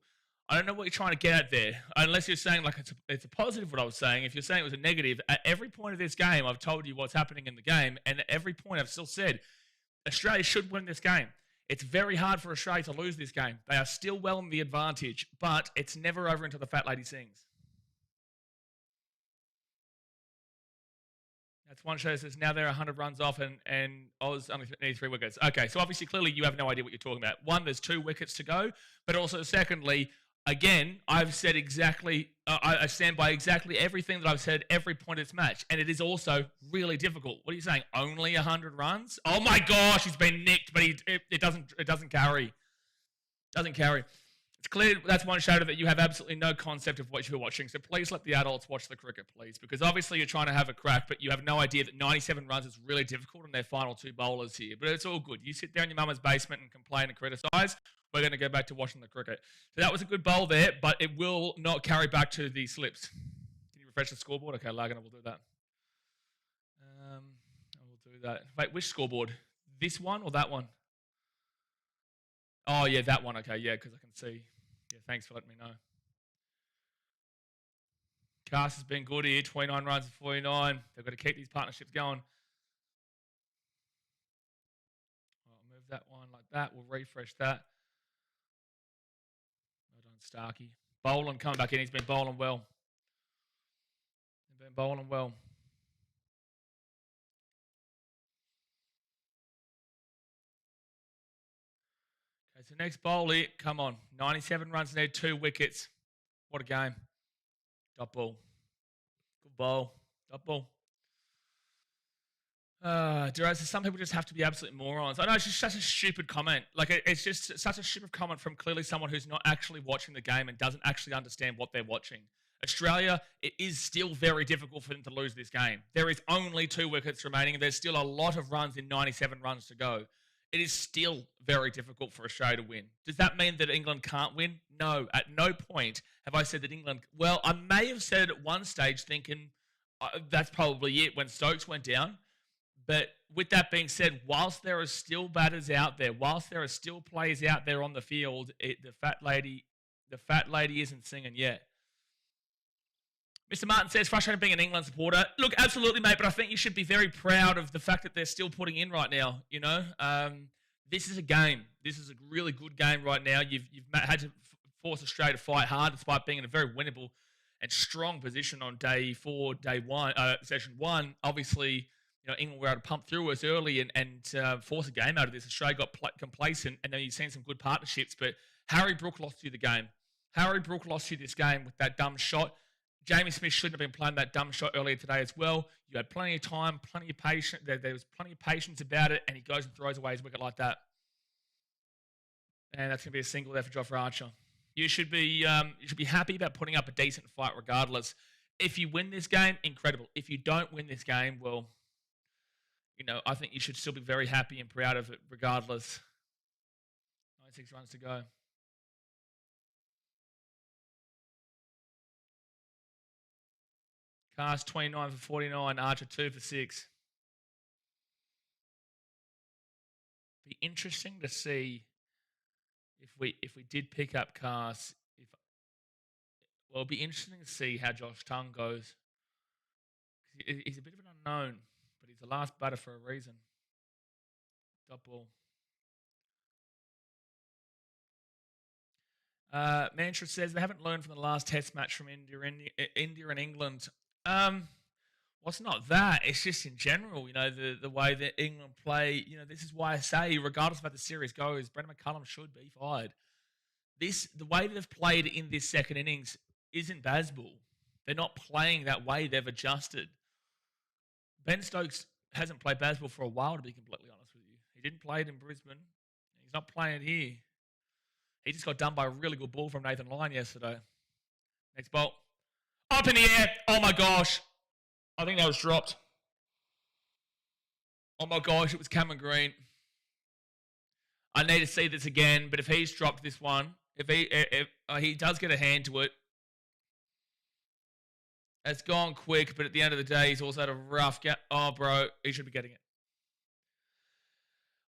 I don't know what you're trying to get at there. Unless you're saying like it's a positive what I was saying. If you're saying it was a negative, at every point of this game, I've told you what's happening in the game. And at every point, I've still said Australia should win this game. It's very hard for Australia to lose this game. They are still well in the advantage, but it's never over until the fat lady sings. That's one show that says now they're 100 runs off and Oz only need 3 wickets. Okay, so obviously, clearly, you have no idea what you're talking about. One, there's 2 wickets to go, but also, secondly, again, I've said exactly, I stand by exactly everything that I've said every point of this match, and it is also really difficult. What are you saying? Only 100 runs? Oh my gosh, he's been nicked, but it doesn't carry. Doesn't carry. It's clear that's one show that you have absolutely no concept of what you're watching, so please let the adults watch the cricket, please, because obviously you're trying to have a crack, but you have no idea that 97 runs is really difficult in their final 2 bowlers here. But it's all good. You sit there in your mama's basement and complain and criticise. We're going to go back to watching the cricket. So that was a good bowl there, but it will not carry back to the slips. Can you refresh the scoreboard? Okay, Lagana will do that. I will do that. Wait, which scoreboard? This one or that one? Oh, yeah, that one. Okay, yeah, because I can see. Yeah, thanks for letting me know. Cast has been good here. 29 runs and 49. They've got to keep these partnerships going. I'll move that one like that. We'll refresh that. Well done, Starkey. Boland coming back in. He's been bowling well. Okay, so next bowl here. Come on. 97 runs need 2 wickets. What a game. Dot ball. Good bowl. Dot ball. Some people just have to be absolute morons. I know it's just such a stupid comment. Like, it's just such a stupid comment from clearly someone who's not actually watching the game and doesn't actually understand what they're watching. Australia, it is still very difficult for them to lose this game. There is only 2 wickets remaining, and there's still a lot of runs in 97 runs to go. It is still very difficult for Australia to win. Does that mean that England can't win? No. At no point have I said that England... Well, I may have said it at one stage thinking that's probably it when Stokes went down. But with that being said, whilst there are still batters out there, whilst there are still players out there on the field, the fat lady isn't singing yet. Mr. Martin says, frustrating being an England supporter. Look, absolutely, mate, but I think you should be very proud of the fact that they're still putting in right now, you know. This is a game. This is a really good game right now. You've had to force Australia to fight hard despite being in a very winnable and strong position on day 4, session 1. Obviously, you know, England were able to pump through us early and force a game out of this. Australia got complacent, and then you've seen some good partnerships, but Harry Brook lost you the game. Harry Brook lost you this game with that dumb shot. Jamie Smith shouldn't have been playing that dumb shot earlier today as well. You had plenty of time, plenty of patience. There was plenty of patience about it, and he goes and throws away his wicket like that. And that's going to be a single there for Jofra Archer. You should be happy about putting up a decent fight regardless. If you win this game, incredible. If you don't win this game, well, you know, I think you should still be very happy and proud of it regardless. 96 runs to go. Cast 29 for 49, Archer 2 for 6. Be interesting to see if we did pick up Cast. Well, it'll be interesting to see how Josh Tongue goes. He's a bit of an unknown, but he's the last batter for a reason. Dot ball. Mantra says they haven't learned from the last Test match from India and England. Well, it's not that. It's just in general, you know, the way that England play. You know, this is why I say, regardless of how the series goes, Brendan McCullum should be fired. The way they've played in this second innings isn't Bazball. They're not playing that way. They've adjusted. Ben Stokes hasn't played Bazball for a while, to be completely honest with you. He didn't play it in Brisbane. He's not playing it here. He just got done by a really good ball from Nathan Lyon yesterday. Next ball. Up in the air. Oh, my gosh. I think that was dropped. Oh, my gosh. It was Cameron Green. I need to see this again, but if he's dropped this one, if he does get a hand to it, it's gone quick, but at the end of the day, he's also had a rough gap. Oh, bro, he should be getting it.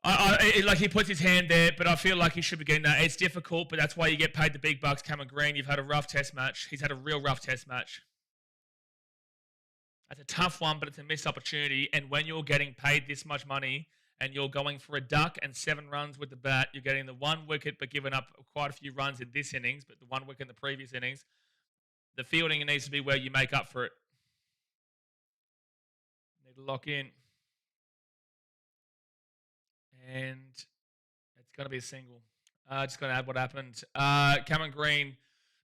Like he puts his hand there, but I feel like he should be getting that. It's difficult, but that's why you get paid the big bucks. Cameron Green, you've had a rough test match. He's had a real rough test match. That's a tough one, but it's a missed opportunity. And when you're getting paid this much money and you're going for a duck and 7 runs with the bat, you're getting the 1 wicket but giving up quite a few runs in this innings, but the 1 wicket in the previous innings. The fielding needs to be where you make up for it. Need to lock in. And it's going to be a single. Just going to add what happened. Cameron Green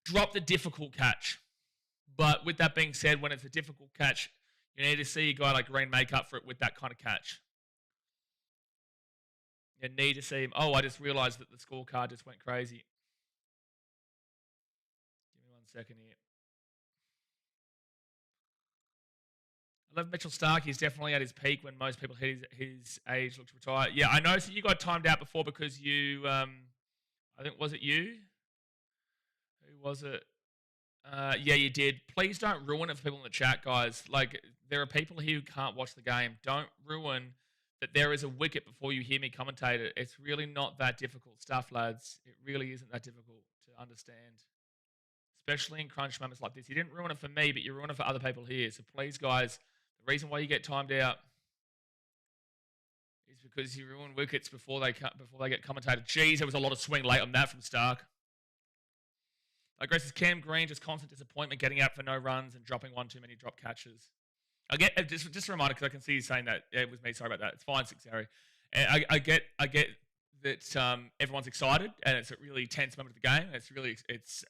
dropped the difficult catch. But with that being said, when it's a difficult catch, you need to see a guy like Green make up for it with that kind of catch. You need to see him. Oh, I just realised that the scorecard just went crazy. Give me 1 second here. I love Mitchell Stark. He's definitely at his peak when most people hit his age look to retire. Yeah, I noticed that you got timed out before because you, I think, was it you? Who was it? Yeah, you did. Please don't ruin it for people in the chat, guys. Like, there are people here who can't watch the game. Don't ruin that there is a wicket before you hear me commentate it. It's really not that difficult stuff, lads. It really isn't that difficult to understand, especially in crunch moments like this. You didn't ruin it for me, but you ruined it for other people here. So please, guys, the reason why you get timed out is because you ruin wickets before they get commentated. Jeez, there was a lot of swing late on that from Stark. I guess it's Cam Green, just constant disappointment, getting out for no runs and dropping 1 too many drop catches. I get just a reminder because I can see you saying that. Yeah, it was me. Sorry about that. It's fine, 6 Harry. And I get that everyone's excited and it's a really tense moment of the game. It's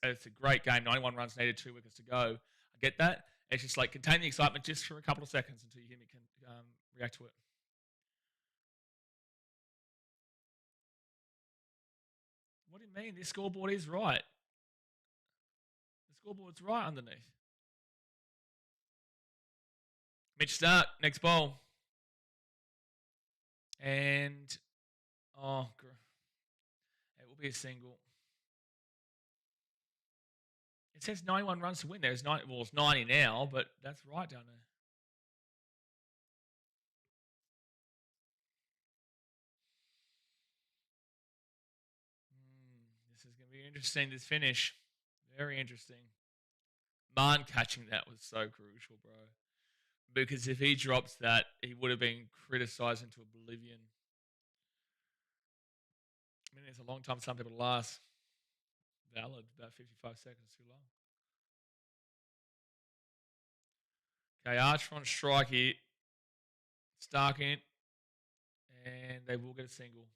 a great game. 91 runs needed, 2 wickets to go. I get that. It's just like contain the excitement just for a couple of seconds until you hear me react to it. What do you mean? This scoreboard is right. The scoreboard's right underneath. Mitch Stark, next ball. And, it will be a single. It says 91 runs to win there. It's 90 now, but that's right down there. This is going to be interesting, this finish. Very interesting. Marn catching that was so crucial, bro. Because if he drops that, he would have been criticised into oblivion. I mean, it's a long time some people last. Valid, about 55 seconds too long. Okay, Archer on strike here. Stark in. And they will get a single.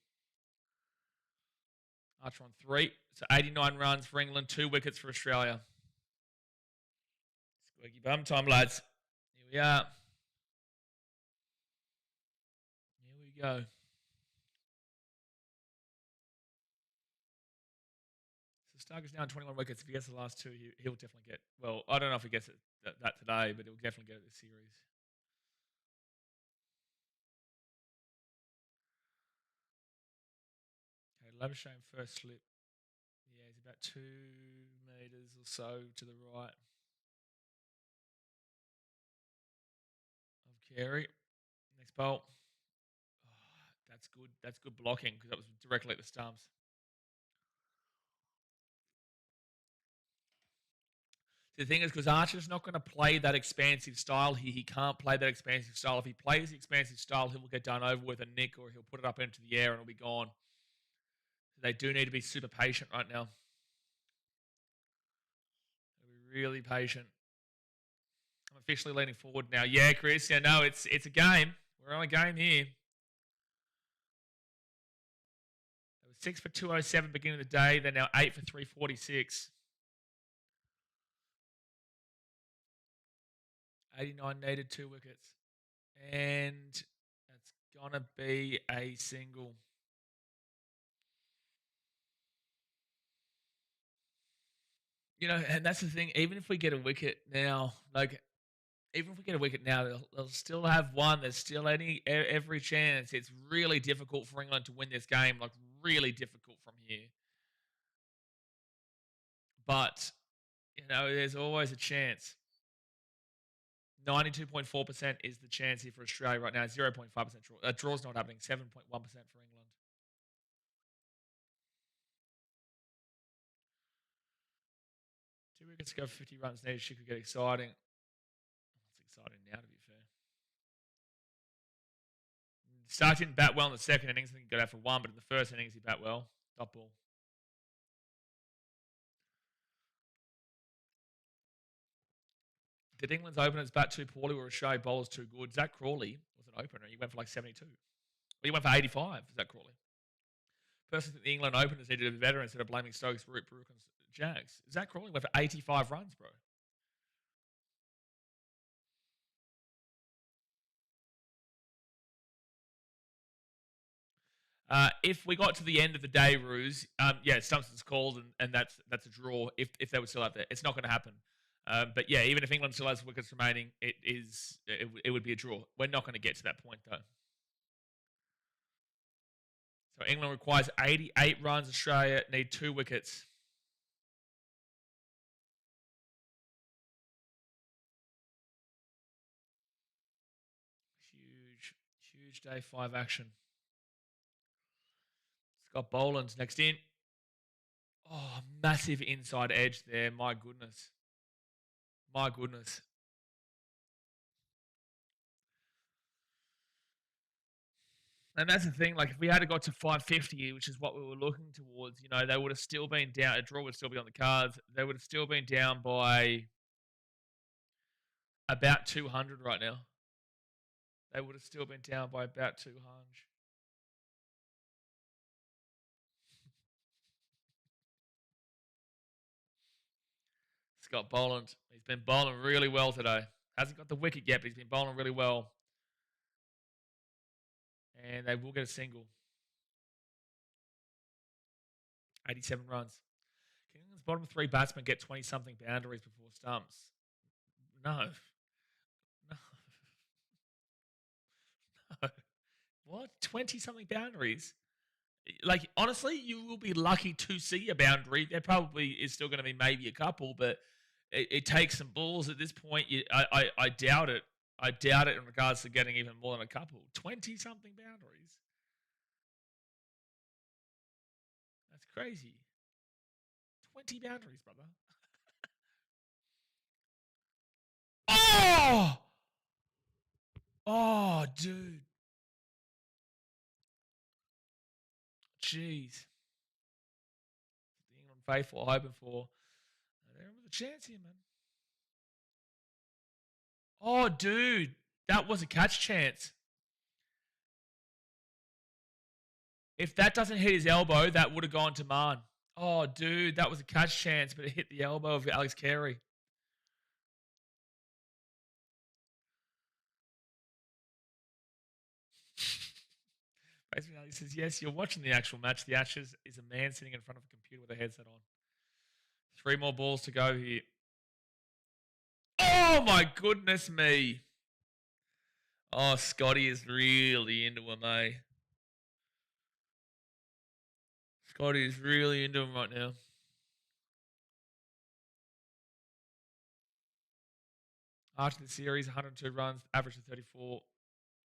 Archer on 3. So 89 runs for England, 2 wickets for Australia. Squeaky bum time, lads. Here we are. Here we go. So Stark is down 21 wickets. If he gets the last 2, he'll definitely get... Well, I don't know if he gets it that today, but he'll definitely get it this series. Okay, Labuschagne first slip. Yeah, he's about 2 metres or so to the right of Carey. Next bowl. Oh, that's good. That's good blocking because that was directly at the stumps. The thing is, because Archer's not going to play that expansive style, he can't play that expansive style. If he plays the expansive style, he will get done over with a nick or he'll put it up into the air and it'll be gone. So they do need to be super patient right now. They'll be really patient. I'm officially leaning forward now. Yeah, Chris. Yeah, no, it's a game. We're on a game here. They were 6 for 207 beginning of the day. They're now 8 for 346. 89 needed, 2 wickets. And that's going to be a single. You know, and that's the thing. Even if we get a wicket now, they'll still have one. There's still every chance. It's really difficult for England to win this game, like really difficult from here. But, you know, there's always a chance. 92.4% is the chance here for Australia right now. 0.5% draw. Draw's not happening. 7.1% for England. 2 wickets to go, 50 runs needed. She could get exciting. It's exciting now, to be fair. Stark didn't bat well in the second innings. I think he got out for 1, but in the first innings he bat well. Dot ball. Did England's openers bat too poorly or Australia bowlers too good? Zach Crawley was an opener. He went for like 72. Well, he went for 85, Zach Crawley. Personally, think the England openers needed to be better instead of blaming Stokes, Root, Brooke, and Jags. Zach Crawley went for 85 runs, bro. If we got to the end of the day, Ruse, yeah, Stumpson's called, and that's a draw if they were still out there. It's not going to happen. But yeah, even if England still has wickets remaining, it would be a draw. We're not going to get to that point, though. So England requires 88 runs. Australia need 2 wickets. Huge day 5 action. Scott Boland's next in. Oh, massive inside edge there. My goodness. My goodness. And that's the thing. Like, if we had got to 550, which is what we were looking towards, you know, they would have still been down. A draw would still be on the cards. They would have still been down by about 200 right now. They would have still been down by about 200. Scott Boland. He's been bowling really well today. Hasn't got the wicket yet, but he's been bowling really well. And they will get a single. 87 runs. Can England's bottom 3 batsmen get 20-something boundaries before stumps? No. No. No. What? 20-something boundaries? Like, honestly, you will be lucky to see a boundary. There probably is still going to be maybe a couple, but it takes some balls at this point. I doubt it. I doubt it in regards to getting even more than a couple. 20-something boundaries. That's crazy. 20 boundaries, brother. Oh! Oh, dude. Jeez. The England faithful are hoping for. They're with a chance here, man. Oh, dude. That was a catch chance. If that doesn't hit his elbow, that would have gone to Man. Oh, dude. That was a catch chance, but it hit the elbow of Alex Carey. Basically, he says, yes, you're watching the actual match. The Ashes is a man sitting in front of a computer with a headset on. 3 more balls to go here. Oh, my goodness me. Oh, Scotty is really into him, eh? Scotty is really into him right now. After the series, 102 runs, average of 34.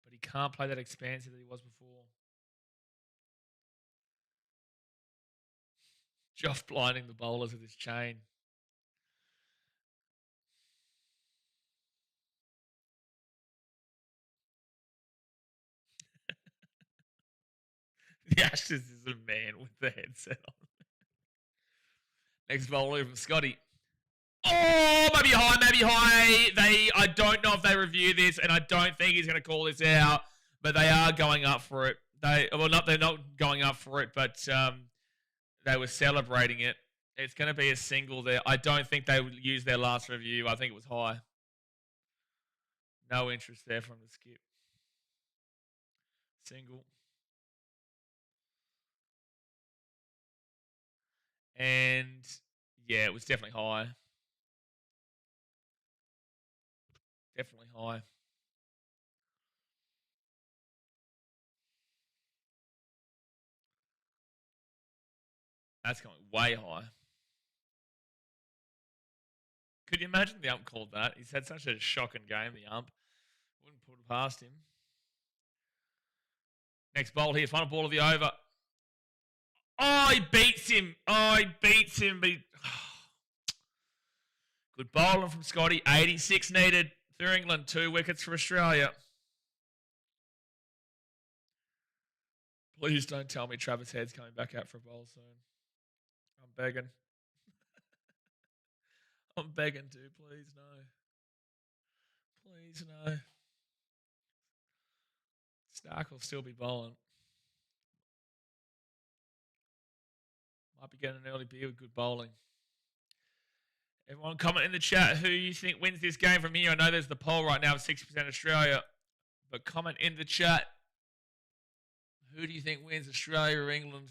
But he can't play that expansive that he was before. Just blinding the bowlers with his chain. The Ashes is a man with the headset on. Next bowler from Scotty. Oh, maybe high. I don't know if they review this, and I don't think he's going to call this out, but they are going up for it. They're not going up for it, but they were celebrating it. It's going to be a single there. I don't think they would use their last review. I think it was high. No interest there from the skip. Single. And yeah, it was definitely high. Definitely high. That's going way high. Could you imagine the ump called that? He's had such a shocking game, the ump. Wouldn't put it past him. Next bowl here, final ball of the over. Oh, he beats him. But Good bowling from Scotty. 86 needed for England. 2 wickets for Australia. Please don't tell me Travis Head's coming back out for a bowl soon. I'm begging. I'm begging to. Please no. Please no. Stark will still be bowling. Might be getting an early beer with good bowling. Everyone comment in the chat who you think wins this game from here. I know there's the poll right now of 60% Australia. But comment in the chat. Who do you think wins, Australia or England?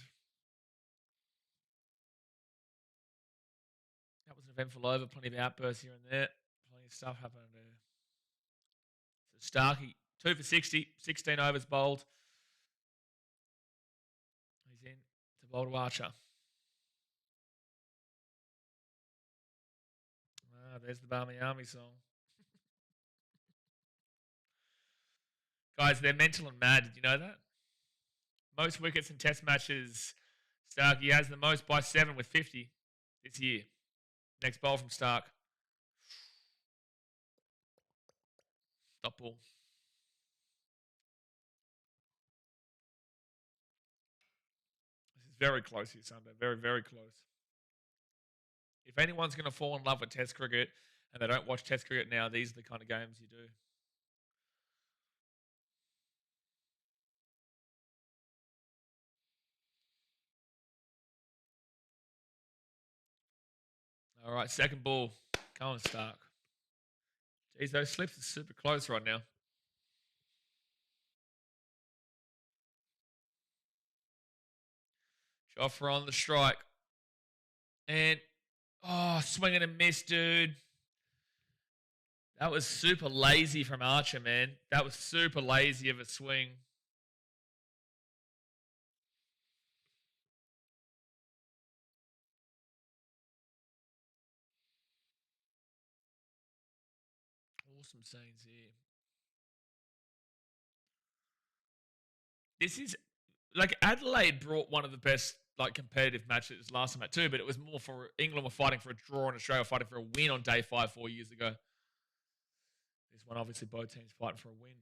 That was an eventful over. Plenty of outbursts here and there. Plenty of stuff happening there. So Starkey, 2 for 60. 16 overs bowled. He's in to bowl to Archer. There's the Barmy Army song. Guys, they're mental and mad. Did you know that? Most wickets in test matches. Starkey has the most by 7 with 50 this year. Next bowl from Stark. Stop ball. This is very close here, Sunday. Very, very close. If anyone's going to fall in love with Test cricket and they don't watch Test cricket now, these are the kind of games you do. All right, second ball. Come on, Stark. Jeez, those slips are super close right now. Jofra on the strike. And, swing and a miss, dude. That was super lazy from Archer, man. That was super lazy of a swing. Awesome scenes here. This is, like, Adelaide brought one of the best, like, competitive matches last time at 2, but it was more for England were fighting for a draw and Australia were fighting for a win on day 5 4 years ago. This one, obviously, both teams fighting for a win.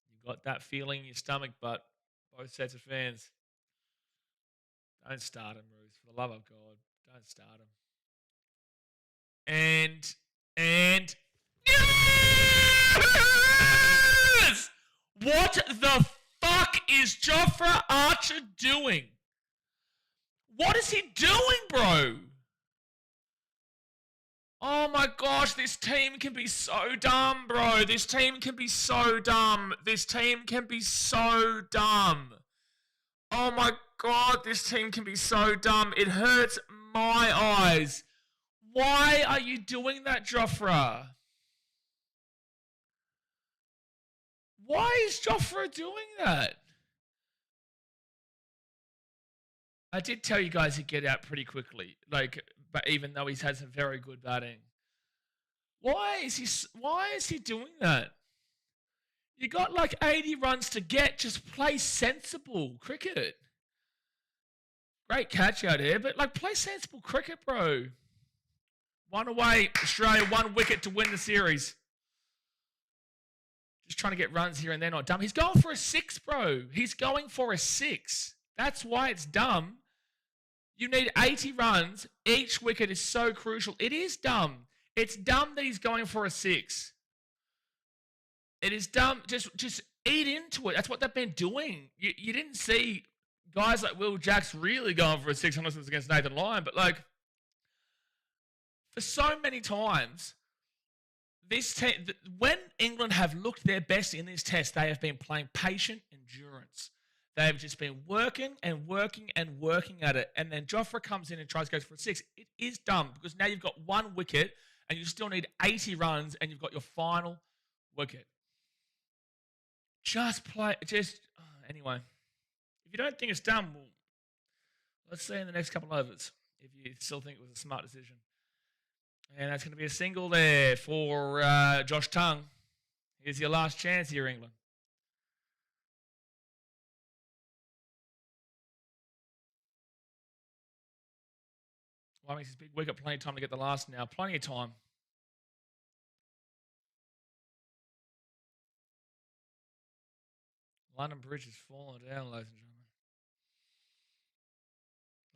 You got that feeling in your stomach, but both sets of fans. Don't start him, Ruth. For the love of God, don't start him. And yes! What the fuck is Jofra Archer doing? What is he doing, bro? Oh my gosh, this team can be so dumb, bro. This team can be so dumb. This team can be so dumb. Oh my God, this team can be so dumb. It hurts my eyes. Why are you doing that, Jofra? Why is Jofra doing that? I did tell you guys he'd get out pretty quickly. Like, but even though he's had some very good batting. Why is he doing that? You got like 80 runs to get. Just play sensible cricket. Great catch out here, but like play sensible cricket, bro. 1 away, Australia, 1 wicket to win the series. Just trying to get runs here and they're not dumb. He's going for a 6, bro. He's going for a 6. That's why it's dumb. You need 80 runs. Each wicket is so crucial. It is dumb. It's dumb that he's going for a 6. It is dumb. Just eat into it. That's what they've been doing. You didn't see guys like Will Jacks really going for a 6 unless it was against Nathan Lyon. But like, for so many times, this when England have looked their best in this test, they have been playing patient endurance. They have just been working and working and working at it. And then Jofra comes in and tries to go for a 6. It is dumb because now you've got 1 wicket and you still need 80 runs and you've got your final wicket. Anyway. If you don't think it's dumb, well, let's see in the next couple of overs if you still think it was a smart decision. And that's going to be a single there for Josh Tongue. Here's your last chance here, England. Why makes this big wicket? Plenty of time to get the last now. Plenty of time. London Bridge has fallen down, ladies and gentlemen.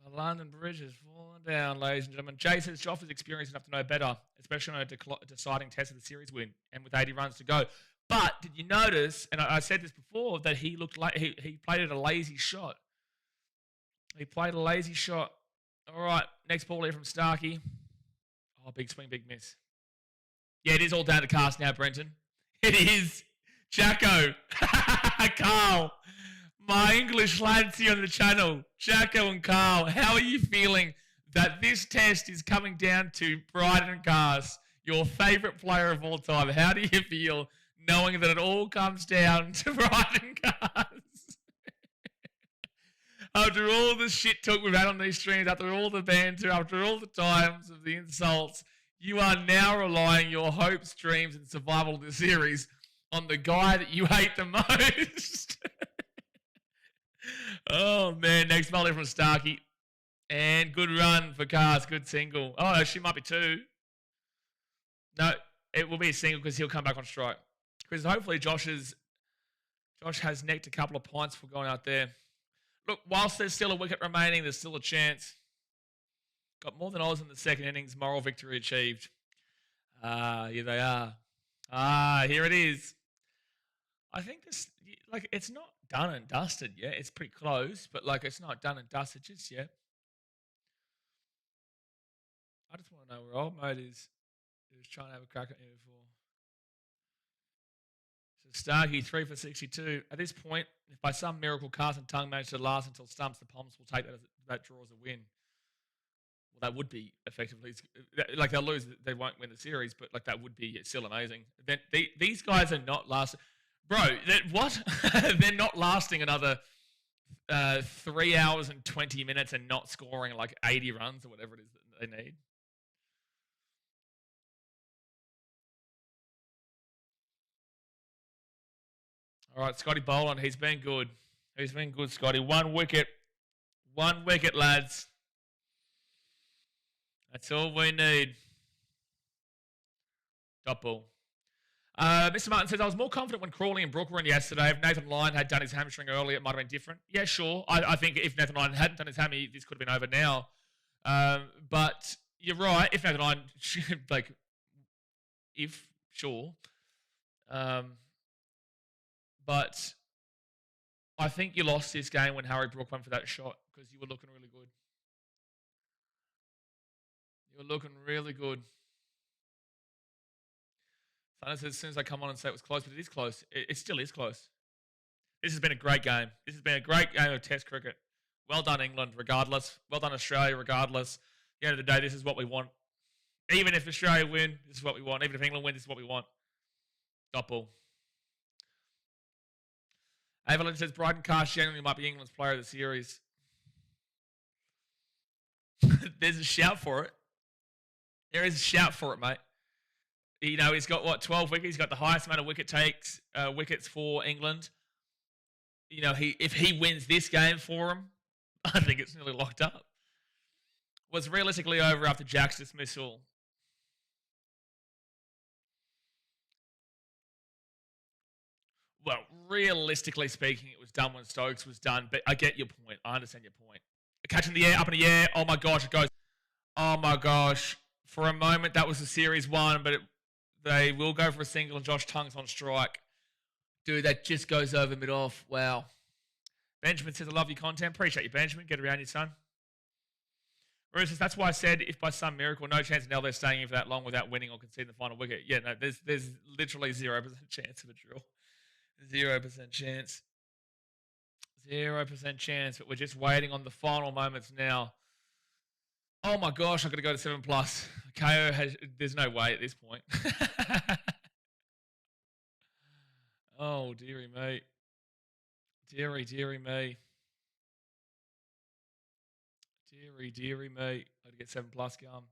The London Bridge has fallen down, ladies and gentlemen. Jay says Joff is experienced enough to know better, especially on a deciding test of the series win and with 80 runs to go. But did you notice, and I said this before, that he looked like he played at a lazy shot. He played a lazy shot. All right, next ball here from Starkey. Oh, big swing, big miss. Yeah, it is all down to cast now, Brenton. It is. Jacko. Carl. My English lads here on the channel. Jacko and Carl, how are you feeling that this test is coming down to Bryden Cast, your favourite player of all time? How do you feel knowing that it all comes down to Bryden Cast? After all the shit talk we've had on these streams, after all the banter, after all the times of the insults, you are now relying your hopes, dreams, and survival of the series on the guy that you hate the most. Oh, man. Next volley from Starkey. And good run for Cast. Good single. Oh, no, she might be two. No, it will be a single because he'll come back on strike. Because hopefully Josh has necked a couple of pints for going out there. Look, whilst there's still a wicket remaining, there's still a chance. Got more than Oz in the second innings. Moral victory achieved. Here they are. Here it is. I think this, like, it's not done and dusted yet. It's pretty close, but, like, it's not done and dusted just yet. I just want to know where old mate is. He was trying to have a crack at me before. So Starkey, 3 for 62. At this point, if by some miracle Cast and Tongue manage to last until stumps, the Poms will take that draw as a win. Well, that would be effectively, like, they'll lose, they won't win the series, but, like, that would be still amazing. Then these guys are not lasting. Bro, what? They're not lasting another 3 hours and 20 minutes and not scoring like 80 runs or whatever it is that they need. All right, Scotty Boland, he's been good. He's been good, Scotty. One wicket, lads. That's all we need. Top ball. Mr. Martin says, I was more confident when Crawley and Brooke were in yesterday. If Nathan Lyon had done his hamstring earlier, it might have been different. Yeah, sure. I think if Nathan Lyon hadn't done his hammy, this could have been over now. But you're right. If Nathan Lyon, like, sure. But I think you lost this game when Harry Brooke went for that shot because you were looking really good. You were looking really good. Thunder says, as soon as I come on and say it was close, but it is close. It still is close. This has been a great game. This has been a great game of Test cricket. Well done, England, regardless. Well done, Australia, regardless. At the end of the day, this is what we want. Even if Australia win, this is what we want. Even if England win, this is what we want. Dot ball. Evelyn says, Bryden Cast genuinely might be England's player of the series. There's a shout for it. There is a shout for it, mate. You know, he's got, 12 wickets. He's got the highest amount of wickets for England. You know, if he wins this game for him, I think it's nearly locked up. Was realistically over after Jack's dismissal. Well, realistically speaking, it was done when Stokes was done, but I get your point. I understand your point. Catching the air, up in the air. Oh, my gosh, it goes. Oh, my gosh. For a moment, that was the series one, but they will go for a single and Josh Tongue's on strike. Dude, that just goes over mid-off. Wow. Benjamin says, I love your content. Appreciate you, Benjamin. Get around you, son. Bruce says, that's why I said if by some miracle, no chance now they're staying in for that long without winning or conceding the final wicket. Yeah, no, there's literally 0% chance of a drill. 0% chance. 0% chance, but we're just waiting on the final moments now. Oh my gosh, I've got to go to 7+. KO has, there's no way at this point. Oh, dearie me. Dearie me. Dearie me. I had to get 7+ going.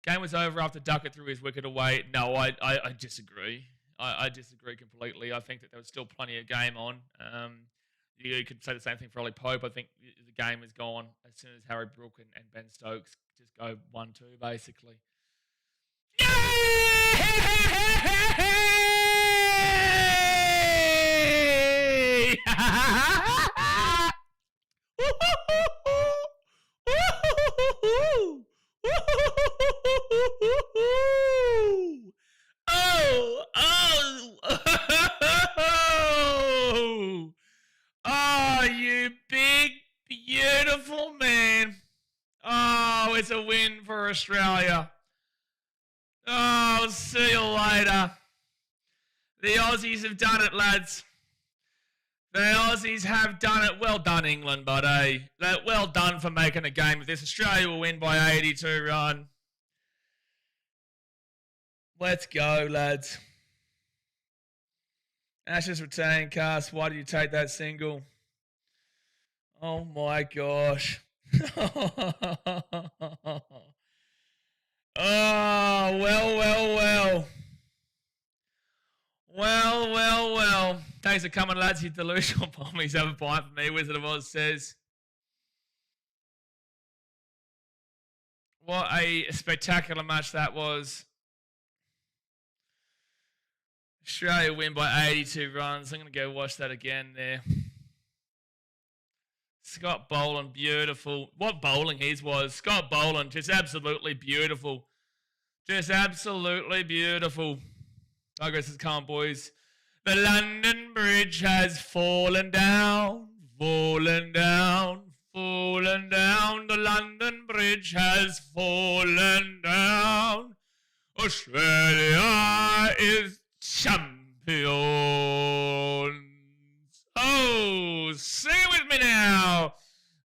Game was over after Duckett threw his wicket away. No, I disagree. I disagree completely. I think that there was still plenty of game on. you could say the same thing for Ollie Pope. I think the game is gone as soon as Harry Brook and Ben Stokes just go 1-2, basically. Oh, you big, beautiful man. Oh, it's a win for Australia. Oh, see you later. The Aussies have done it, lads. The Aussies have done it. Well done, England, buddy. Well done for making a game of this. Australia will win by 82 run. Let's go, lads. Ashes retain cast. Why did you take that single? Oh, my gosh. Oh, well. Well. Thanks for coming, lads. You delusional bombies. Have a pint for me, Wizard of Oz says. What a spectacular match that was. Australia win by 82 runs. I'm going to go watch that again there. Scott Boland, beautiful. What bowling his was. Scott Boland, just absolutely beautiful. Just absolutely beautiful. Digress is calm, boys. The London Bridge has fallen down. The London Bridge has fallen down. Australia is champions. Oh, sing it with me now.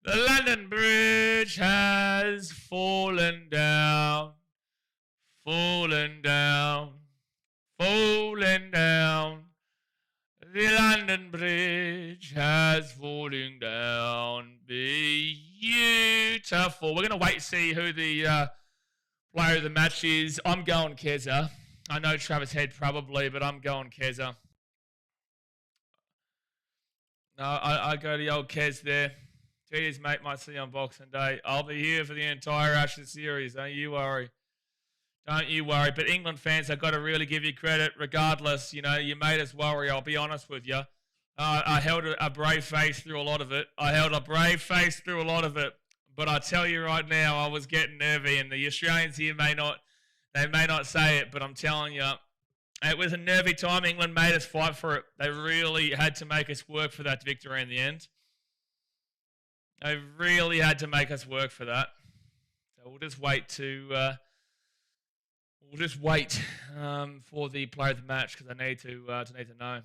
The London Bridge has fallen down. The London Bridge has fallen down. Beautiful. We're going to wait and see who the player of the match is. I'm going Keza. I know Travis Head probably, but I'm going Keza. No, I go to the old Kez there. GD's mate might see you on Boxing Day. I'll be here for the entire Ashes series. Don't you worry. But England fans, I've got to really give you credit. Regardless, you made us worry. I'll be honest with you. I held a brave face through a lot of it. But I tell you right now, I was getting nervy, and the Australians here may not say it, but I'm telling you, it was a nervy time. England made us fight for it. They really had to make us work for that victory in the end. They really had to make us work for that. So we'll just wait for the player of the match because I need to know.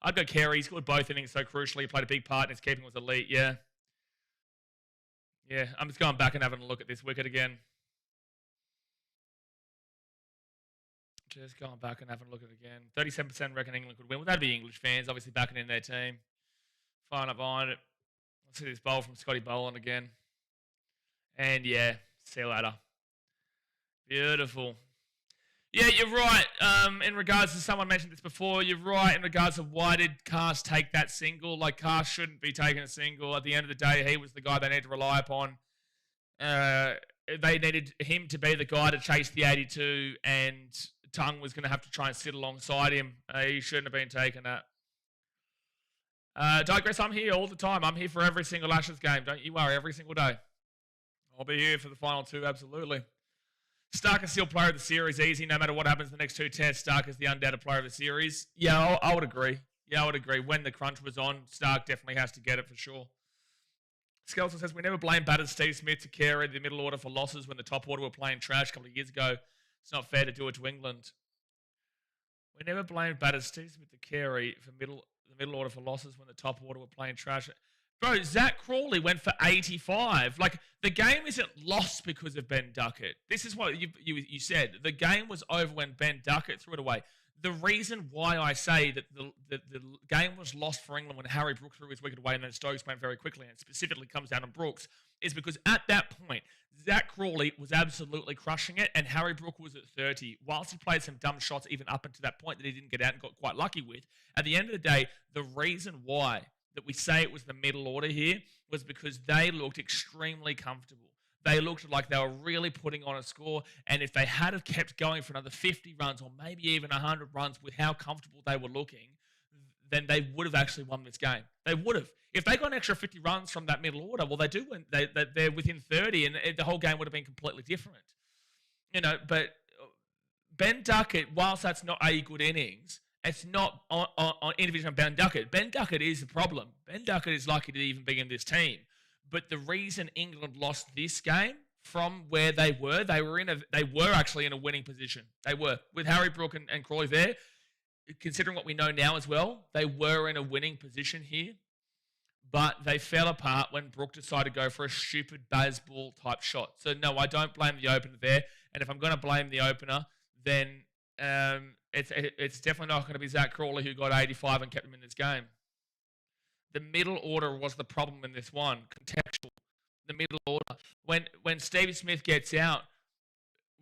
I'd go Carey. He scored both innings so crucially. He played a big part in his keeping was elite. Yeah. I'm just going back and having a look at this wicket again. 37% reckon England could win. Well, that'd be English fans, obviously backing in their team. Fine up behind it. Let's see this bowl from Scotty Boland again. And yeah, see you later. Beautiful. Yeah, you're right. In regards to someone mentioned this before, you're right in regards to why did Cast take that single? Like, Cast shouldn't be taking a single. At the end of the day, he was the guy they need to rely upon. They needed him to be the guy to chase the 82, and Tongue was going to have to try and sit alongside him. He shouldn't have been taking that. Digress, I'm here all the time. I'm here for every single Ashes game. Don't you worry, every single day. I'll be here for the final two, absolutely. Stark is still player of the series, easy. No matter what happens in the next two tests, Stark is the undoubted player of the series. Yeah, I would agree. When the crunch was on, Stark definitely has to get it for sure. Skeleton says, we never blame batters Steve Smith to carry the middle order for losses when the top order were playing trash a couple of years ago. It's not fair to do it to England. We never blamed batters Steve Smith to carry for the middle order for losses when the top order were playing trash. Bro, Zach Crawley went for 85. Like, the game isn't lost because of Ben Duckett. This is what you said. The game was over when Ben Duckett threw it away. The reason why I say that the game was lost for England when Harry Brooks threw his wicket away and then Stokes went very quickly, and it specifically comes down to Brooks, is because at that point, Zach Crawley was absolutely crushing it, and Harry Brook was at 30. Whilst he played some dumb shots even up until that point that he didn't get out and got quite lucky with, at the end of the day, the reason why that we say it was the middle order here was because they looked extremely comfortable. They looked like they were really putting on a score, and if they had have kept going for another 50 runs or maybe even 100 runs with how comfortable they were looking, then they would have actually won this game. They would have. If they got an extra 50 runs from that middle order, well, they do win. They're within 30, and the whole game would have been completely different. But Ben Duckett, whilst that's not a good innings, it's not on individual Ben Duckett. Ben Duckett is the problem. Ben Duckett is lucky to even be in this team. But the reason England lost this game from where they were actually in a winning position. They were. With Harry Brook and Crawley there, considering what we know now as well, they were in a winning position here. But they fell apart when Brook decided to go for a stupid baseball type shot. So no, I don't blame the opener there. And if I'm going to blame the opener, then it's definitely not going to be Zach Crawley who got 85 and kept him in this game. The middle order was the problem in this one. Contextual. The middle order. When Stevie Smith gets out,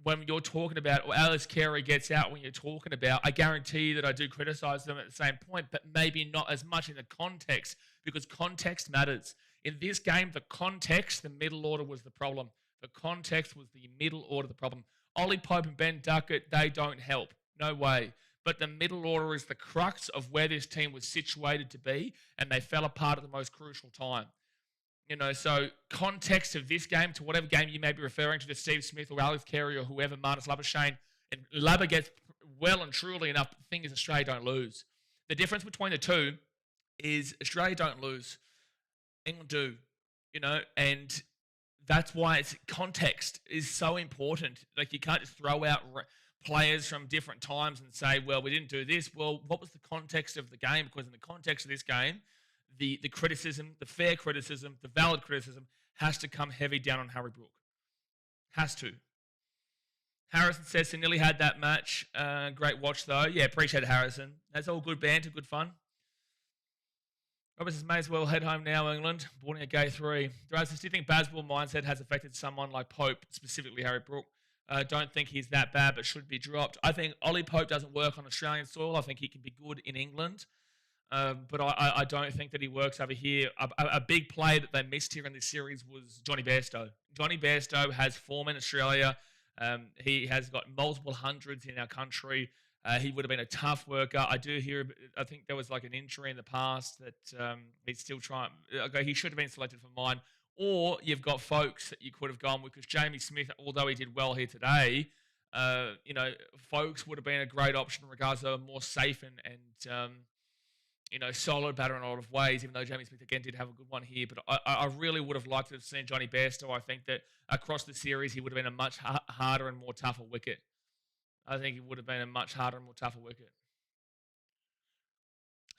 when you're talking about, or Alex Carey gets out when you're talking about, I guarantee that I do criticise them at the same point, but maybe not as much in the context, because context matters. In this game, the context, the middle order was the problem. The context was the middle order the problem. Ollie Pope and Ben Duckett, they don't help. No way. But the middle order is the crux of where this team was situated to be, and they fell apart at the most crucial time. So context of this game to whatever game you may be referring to Steve Smith or Alex Carey or whoever, Marnus Labuschagne, and Labba gets well and truly enough, but the thing is Australia don't lose. The difference between the two is Australia don't lose. England do, and that's why context is so important. Like, you can't just throw out players from different times and say, well, we didn't do this. Well, what was the context of the game? Because in the context of this game, the criticism, the fair criticism, the valid criticism has to come heavy down on Harry Brook. Has to. Harrison says he nearly had that match. Great watch, though. Yeah, appreciate it, Harrison. That's all good banter, good fun. Robert says, may as well head home now, England. Boarding a gate 3. Draz says, do you think baseball mindset has affected someone like Pope, specifically Harry Brook? Don't think he's that bad, but should be dropped. I think Ollie Pope doesn't work on Australian soil. I think he can be good in England. But I don't think that he works over here. A big play that they missed here in this series was Johnny Bairstow. Johnny Bairstow has form in Australia. He has got multiple hundreds in our country. He would have been a tough worker. I think there was like an injury in the past that he's still trying. He should have been selected for mine. Or you've got folks that you could have gone with, because Jamie Smith, although he did well here today, folks would have been a great option in regards to a more safe and solid batter in a lot of ways, even though Jamie Smith, again, did have a good one here. But I really would have liked to have seen Johnny Bairstow. I think that across the series, he would have been a much harder and more tougher wicket. I think he would have been a much harder and more tougher wicket.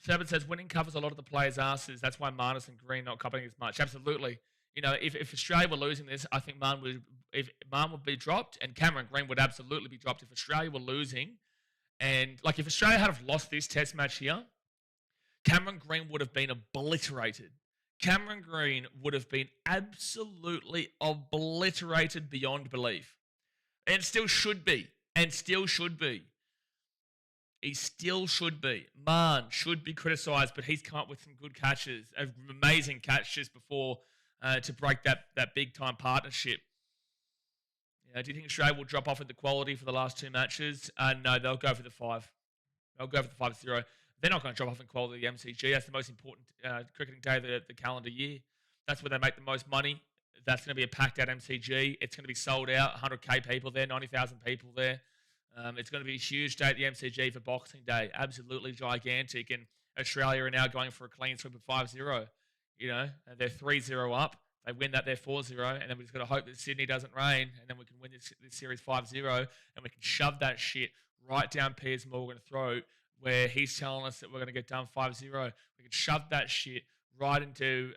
Seven says, winning covers a lot of the players' asses. That's why Marnus and Green not copying as much. Absolutely. If Australia were losing this, I think Marn would be dropped, and Cameron Green would absolutely be dropped if Australia were losing. And if Australia had have lost this test match here, Cameron Green would have been obliterated. Cameron Green would have been absolutely obliterated beyond belief. And still should be. He still should be. Marn should be criticised, but he's come up with some good catches, amazing catches before to break that big-time partnership. Do you think Australia will drop off in the quality for the last 2 matches? No, they'll go for the 5. They'll go for the 5-0. They're not going to drop off in quality of the MCG. That's the most important cricketing day of the calendar year. That's where they make the most money. That's going to be a packed-out MCG. It's going to be sold out, 100K people there, 90,000 people there. It's going to be a huge day at the MCG for Boxing Day. Absolutely gigantic. And Australia are now going for a clean sweep of 5-0. And they're 3-0 up. They win that, they're 4-0. And then we've just got to hope that Sydney doesn't rain. And then we can win this series 5-0. And we can shove that shit right down Piers Morgan's throat, where he's telling us that we're going to get done 5-0. We can shove that shit right into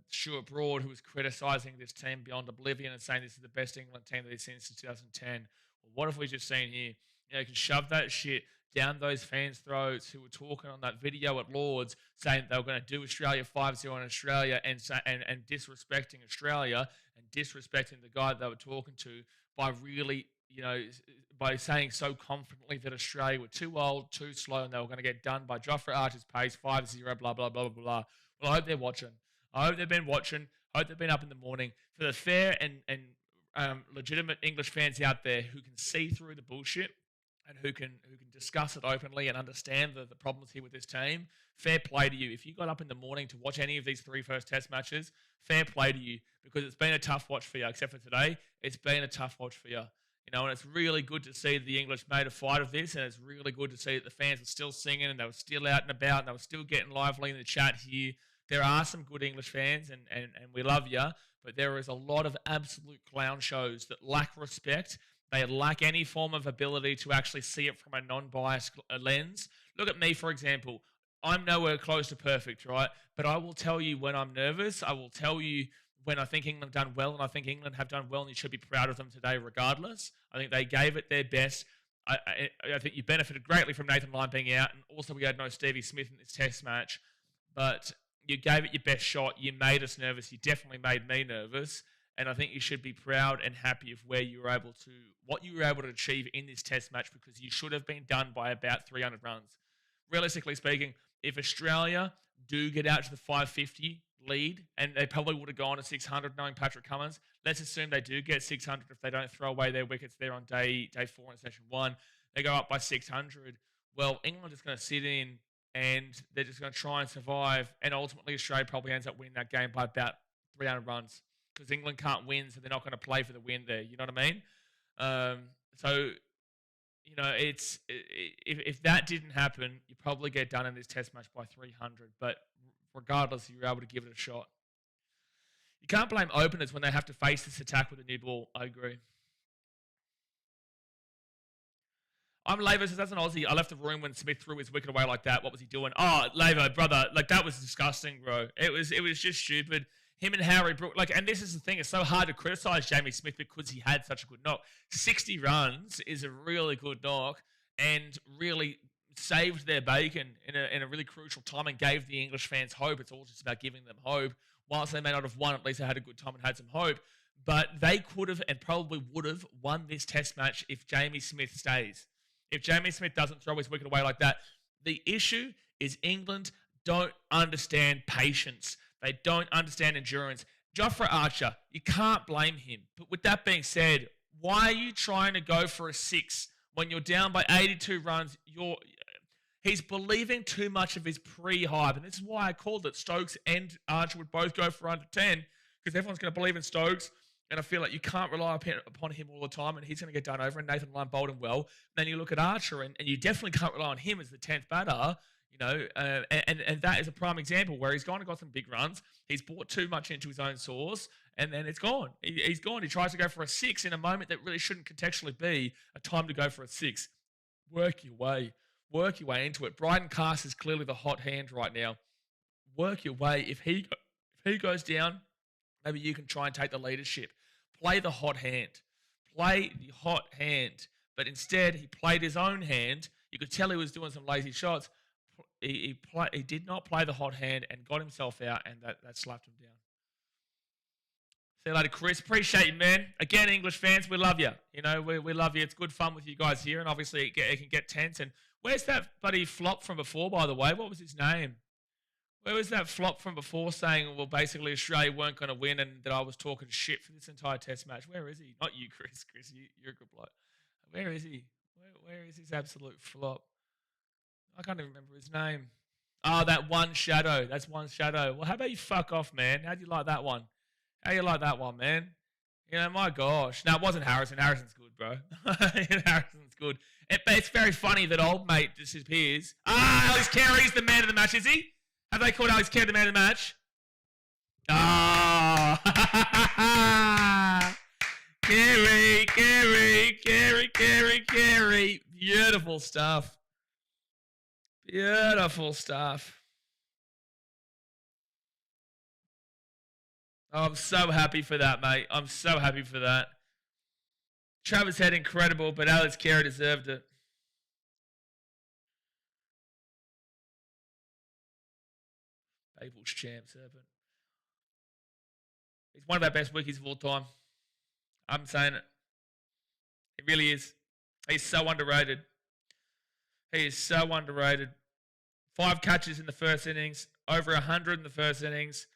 Stuart Broad, who was criticising this team beyond oblivion and saying this is the best England team that he's seen since 2010. Well, what have we just seen here? You can shove that shit down those fans' throats who were talking on that video at Lord's saying they were going to do Australia 5-0 in Australia and disrespecting Australia and disrespecting the guy they were talking to by really, by saying so confidently that Australia were too old, too slow, and they were going to get done by Jofra Archer's pace, 5-0, blah, blah, blah, blah, blah. Well, I hope they're watching. I hope they've been watching. I hope they've been up in the morning. For the fair and legitimate English fans out there who can see through the bullshit and who can discuss it openly and understand the problems here with this team, fair play to you. If you got up in the morning to watch any of these 3 first test matches, fair play to you, because it's been a tough watch for you, except for today. It's been a tough watch for you. And it's really good to see the English made a fight of this, and it's really good to see that the fans were still singing and they were still out and about and they were still getting lively in the chat here. There are some good English fans, and we love you, but there is a lot of absolute clown shows that lack respect. They lack any form of ability to actually see it from a non-biased lens. Look at me, for example. I'm nowhere close to perfect, right? But I will tell you when I'm nervous. I will tell you when I think England have done well, and I think England have done well, and you should be proud of them today regardless. I think they gave it their best. I think you benefited greatly from Nathan Lyon being out, and also we had no Stevie Smith in this test match. But you gave it your best shot. You made us nervous. You definitely made me nervous. And I think you should be proud and happy of what you were able to achieve in this test match, because you should have been done by about 300 runs. Realistically speaking, if Australia do get out to the 550 lead, and they probably would have gone to 600 knowing Patrick Cummins, let's assume they do get 600 if they don't throw away their wickets there on day 4 in session 1. They go up by 600. Well, England is going to sit in and they're just going to try and survive, and ultimately Australia probably ends up winning that game by about 300 runs, because England can't win, so they're not going to play for the win there. You know what I mean? If that didn't happen, you probably get done in this test match by 300. But regardless, you were able to give it a shot. You can't blame openers when they have to face this attack with a new ball. I agree. I'm Lavo says, that's an Aussie. I left the room when Smith threw his wicket away like that. What was he doing? Oh, Lavo, brother, that was disgusting, bro. It was just stupid. Him and Harry Brook, and this is the thing, it's so hard to criticise Jamie Smith because he had such a good knock. 60 runs is a really good knock, and really saved their bacon in a really crucial time and gave the English fans hope. It's all just about giving them hope. Whilst they may not have won, at least they had a good time and had some hope. But they could have and probably would have won this test match if Jamie Smith stays. If Jamie Smith doesn't throw his wicket away like that. The issue is England don't understand patience. They don't understand endurance. Jofra Archer, you can't blame him. But with that being said, why are you trying to go for a 6 when you're down by 82 runs? He's believing too much of his pre-hype. And this is why I called it Stokes and Archer would both go for under 10, because everyone's going to believe in Stokes. And I feel like you can't rely upon him all the time, and he's going to get done over. And Nathan Lyon bowled him well. Then you look at Archer, and you definitely can't rely on him as the 10th batter. And that is a prime example where he's gone and got some big runs. He's bought too much into his own sauce, and then it's gone. He's gone. He tries to go for a 6 in a moment that really shouldn't contextually be a time to go for a 6. Work your way into it. Bryden Cass is clearly the hot hand right now. Work your way. If he goes down, maybe you can try and take the leadership. Play the hot hand. But instead, he played his own hand. You could tell he was doing some lazy shots. He did not play the hot hand and got himself out, and that slapped him down. See you later, Chris. Appreciate you, man. Again, English fans, we love you. We love you. It's good fun with you guys here, and obviously it can get tense. And where's that buddy flop from before, by the way? What was his name? Where was that flop from before saying, well, basically Australia weren't going to win and that I was talking shit for this entire test match? Where is he? Not you, Chris. Chris, you're a good bloke. Where is he? Where is his absolute flop? I can't even remember his name. Oh, that one shadow. That's one shadow. Well, how about you fuck off, man? How do you like that one? How you like that one, man? My gosh. No, it wasn't Harrison. Harrison's good, bro. Harrison's good. But it's very funny that old mate disappears. Alex Carey's the man of the match, is he? Have they called Alex Carey the man of the match? Carey. Beautiful stuff. Beautiful stuff. I'm so happy for that, mate. I'm so happy for that. Travis Head, incredible, but Alex Carey deserved it. People's champ, Serpent. He's one of our best wikis of all time. I'm saying it. He really is. He's so underrated. He is so underrated. 5 catches in the first innings. over 100 in the first innings.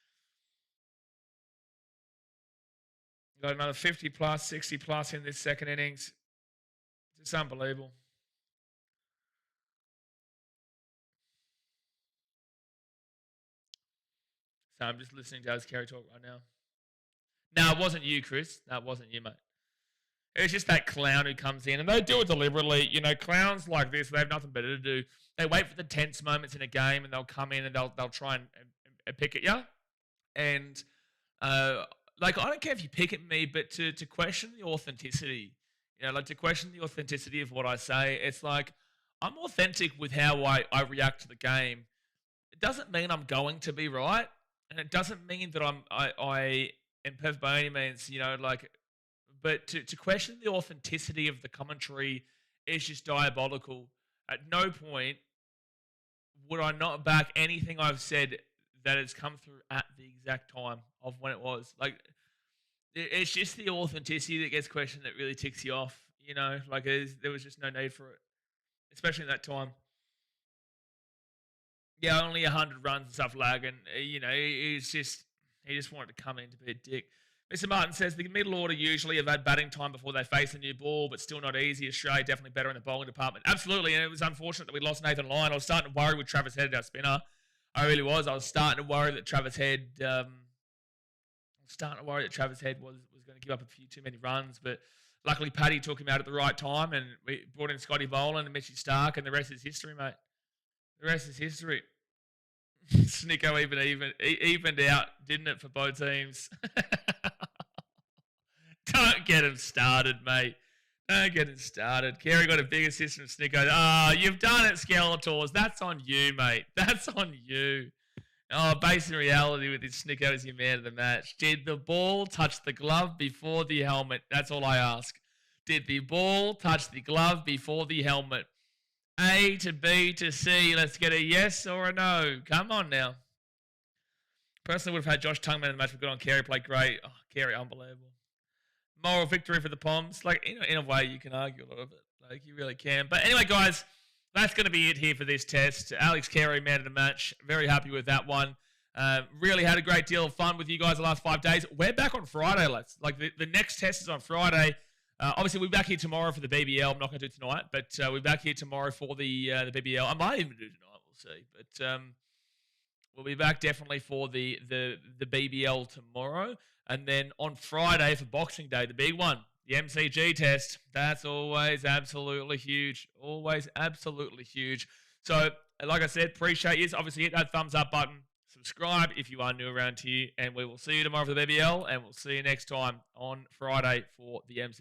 Got another 50 plus, 60 plus in this second innings. It's unbelievable. So I'm just listening to Carey talk right now. No, it wasn't you, Chris. No, it wasn't you, mate. It was just that clown who comes in, and they do it deliberately. You know, clowns like this, they have nothing better to do. They wait for the tense moments in a game, and they'll come in and they'll try and pick at you. And like, I don't care if you pick at me, but to question the authenticity, you know, like to question the authenticity of what I say, it's like I'm authentic with how I react to the game. It doesn't mean I'm going to be right, and it doesn't mean that I am perfect by any means. You know, like. But to question the authenticity of the commentary is just diabolical. At no point would I not back anything I've said that has come through at the exact time of when it was. Like, it's just the authenticity that gets questioned that really ticks you off. You know, like there was just no need for it, especially in that time. Yeah, only 100 runs and stuff like, and you know, he just wanted to come in to be a dick. Mr. Martin says the middle order usually have had batting time before they face a new ball, but still not easy. Australia definitely better in the bowling department. Absolutely, and it was unfortunate that we lost Nathan Lyon. I was starting to worry with Travis Head, our spinner. I really was. I was starting to worry that Travis Head was going to give up a few too many runs, but luckily Paddy took him out at the right time, and we brought in Scotty Boland and Mitchy Stark, and the rest is history, mate. The rest is history. Snicko evened out, didn't it, for both teams? Don't get him started, mate. Don't get him started. Carey got a big assist from Snicko. Oh, you've done it, Skeletors. That's on you, mate. That's on you. Oh, based in reality with this Snicko as your man of the match. Did the ball touch the glove before the helmet? That's all I ask. Did the ball touch the glove before the helmet? A to B to C. Let's get a yes or a no. Come on now. Personally would have had Josh Tungman in the match, but good on Carey. Played great. Oh, Carey, unbelievable. Moral victory for the Poms. Like, in a way, you can argue a lot of it. Like, you really can. But anyway, guys, that's going to be it here for this test. Alex Carey, man of the match. Very happy with that one. Really had a great deal of fun with you guys the last 5 days. We're back on Friday, lads. Like, the next test is on Friday. Obviously, we'll be back here tomorrow for the BBL. I'm not going to do it tonight, but we're back here tomorrow for the BBL. I might even do it tonight. We'll see. But we'll be back definitely for the BBL tomorrow. And then on Friday for Boxing Day, the big one, the MCG test. That's always absolutely huge. Always absolutely huge. So, like I said, appreciate you. Obviously, hit that thumbs up button. Subscribe if you are new around here. And we will see you tomorrow for the BBL. And we'll see you next time on Friday for the MCG.